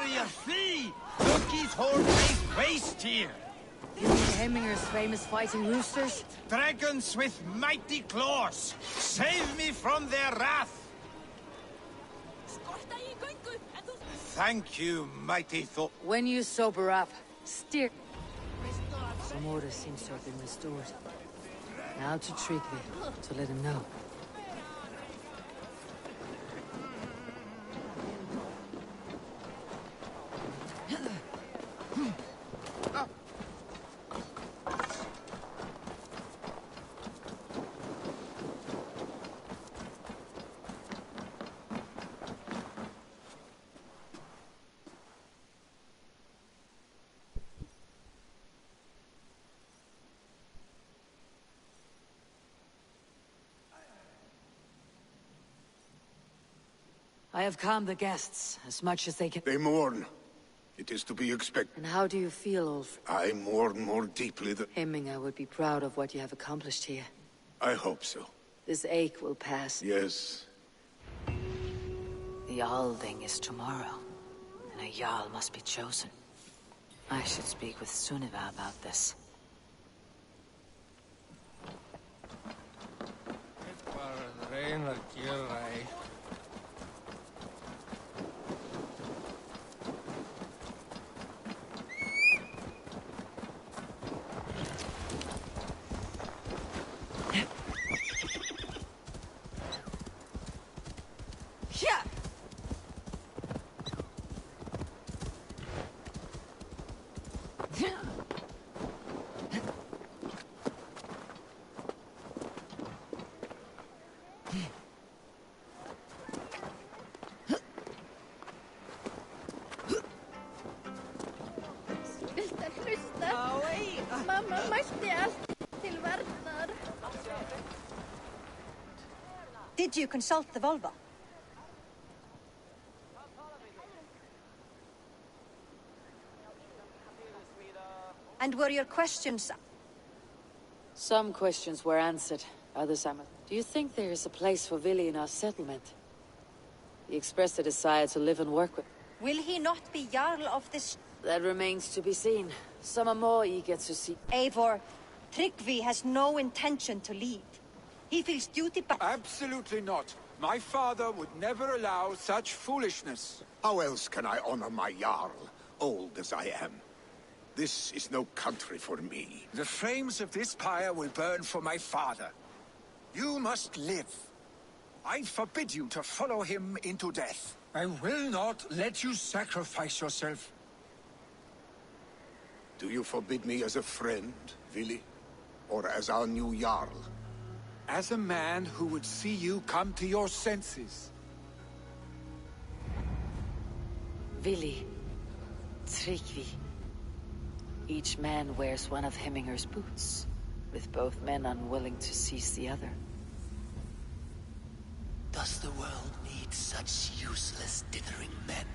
warrior, see! Loki's horde lays waste here! You mean Hemminger's famous fighting roosters? Dragons with mighty claws! Save me from their wrath! Thank you, mighty Thor. When you sober up, steer. Some order seems to have been restored. Now to Tryggvi, to let him know. I have calmed the guests as much as they can. They mourn. It is to be expected. And how do you feel, Ulf? I mourn more deeply than... Hemminger would be proud of what you have accomplished here. I hope so. This ache will pass. Yes. The Alding is tomorrow, and a Jarl must be chosen. I should speak with Sunniva about this. Did you consult the Volva? And were your questions... Some questions were answered, others are... Do you think there is a place for Vili in our settlement? He expressed a desire to live and work with... Will he not be Jarl of this... That remains to be seen. Some are more eager to see... Eivor, Tryggvi has no intention to lead. He feels duty by... Absolutely not. My father would never allow such foolishness. How else can I honor my Jarl, old as I am? This is no country for me. The flames of this pyre will burn for my father. You must live. I forbid you to follow him into death. I will not let you sacrifice yourself. Do you forbid me as a friend, Vili? Or as our new Jarl? As a man who would see you come to your senses. Vili, Tryggvi. Each man wears one of Hemminger's boots, with both men unwilling to seize the other. Does the world need such useless, dithering men?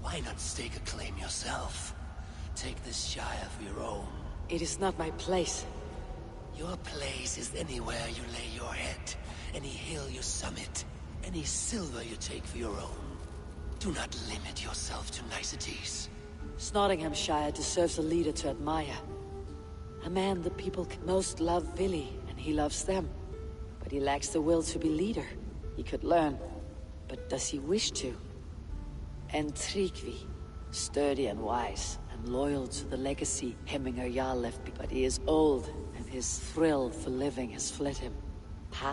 Why not stake a claim yourself? Take this Shire for your own. It is not my place. Your place is anywhere you lay your head, any hill you summit, any silver you take for your own. Do not limit yourself to niceties. Nottinghamshire deserves a leader to admire. A man the people most love Vili, and he loves them. But he lacks the will to be leader. He could learn, but does he wish to? And Tryggvi, sturdy and wise, and loyal to the legacy Hemminger Jarl left, but he is old, and his thrill for living has fled him.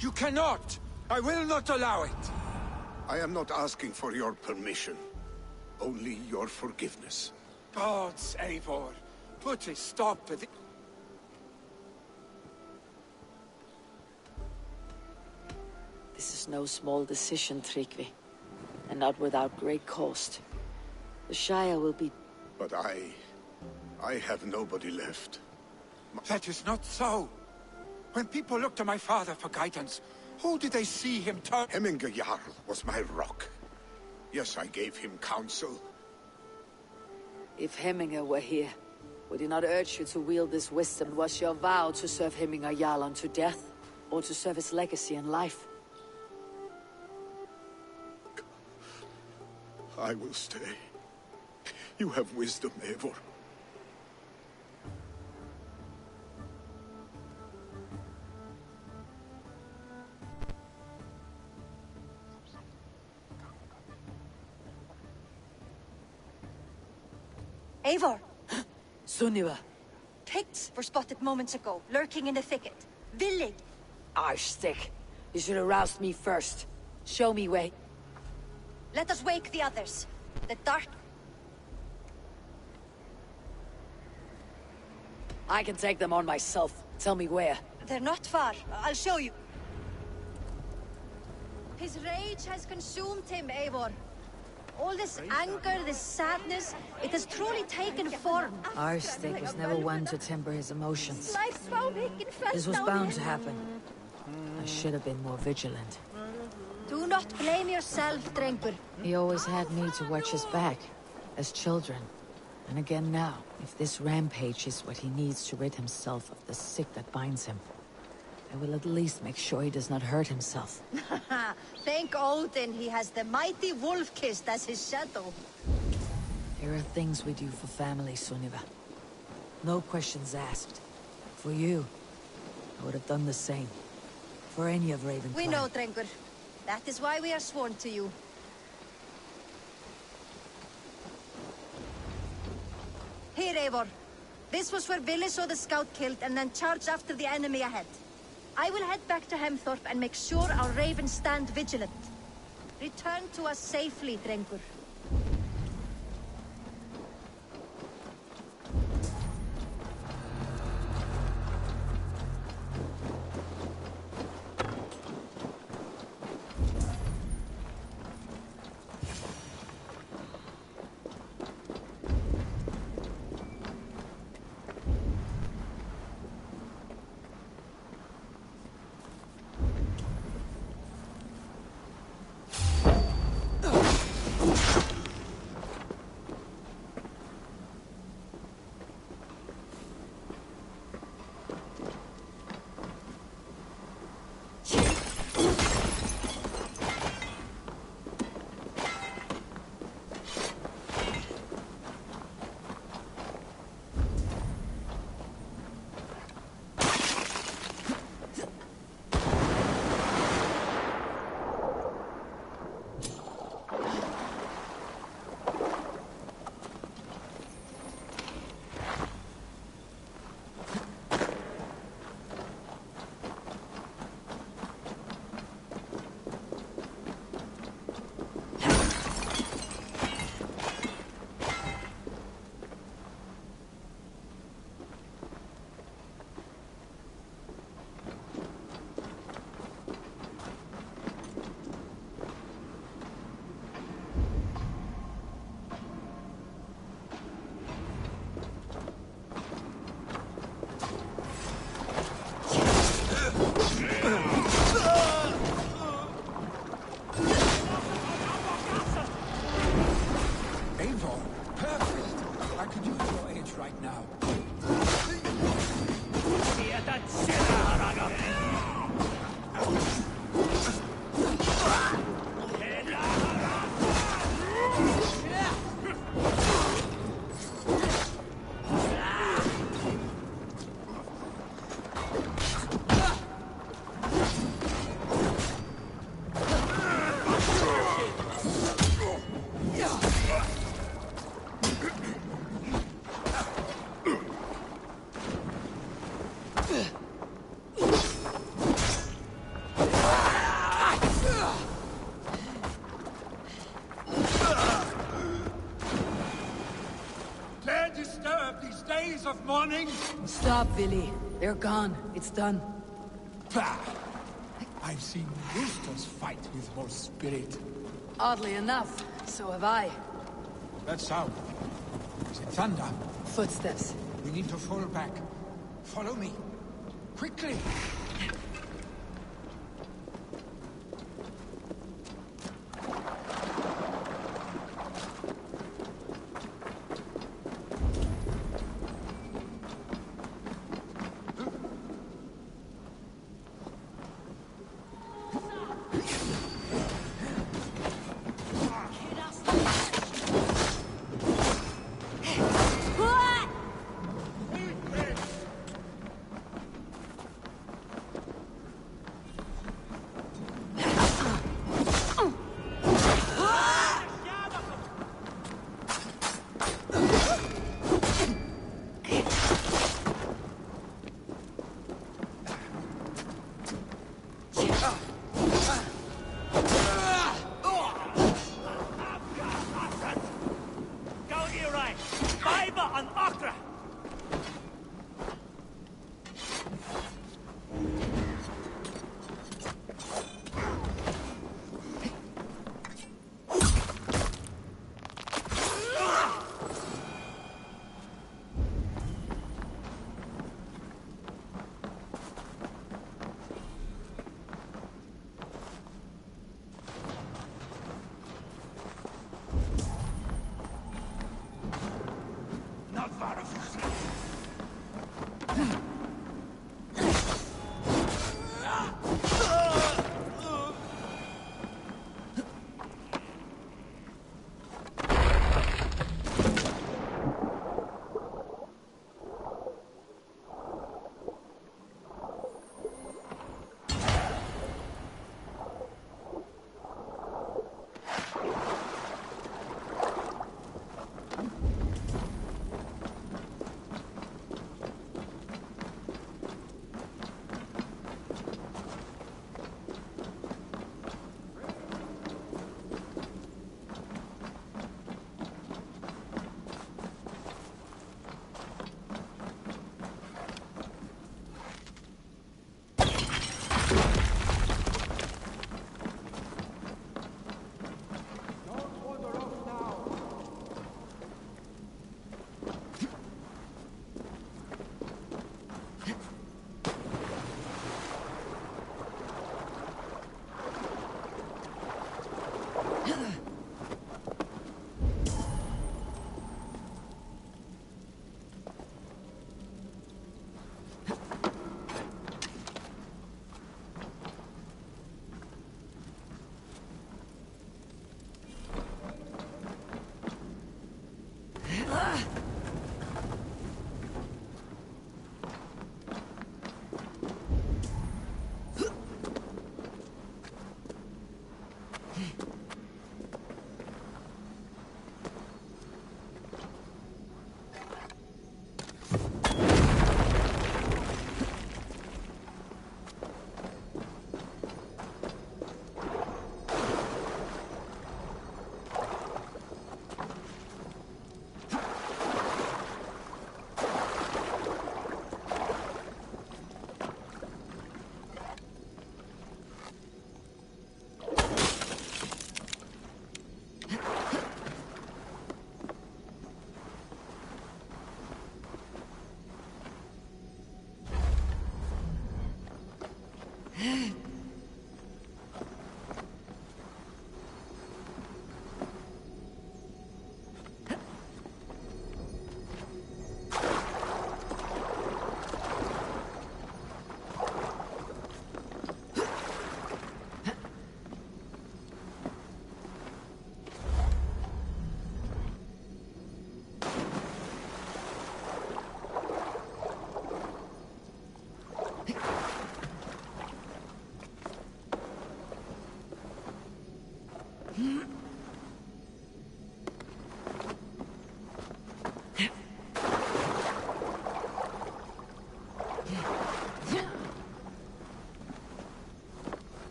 You cannot! I will not allow it! I am not asking for your permission. Only your forgiveness. Gods, Eivor, put a stop to the... This is no small decision, Tryggvi, and not without great cost. The Shire will be... But I have nobody left. That is not so. When people look to my father for guidance, who did they see him turn? Hemminger Jarl was my rock. Yes, I gave him counsel. If Hemminger were here, would he not urge you to wield this wisdom? Was your vow to serve Hemminger Jarl unto death, or to serve his legacy in life? I will stay. You have wisdom, Eivor. Eivor! Sunniva! Picts were spotted moments ago, lurking in the thicket. Villig! Arstick! You should have roused me first. Show me way. Let us wake the others. The dark... I can take them on myself. Tell me where. They're not far. I'll show you. His rage has consumed him, Eivor. All this anger, this sadness, it has truly taken form. Arstick was never one to temper his emotions. This was bound to happen. I should have been more vigilant. Do not blame yourself, Drengur. He always had me to watch his back, as children. And again now, if this rampage is what he needs to rid himself of the sick that binds him, I will at least make sure he does not hurt himself. Thank Odin he has the mighty Wolf-Kissed as his shadow. There are things we do for family, Sunniva. No questions asked. For you, I would have done the same. For any of Ravenclaw. We know, Drengur. That is why we are sworn to you. Here, Eivor. This was where Vili saw the scout killed and then charged after the enemy ahead. I will head back to Hemthorpe and make sure our ravens stand vigilant. Return to us safely, Drengur. Stop, Vili. They're gone. It's done. Bah! I've seen roosters fight with more spirit. Oddly enough, so have I. That sound. Is it thunder? Footsteps. We need to fall back. Follow me. Quickly!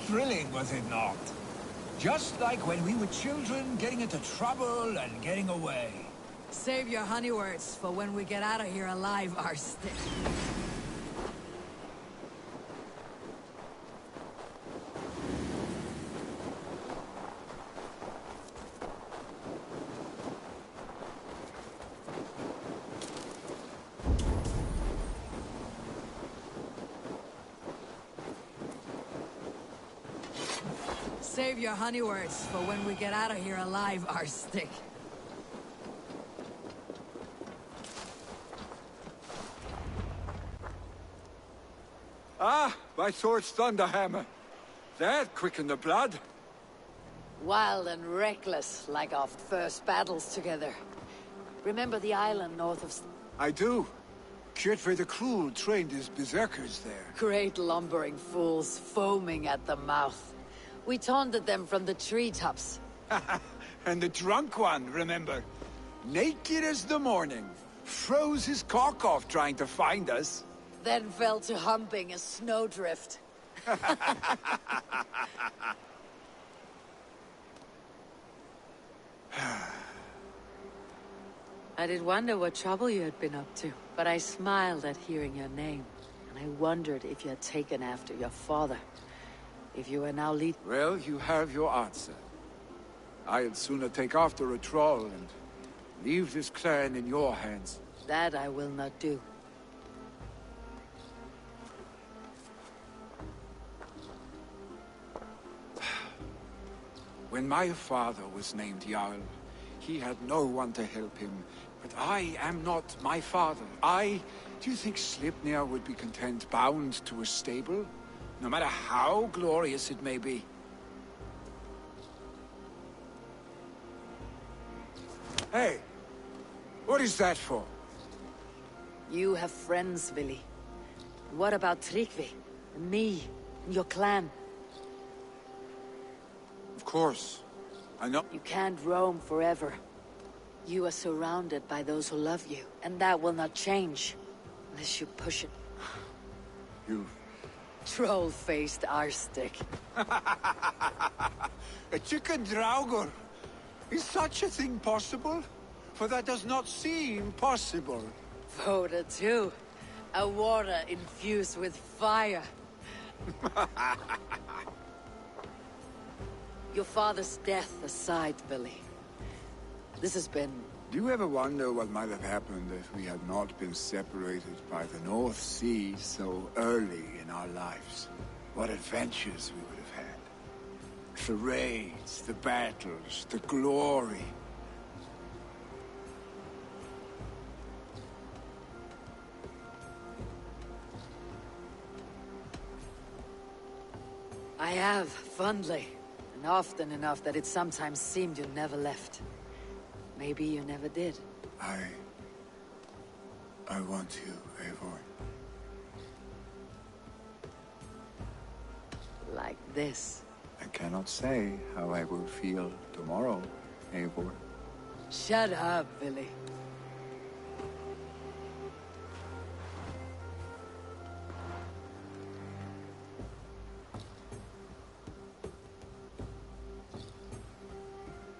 Thrilling, was it not? Just like when we were children, getting into trouble and getting away. Save your honey words for when we get out of here alive, Arstic. Save your honey words for when we get out of here alive, Arstic. Ah, my sword's thunderhammer. That quickened the blood. Wild and reckless, like our first battles together. Remember the island north of... I do. Kjotve the Cruel trained his berserkers there. Great lumbering fools, foaming at the mouth. We taunted them from the treetops. And the drunk one, remember? Naked as the morning. Froze his cock off trying to find us. Then fell to humping a snowdrift. I did wonder what trouble you had been up to, but I smiled at hearing your name, and I wondered if you had taken after your father. If you are now lead... Well, you have your answer. I'd sooner take after a troll and leave this clan in your hands. That I will not do. When my father was named Jarl, he had no one to help him. But I am not my father. Do you think Sleipnir would be content bound to a stable? No matter how glorious it may be. Hey! What is that for? You have friends, Vili. What about Tryggvi? And me? And your clan? Of course. I know. You can't roam forever. You are surrounded by those who love you, and that will not change. Unless you push it. You... Troll-faced Arstic. A chicken Draugr! Is such a thing possible? For that does not seem possible. Voda too. A water infused with fire. Your father's death aside, Billy. This has been... Do you ever wonder what might have happened if we had not been separated by the North Sea so early in our lives? What adventures we would have had. The raids, the battles, the glory. I have, fondly. And often enough that it sometimes seemed you never left. Maybe you never did. I want you, Eivor. Like this. I cannot say how I will feel tomorrow, Eivor. Shut up, Billy.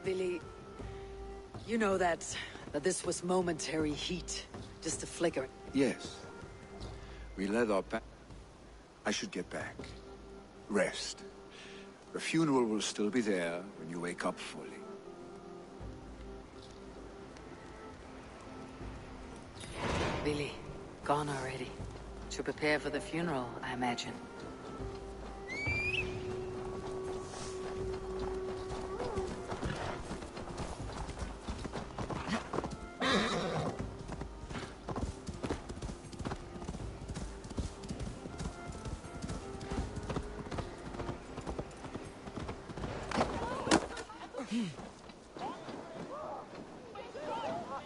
Billy, you know that this was momentary heat, just a flicker. Yes. We led our back. I should get back. Rest. The funeral will still be there when you wake up fully. Billy, gone already. To prepare for the funeral, I imagine.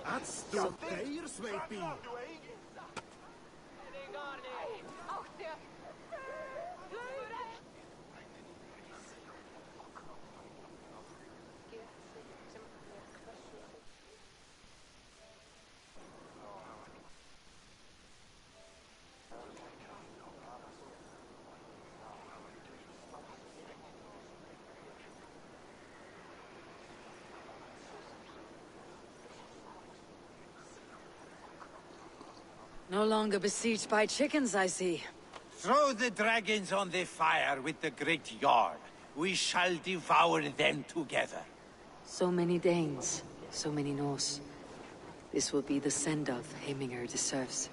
That's the players, maybe. No longer besieged by chickens, I see. Throw the dragons on the fire with the great Jarl. We shall devour them together. So many Danes, so many Norse. This will be the send-off Heminger deserves.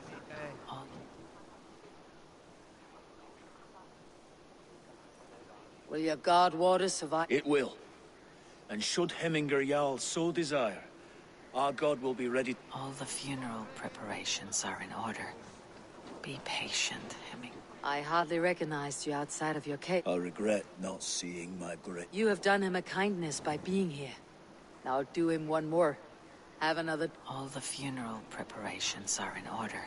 Will your god water survive? It will. And should Heminger Jarl so desire, our god will be ready. All the funeral preparations are in order. Be patient, Hemming. I hardly recognized you outside of your cave. I regret not seeing my great... You have done him a kindness by being here. Now do him one more. Have another... All the funeral preparations are in order.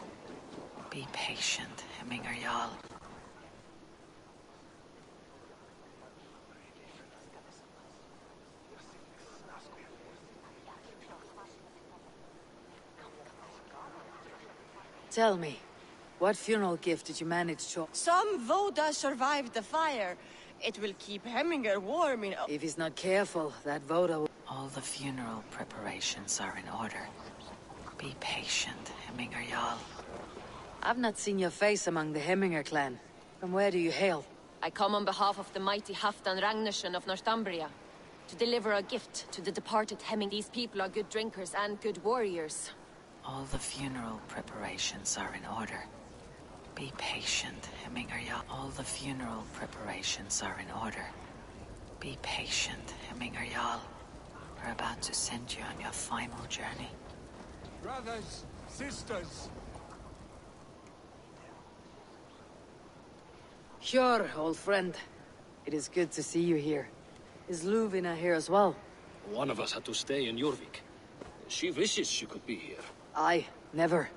Be patient, Heminger Jarl. Tell me, what funeral gift did you manage to... Some Voda survived the fire. It will keep Heminger warm in... If he's not careful, that Voda will... All the funeral preparations are in order. Be patient, Heminger Jarl. I've not seen your face among the Heminger clan. From where do you hail? I come on behalf of the mighty Halfdan Ragnarsson of Northumbria, to deliver a gift to the departed Hemming. These people are good drinkers and good warriors. All the funeral preparations are in order. Be patient, Heminger Jarl. All the funeral preparations are in order. Be patient, Heminger Jarl. We're about to send you on your final journey. Brothers, sisters. Sure, old friend. It is good to see you here. Is Luvina here as well? One of us had to stay in Jorvik. She wishes she could be here. I never.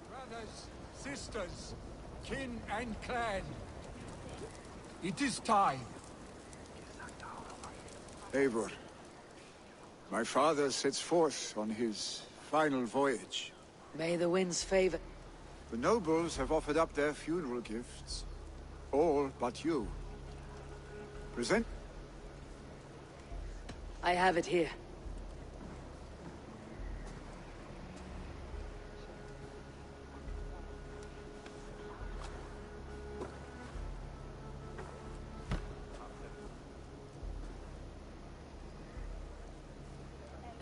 Brothers, sisters, kin and clan. It is time. Eivor, my father sets forth on his final voyage. May the winds favor. The nobles have offered up their funeral gifts. All but you. Present. I have it here.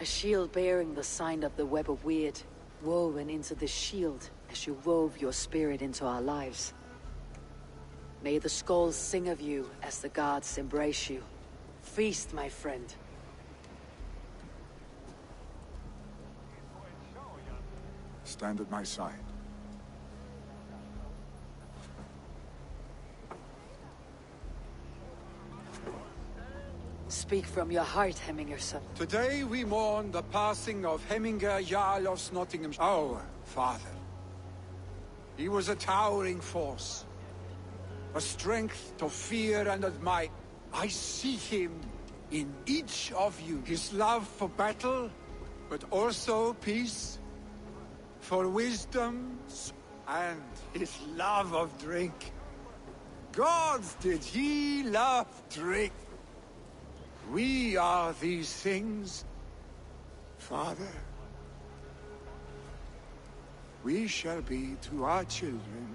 A shield bearing the sign of the Web of Weird, woven into the shield as you wove your spirit into our lives. May the skulls sing of you as the gods embrace you. Feast, my friend. Stand at my side. Speak from your heart, Hemminger son. Today we mourn the passing of Hemminger Jarl of Nottingham, our father. He was a towering force, a strength to fear and admire. I see him in each of you. His love for battle, but also peace, for wisdom, and his love of drink. Gods, did he love drink? We are these things, Father. We shall be to our children.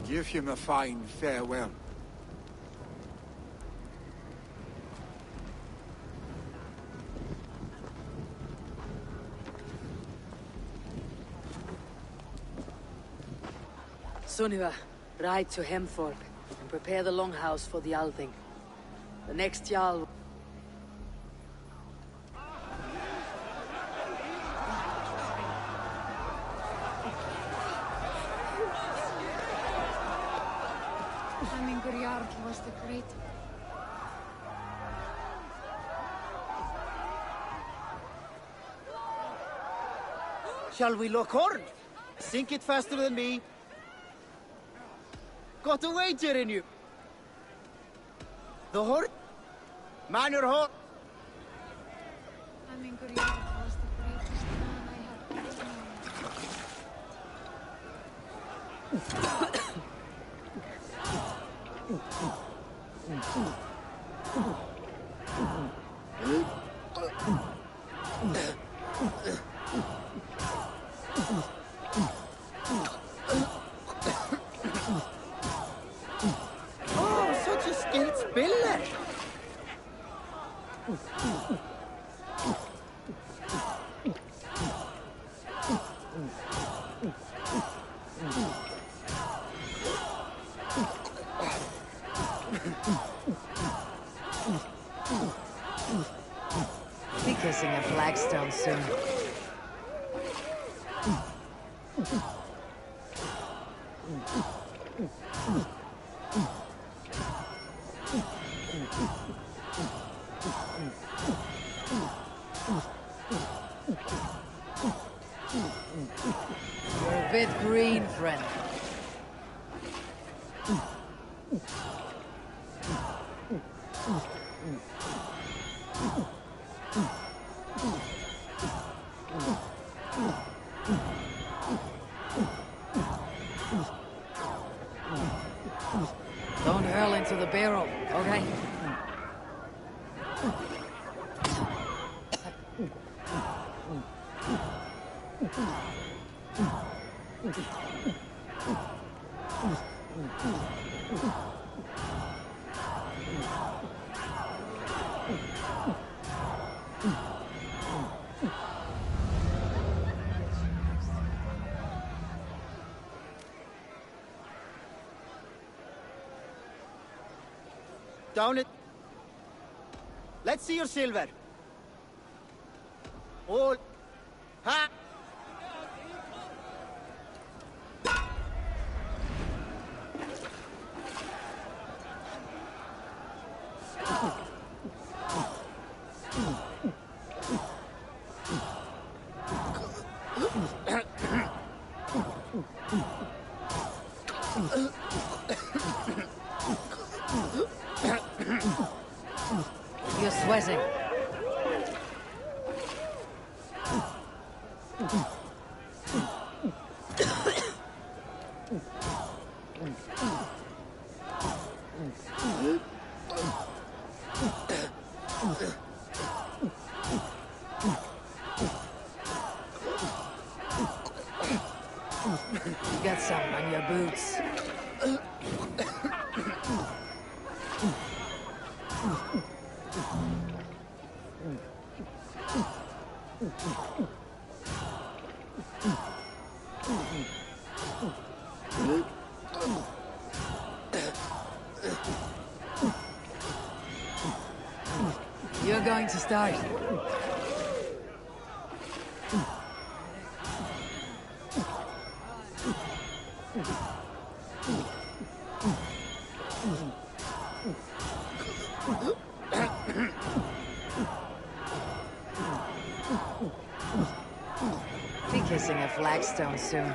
Give him a fine farewell. Sunniva, ride to Hemthorpe and prepare the longhouse for the Althing. The next Jarl... Hemminger Jarl was the great... Shall we look hard? Sink it faster than me. Got a wager in you. The horse. Man your horse. Hemminger Jarl was the greatest man I have ever Oh, such a skilled spiller. Be kissing a flagstone soon. You're a bit green, friend. Don't hurl into the barrel, okay? Down it. Let's see your silver. All. Ha! You got something on your boots. You're going to start. Be kissing a flagstone soon.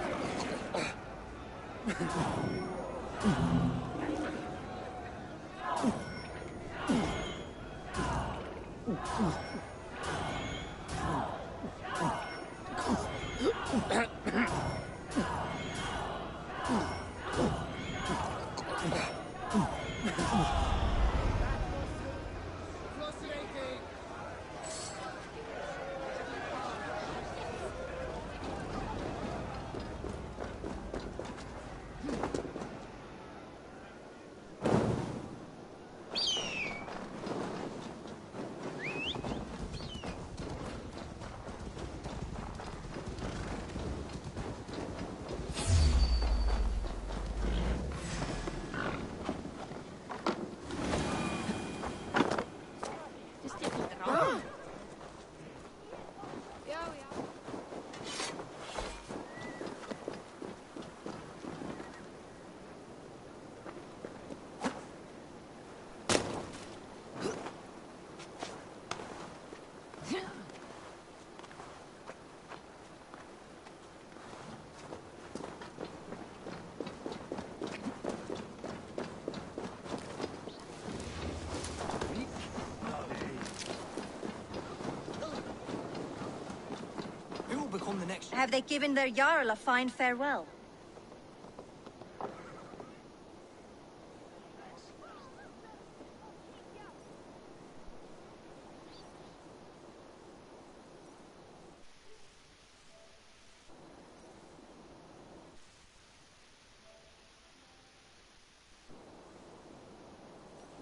Become the next. Have they given their Jarl a fine farewell?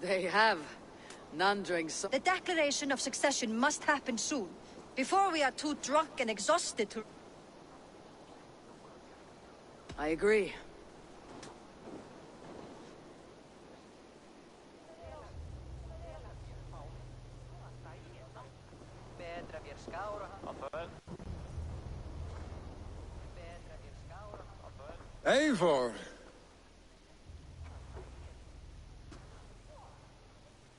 They have. None drink so. The declaration of succession must happen soon, before we are too drunk and exhausted to... I agree. Eivor!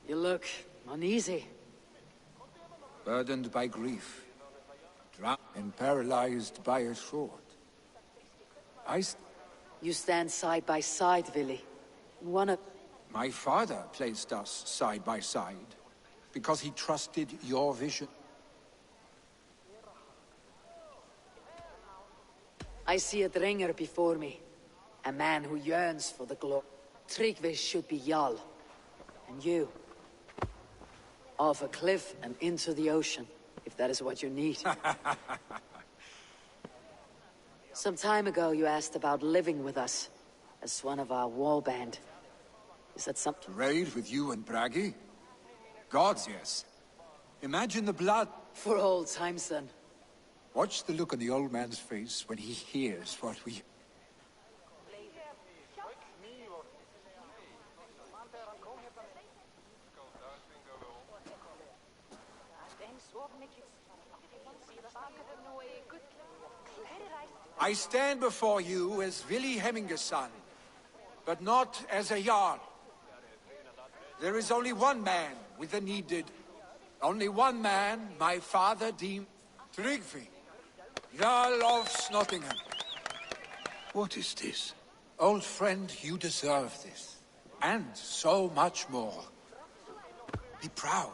You look uneasy. Burdened by grief, drowned and paralyzed by a sword. You stand side by side, Vili. One of... My father placed us side by side, because he trusted your vision. I see a Dringer before me. A man who yearns for the glory. Tryggvi should be Jarl. And you... off a cliff and into the ocean, if that is what you need. Some time ago, you asked about living with us, as one of our war band. Is that something? To raid with you and Bragi? Gods, yes. Imagine the blood. For old times, then. Watch the look on the old man's face when he hears what we... I stand before you as Vili Hemminger's son, but not as a Jarl. There is only one man with the needed. Only one man my father deemed Tryggvi, Jarl of Snottingham. What is this? Old friend, you deserve this. And so much more. Be proud.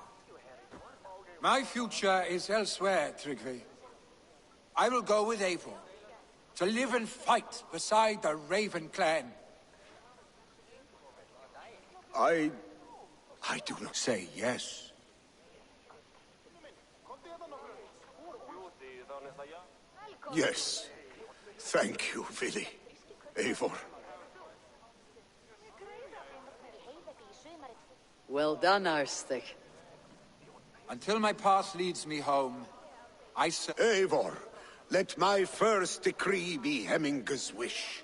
My future is elsewhere, Tryggvi. I will go with Eivor, to live and fight beside the Raven clan. I do not say yes. Yes. Thank you, Vili. Eivor. Well done, Arstig. Until my path leads me home, Eivor, let my first decree be Hemminger's wish.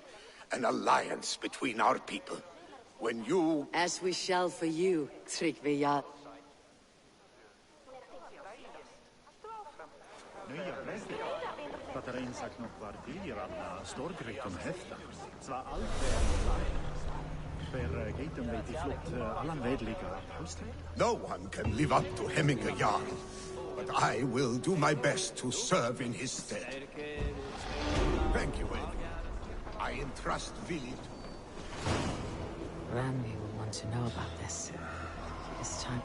An alliance between our people. When you... As we shall for you, Tryggvi Jarl. No one can live up to Hemminger Jarl, but I will do my best to serve in his stead. Thank you, Eivor. I entrust Vili to... Rami will want to know about this. This time...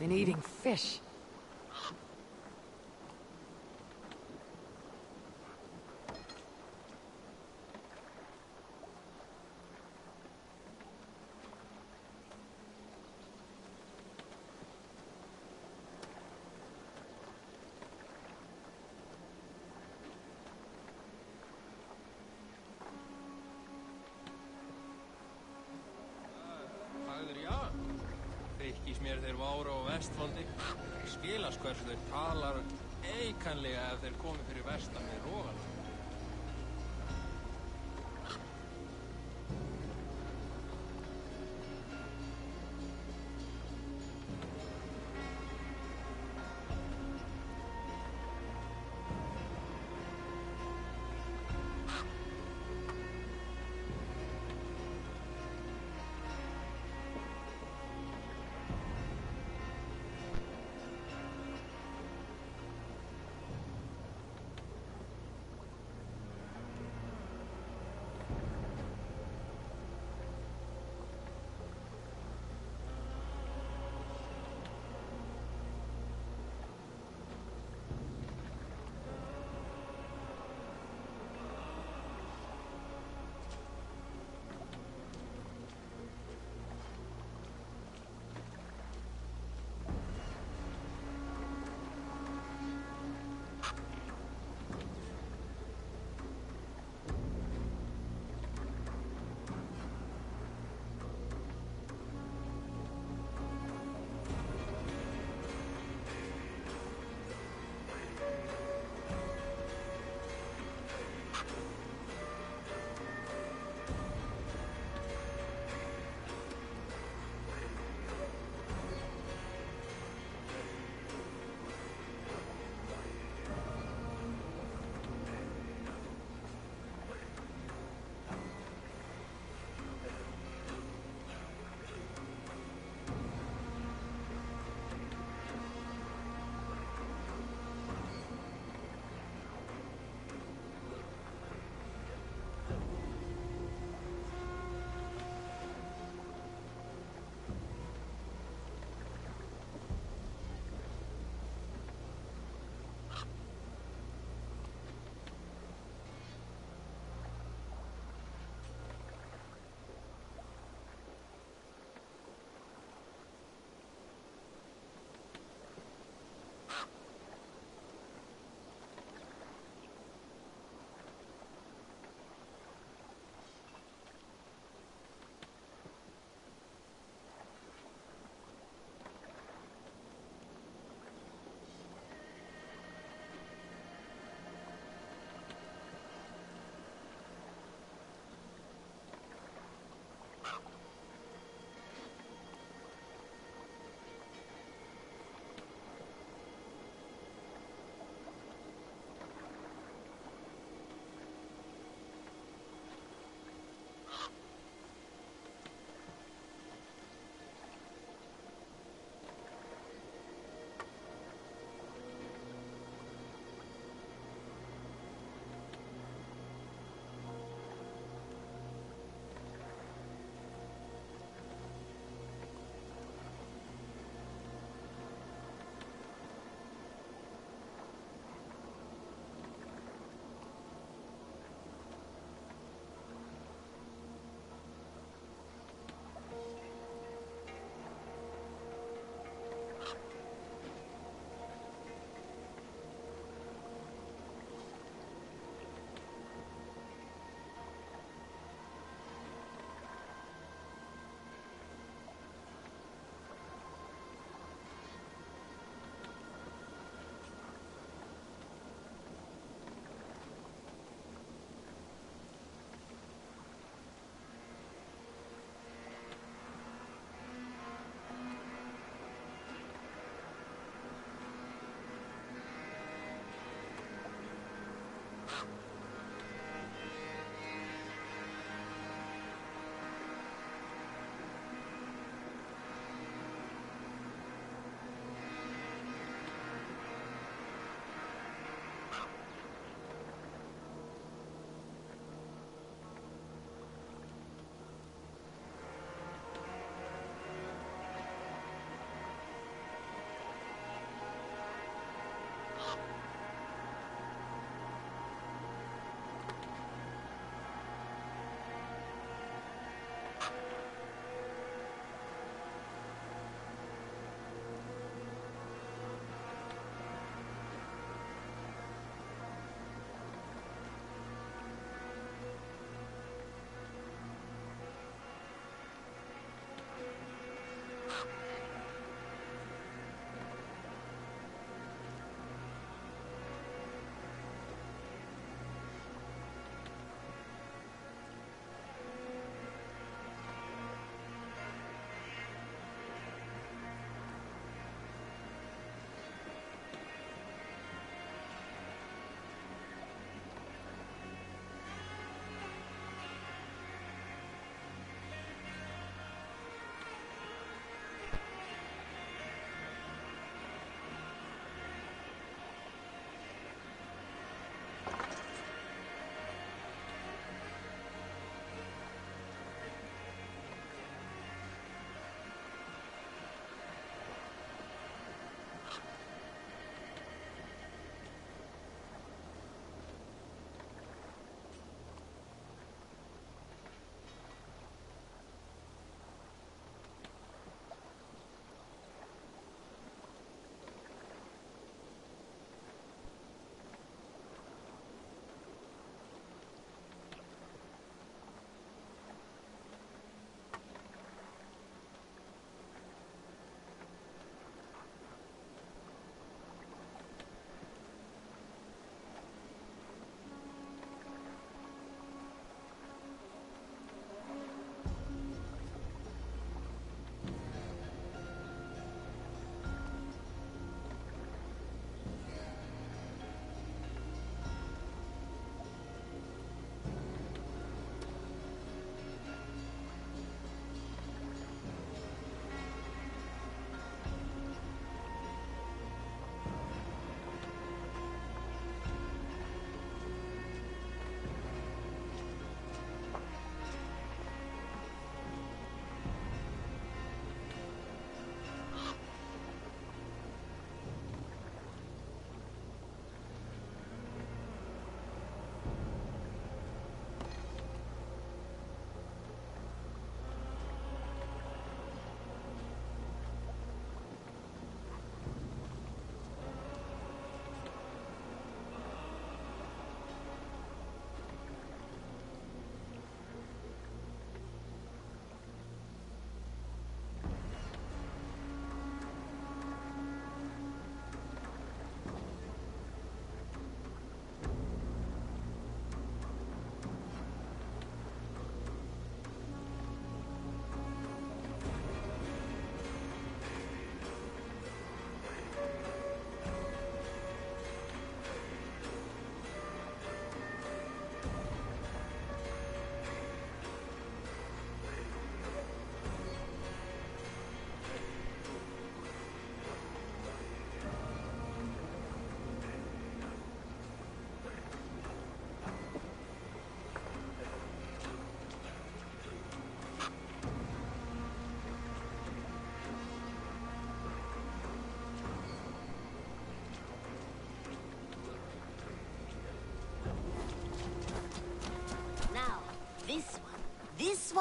been eating fish. Þykkis mér þeir vára og vestfoldi. Skilast hversu þeir talar eikanlega ef þeir komi fyrir vestan við Rogaland.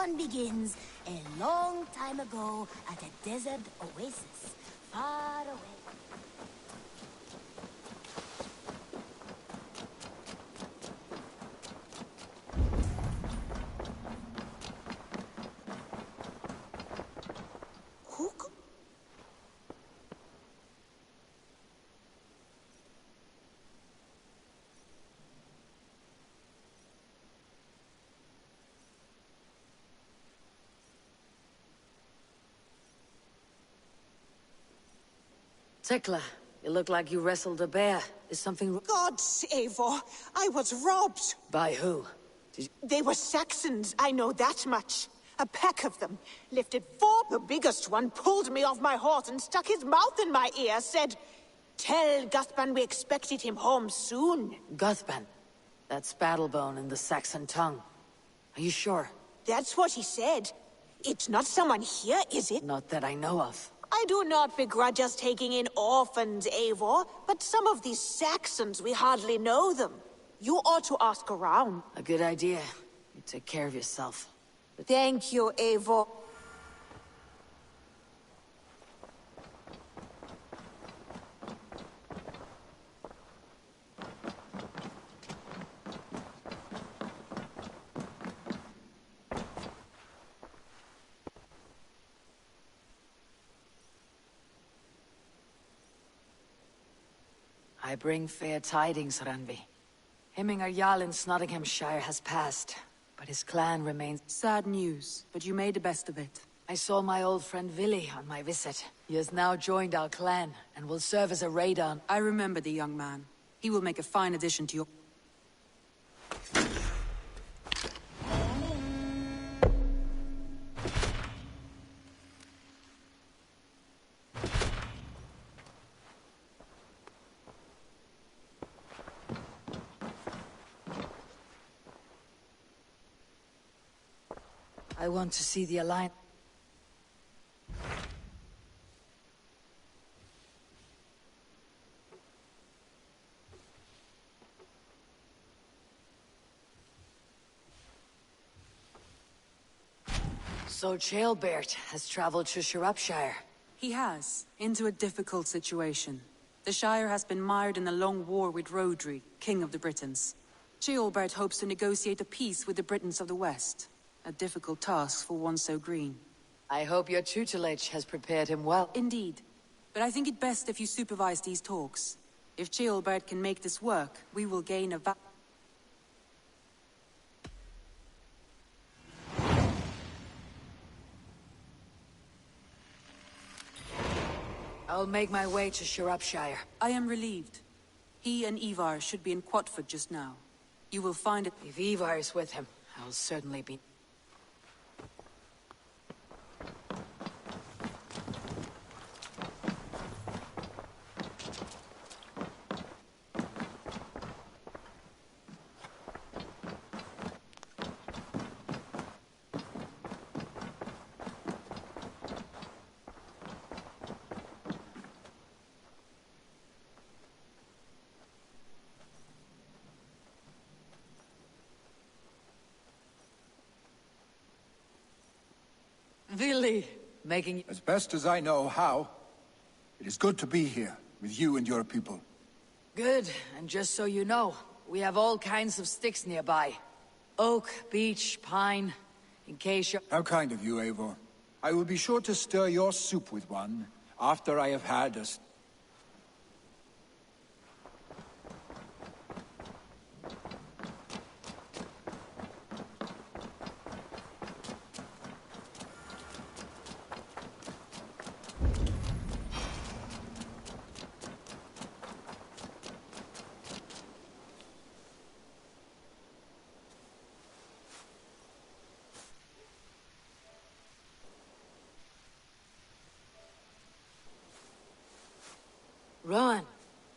one begins a long time ago at a desert oasis, far away. Tekla, you look like you wrestled a bear. Is something... Gods, Eivor, I was robbed. By who? They were Saxons, I know that much. A pack of them. Lifted 4. The biggest one pulled me off my horse and stuck his mouth in my ear, said, "Tell Guthban we expected him home soon." Guthban? That's Battlebone in the Saxon tongue. Are you sure? That's what he said. It's not someone here, is it? Not that I know of. I do not begrudge us taking in orphans, Eivor, but some of these Saxons, we hardly know them. You ought to ask around. A good idea. You take care of yourself. Thank you, Eivor. I bring fair tidings, Randvi. Hemminger Jarl in Nottinghamshire has passed, but his clan remains... Sad news, but you made the best of it. I saw my old friend Vili on my visit. He has now joined our clan, and will serve as a radar. I remember the young man. He will make a fine addition to your... I want to see the Alliance. So Ceolbert has traveled to Shropshire. He has, into a difficult situation. The Shire has been mired in a long war with Rhodri, King of the Britons. Ceolbert hopes to negotiate a peace with the Britons of the West. A difficult task for one so green. I hope your tutelage has prepared him well. Indeed. But I think it best if you supervise these talks. If Ceolbert can make this work, we will gain a I'll make my way to Shropshire. I am relieved. He and Ivar should be in Quatford just now. You will find it... If Ivar is with him, I'll certainly be... Vili, making... As best as I know how. It is good to be here, with you and your people. Good, and just so you know, we have all kinds of sticks nearby. Oak, beech, pine, in case you're... How kind of you, Eivor. I will be sure to stir your soup with one, after I have had a... Rowan.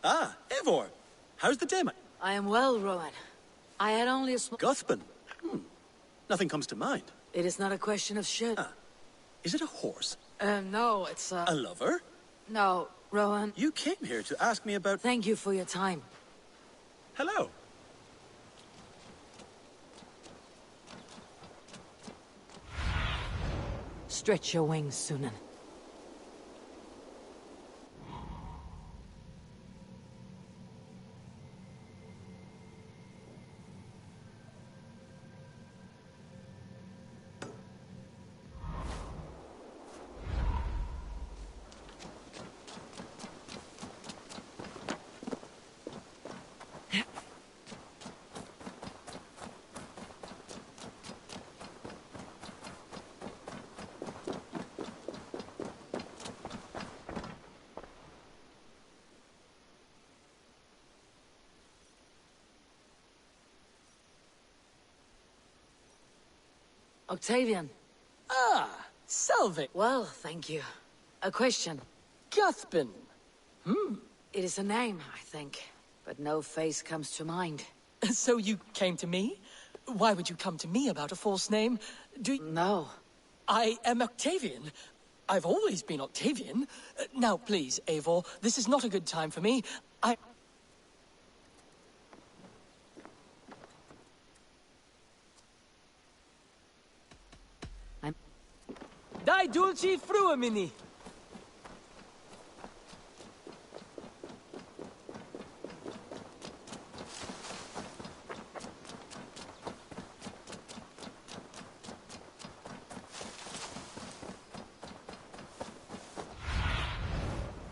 Ah, Eivor. How's the day, mate? I am well, Rowan. I had only a small... Guthban? Nothing comes to mind. It is not a question of should. Ah. Is it a horse? No, it's A lover? No, Rowan. You came here to ask me about... Thank you for your time. Stretch your wings, Sunan. Octavian. Ah, Selvig. Well, thank you. A question. Cuthbin. It is a name, I think, but no face comes to mind. So you came to me? Why would you come to me about a false name? No. I am Octavian. I've always been Octavian. Now, please, Eivor, this is not a good time for me. Dai dulci fruamini.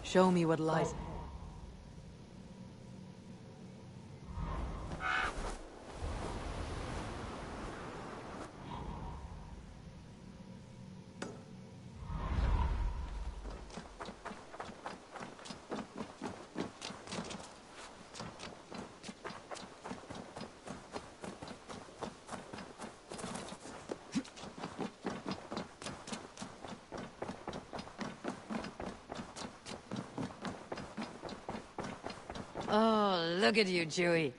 Show me what lies. Oh, look at you, Chewie.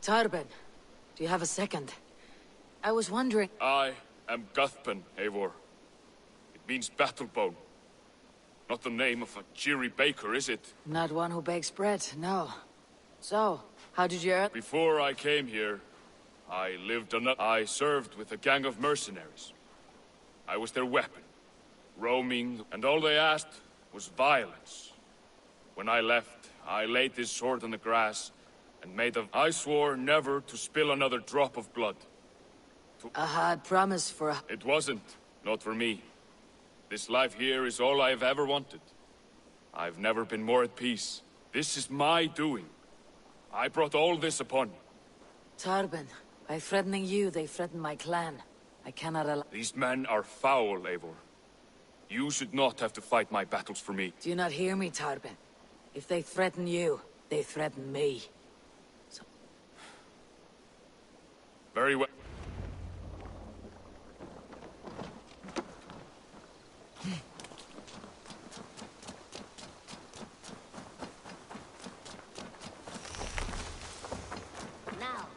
Tarben, do you have a second? I was wondering... I am Guthpen, Eivor. It means battlebone. Not the name of a cheery baker, is it? Not one who bakes bread, no. So, how did you earn... Before I came here, I served with a gang of mercenaries. I was their weapon, roaming, and all they asked was violence. When I left, I laid this sword on the grass, and I swore never to spill another drop of blood. A hard promise for a... It wasn't. Not for me. This life here is all I've ever wanted. I've never been more at peace. This is my doing. I brought all this upon you. Tarben, by threatening you, they threaten my clan. I cannot allow... These men are foul, Eivor. You should not have to fight my battles for me. Do you not hear me, Tarben? If they threaten you, they threaten me. Very well. Now,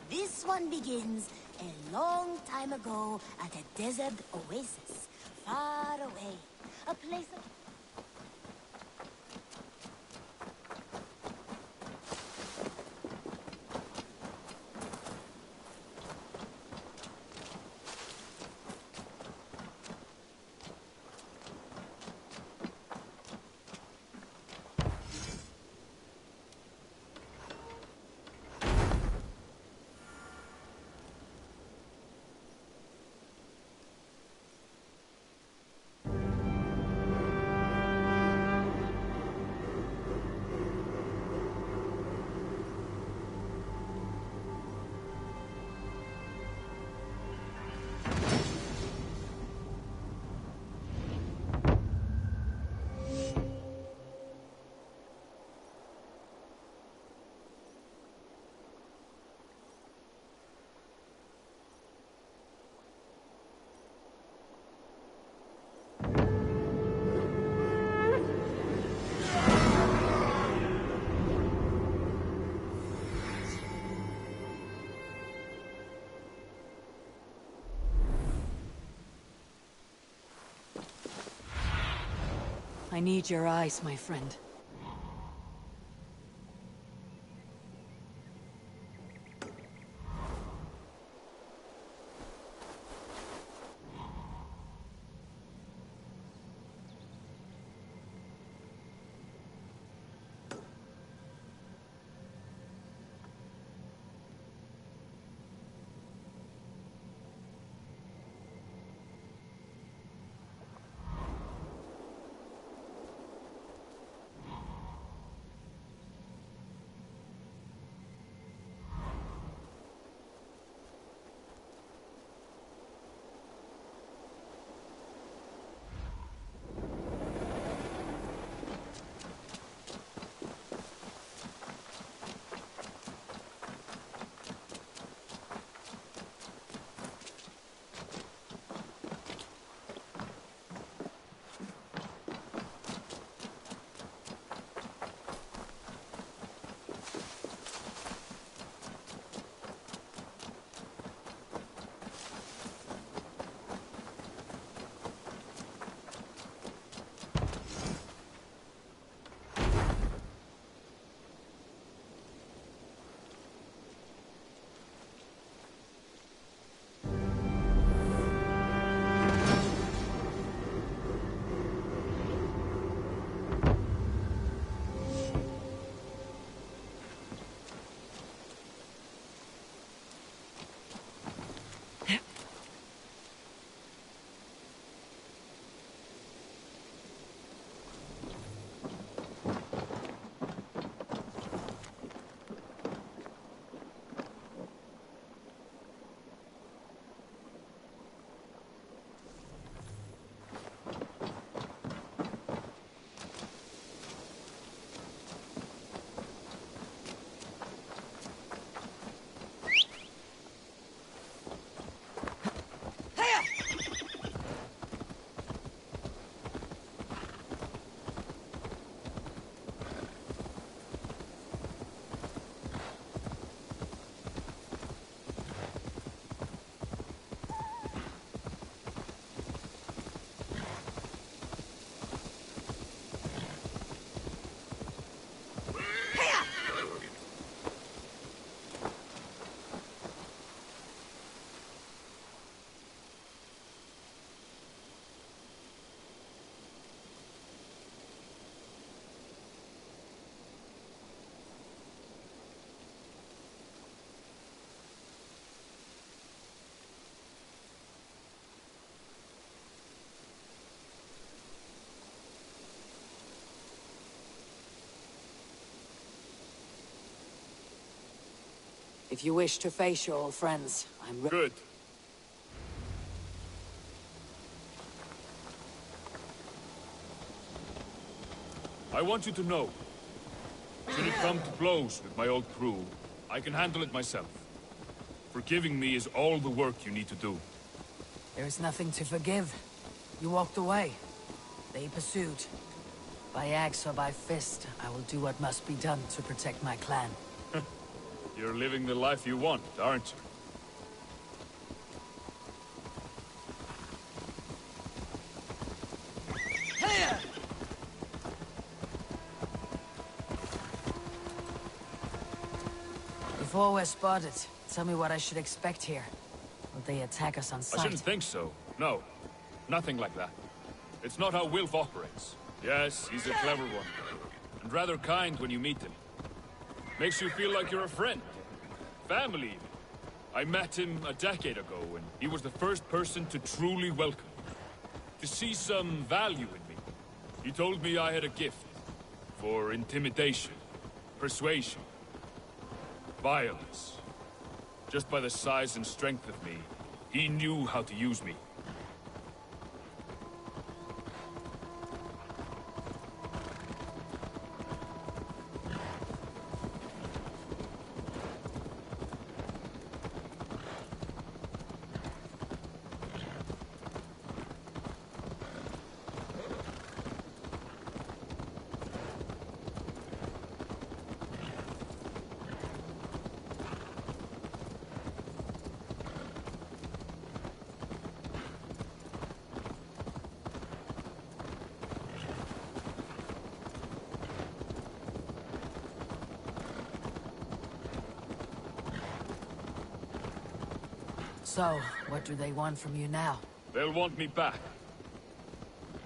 this one begins a long time ago at a desert oasis, far away. A place of... I need your eyes, my friend. If you wish to face your old friends, I'm ready. Good. I want you to know, should it come to blows with my old crew, I can handle it myself. Forgiving me is all the work you need to do. There is nothing to forgive. You walked away. They pursued. By axe or by fist, I will do what must be done to protect my clan. You're living the life you want, aren't you? Before we're spotted, tell me what I should expect here. Will they attack us on sight? I shouldn't think so. No. Nothing like that. It's not how Wilf operates. Yes, he's a clever one. And rather kind when you meet him. Makes you feel like you're a friend. Family, even. I met him a decade ago, and he was the first person to truly welcome me. To see some value in me. He told me I had a gift. For intimidation. Persuasion. Violence. Just by the size and strength of me, he knew how to use me. So, what do they want from you now? They'll want me back.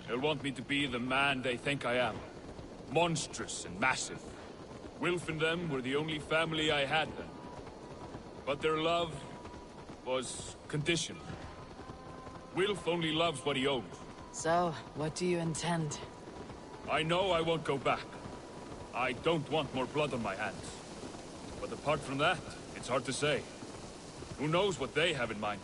They'll want me to be the man they think I am. Monstrous and massive. Wilf and them were the only family I had then. But their love was conditional. Wilf only loves what he owns. So, what do you intend? I know I won't go back. I don't want more blood on my hands. But apart from that, it's hard to say. Who knows what they have in mind?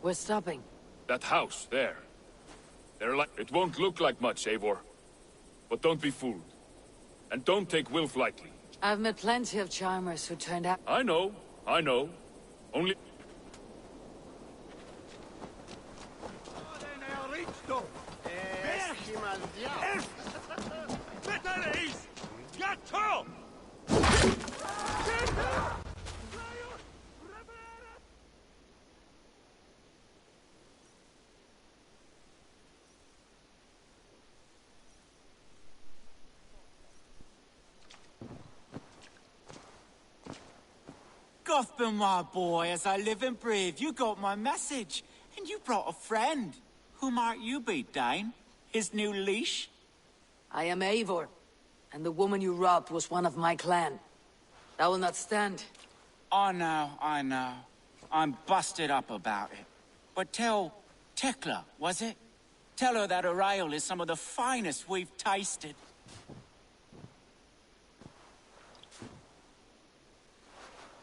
We're stopping. That house, there. They're like... It won't look like much, Eivor. But don't be fooled. And don't take Wilf lightly. I've met plenty of charmers who turned out... I know. Only... Gothman, my boy, as I live and breathe, you got my message. And you brought a friend. Who might you be, Dane? His new leash? I am Eivor, and the woman you robbed was one of my clan. That will not stand. I know. I'm busted up about it. But tell Tekla, was it? Tell her that her ale is some of the finest we've tasted.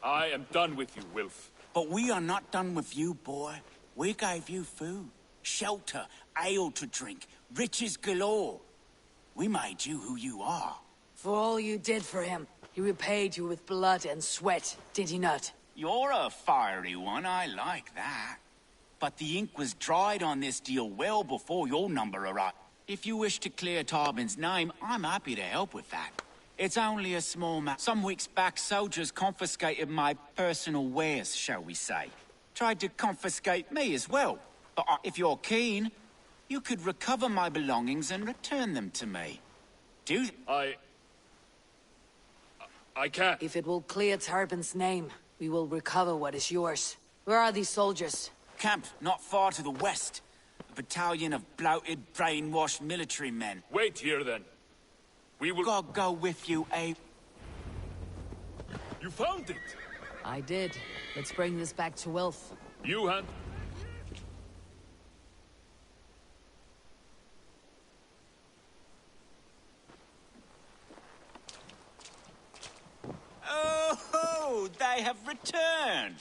I am done with you, Wilf. But we are not done with you, boy. We gave you food, shelter, ale to drink, riches galore. We made you who you are. For all you did for him, he repaid you with blood and sweat, did he not? You're a fiery one, I like that. But the ink was dried on this deal well before your number arrived. If you wish to clear Tarbin's name, I'm happy to help with that. It's only a small matter. Some weeks back, soldiers confiscated my personal wares, shall we say. Tried to confiscate me as well. But if you're keen, you could recover my belongings and return them to me. I can't. If it will clear Tarbin's name, we will recover what is yours. Where are these soldiers? Camped not far to the west. A battalion of bloated, brainwashed military men. Wait here, then. We will... God go with you, Abe. You found it! I did. Let's bring this back to Wilf. You hand... Oh, they have returned!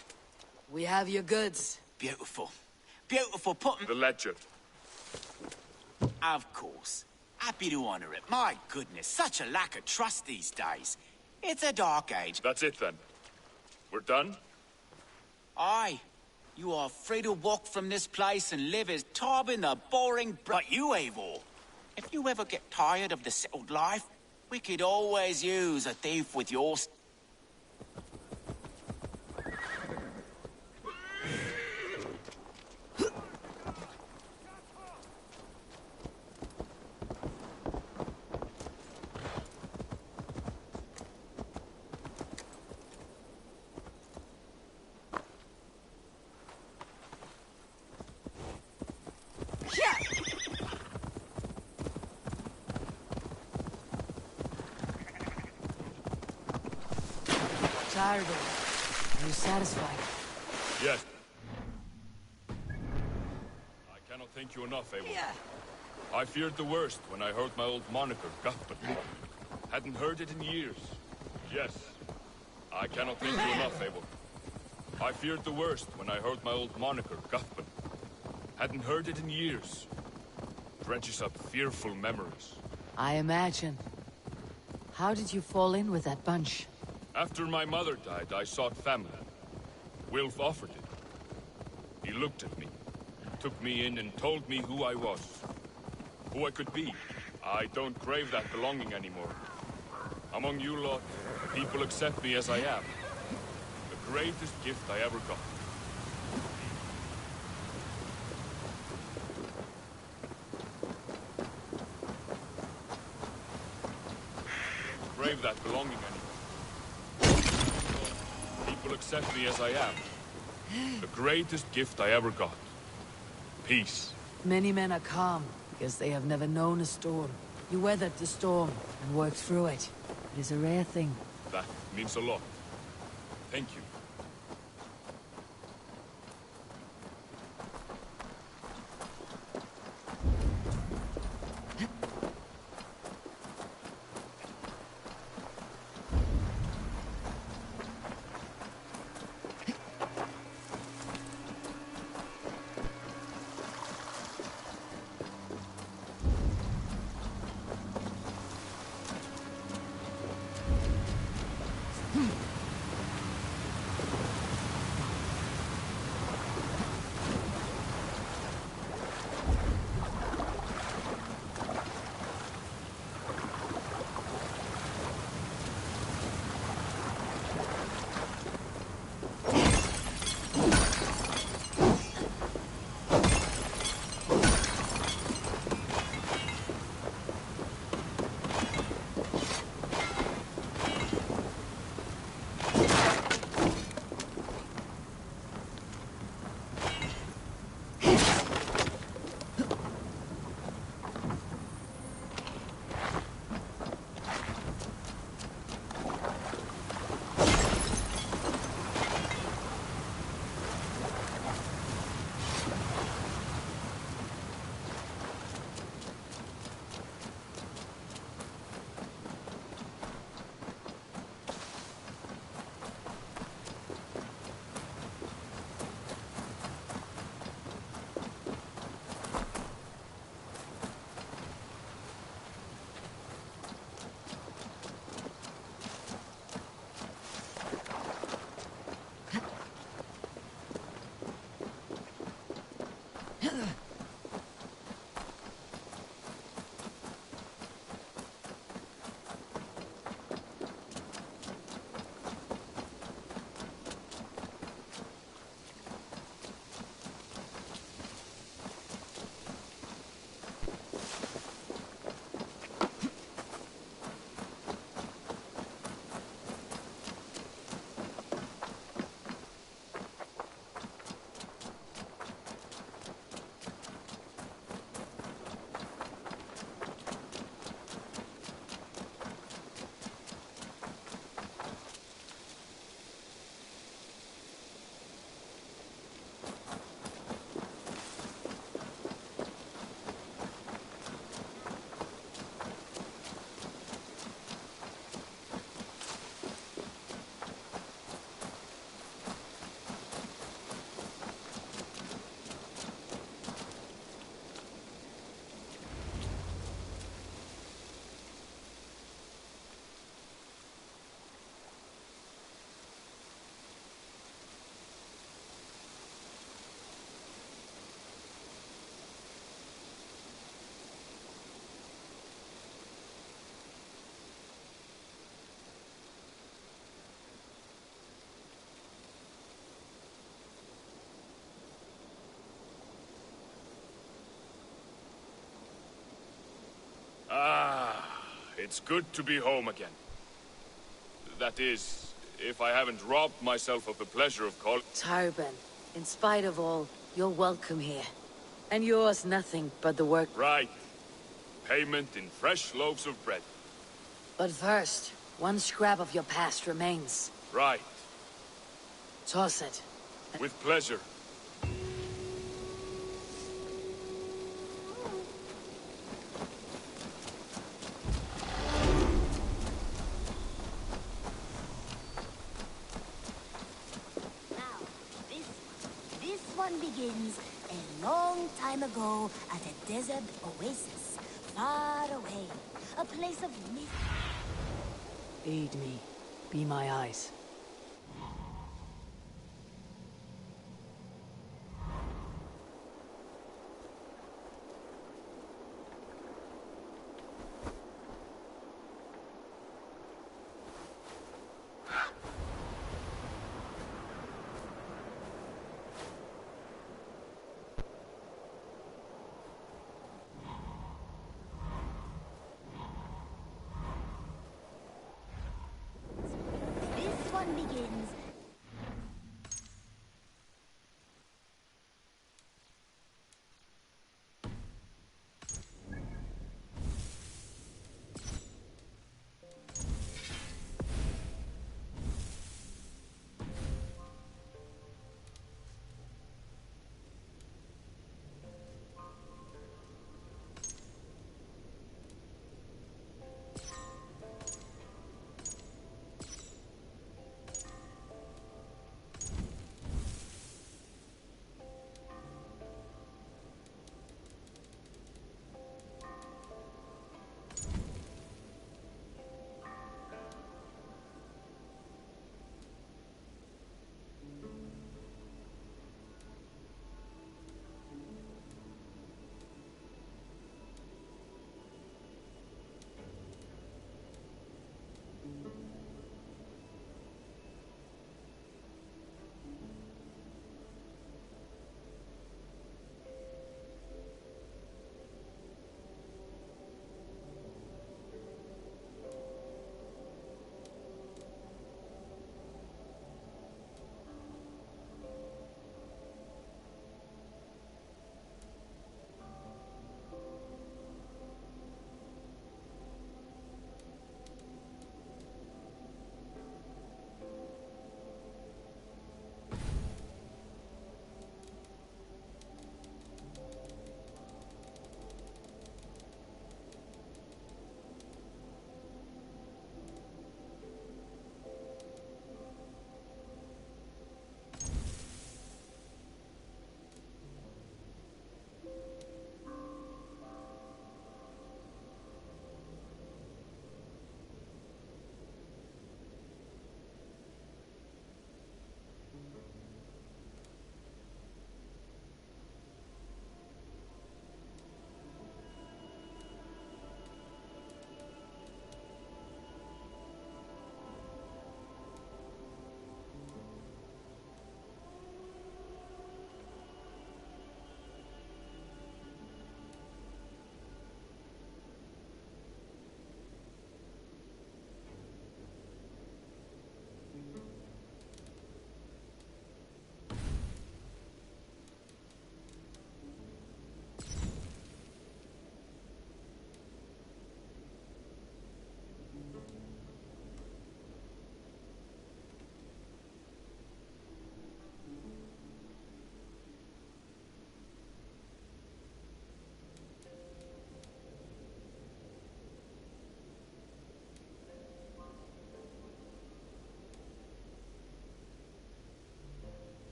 We have your goods. Beautiful. Beautiful, put 'em... The ledger. Of course. Happy to honor it. My goodness, such a lack of trust these days. It's a dark age. That's it, then. We're done? Aye. You are free to walk from this place and live as Tarbin the boring... But you, Eivor, if you ever get tired of the settled life, we could always use a thief with your... Tyrell, are you satisfied? Yes. I cannot thank you enough, Eivor. Yeah. I feared the worst when I heard my old moniker, Guthbert. Hadn't heard it in years. Yes. I cannot thank you enough, Eivor. I feared the worst when I heard my old moniker, Guthbert. Hadn't heard it in years. Dredges up fearful memories. I imagine. How did you fall in with that bunch? After my mother died, I sought family. Wilf offered it. He looked at me, took me in and told me who I was. Who I could be. I don't crave that belonging anymore. Among you lot, people accept me as I am. The greatest gift I ever got. Crave that belonging anymore. People accept me as I am. The greatest gift I ever got. Peace. Many men are calm because they have never known a storm. You weathered the storm and worked through it. It is a rare thing. That means a lot. Thank you. It's good to be home again. That is, if I haven't robbed myself of the pleasure of calling... Tarban, in spite of all, you're welcome here. And yours nothing but the work... Right. Payment in fresh loaves of bread. But first, one scrap of your past remains. Right. Toss it. With pleasure. This one begins a long time ago at a desert oasis, far away. A place of myth. Aid me. Be my eyes.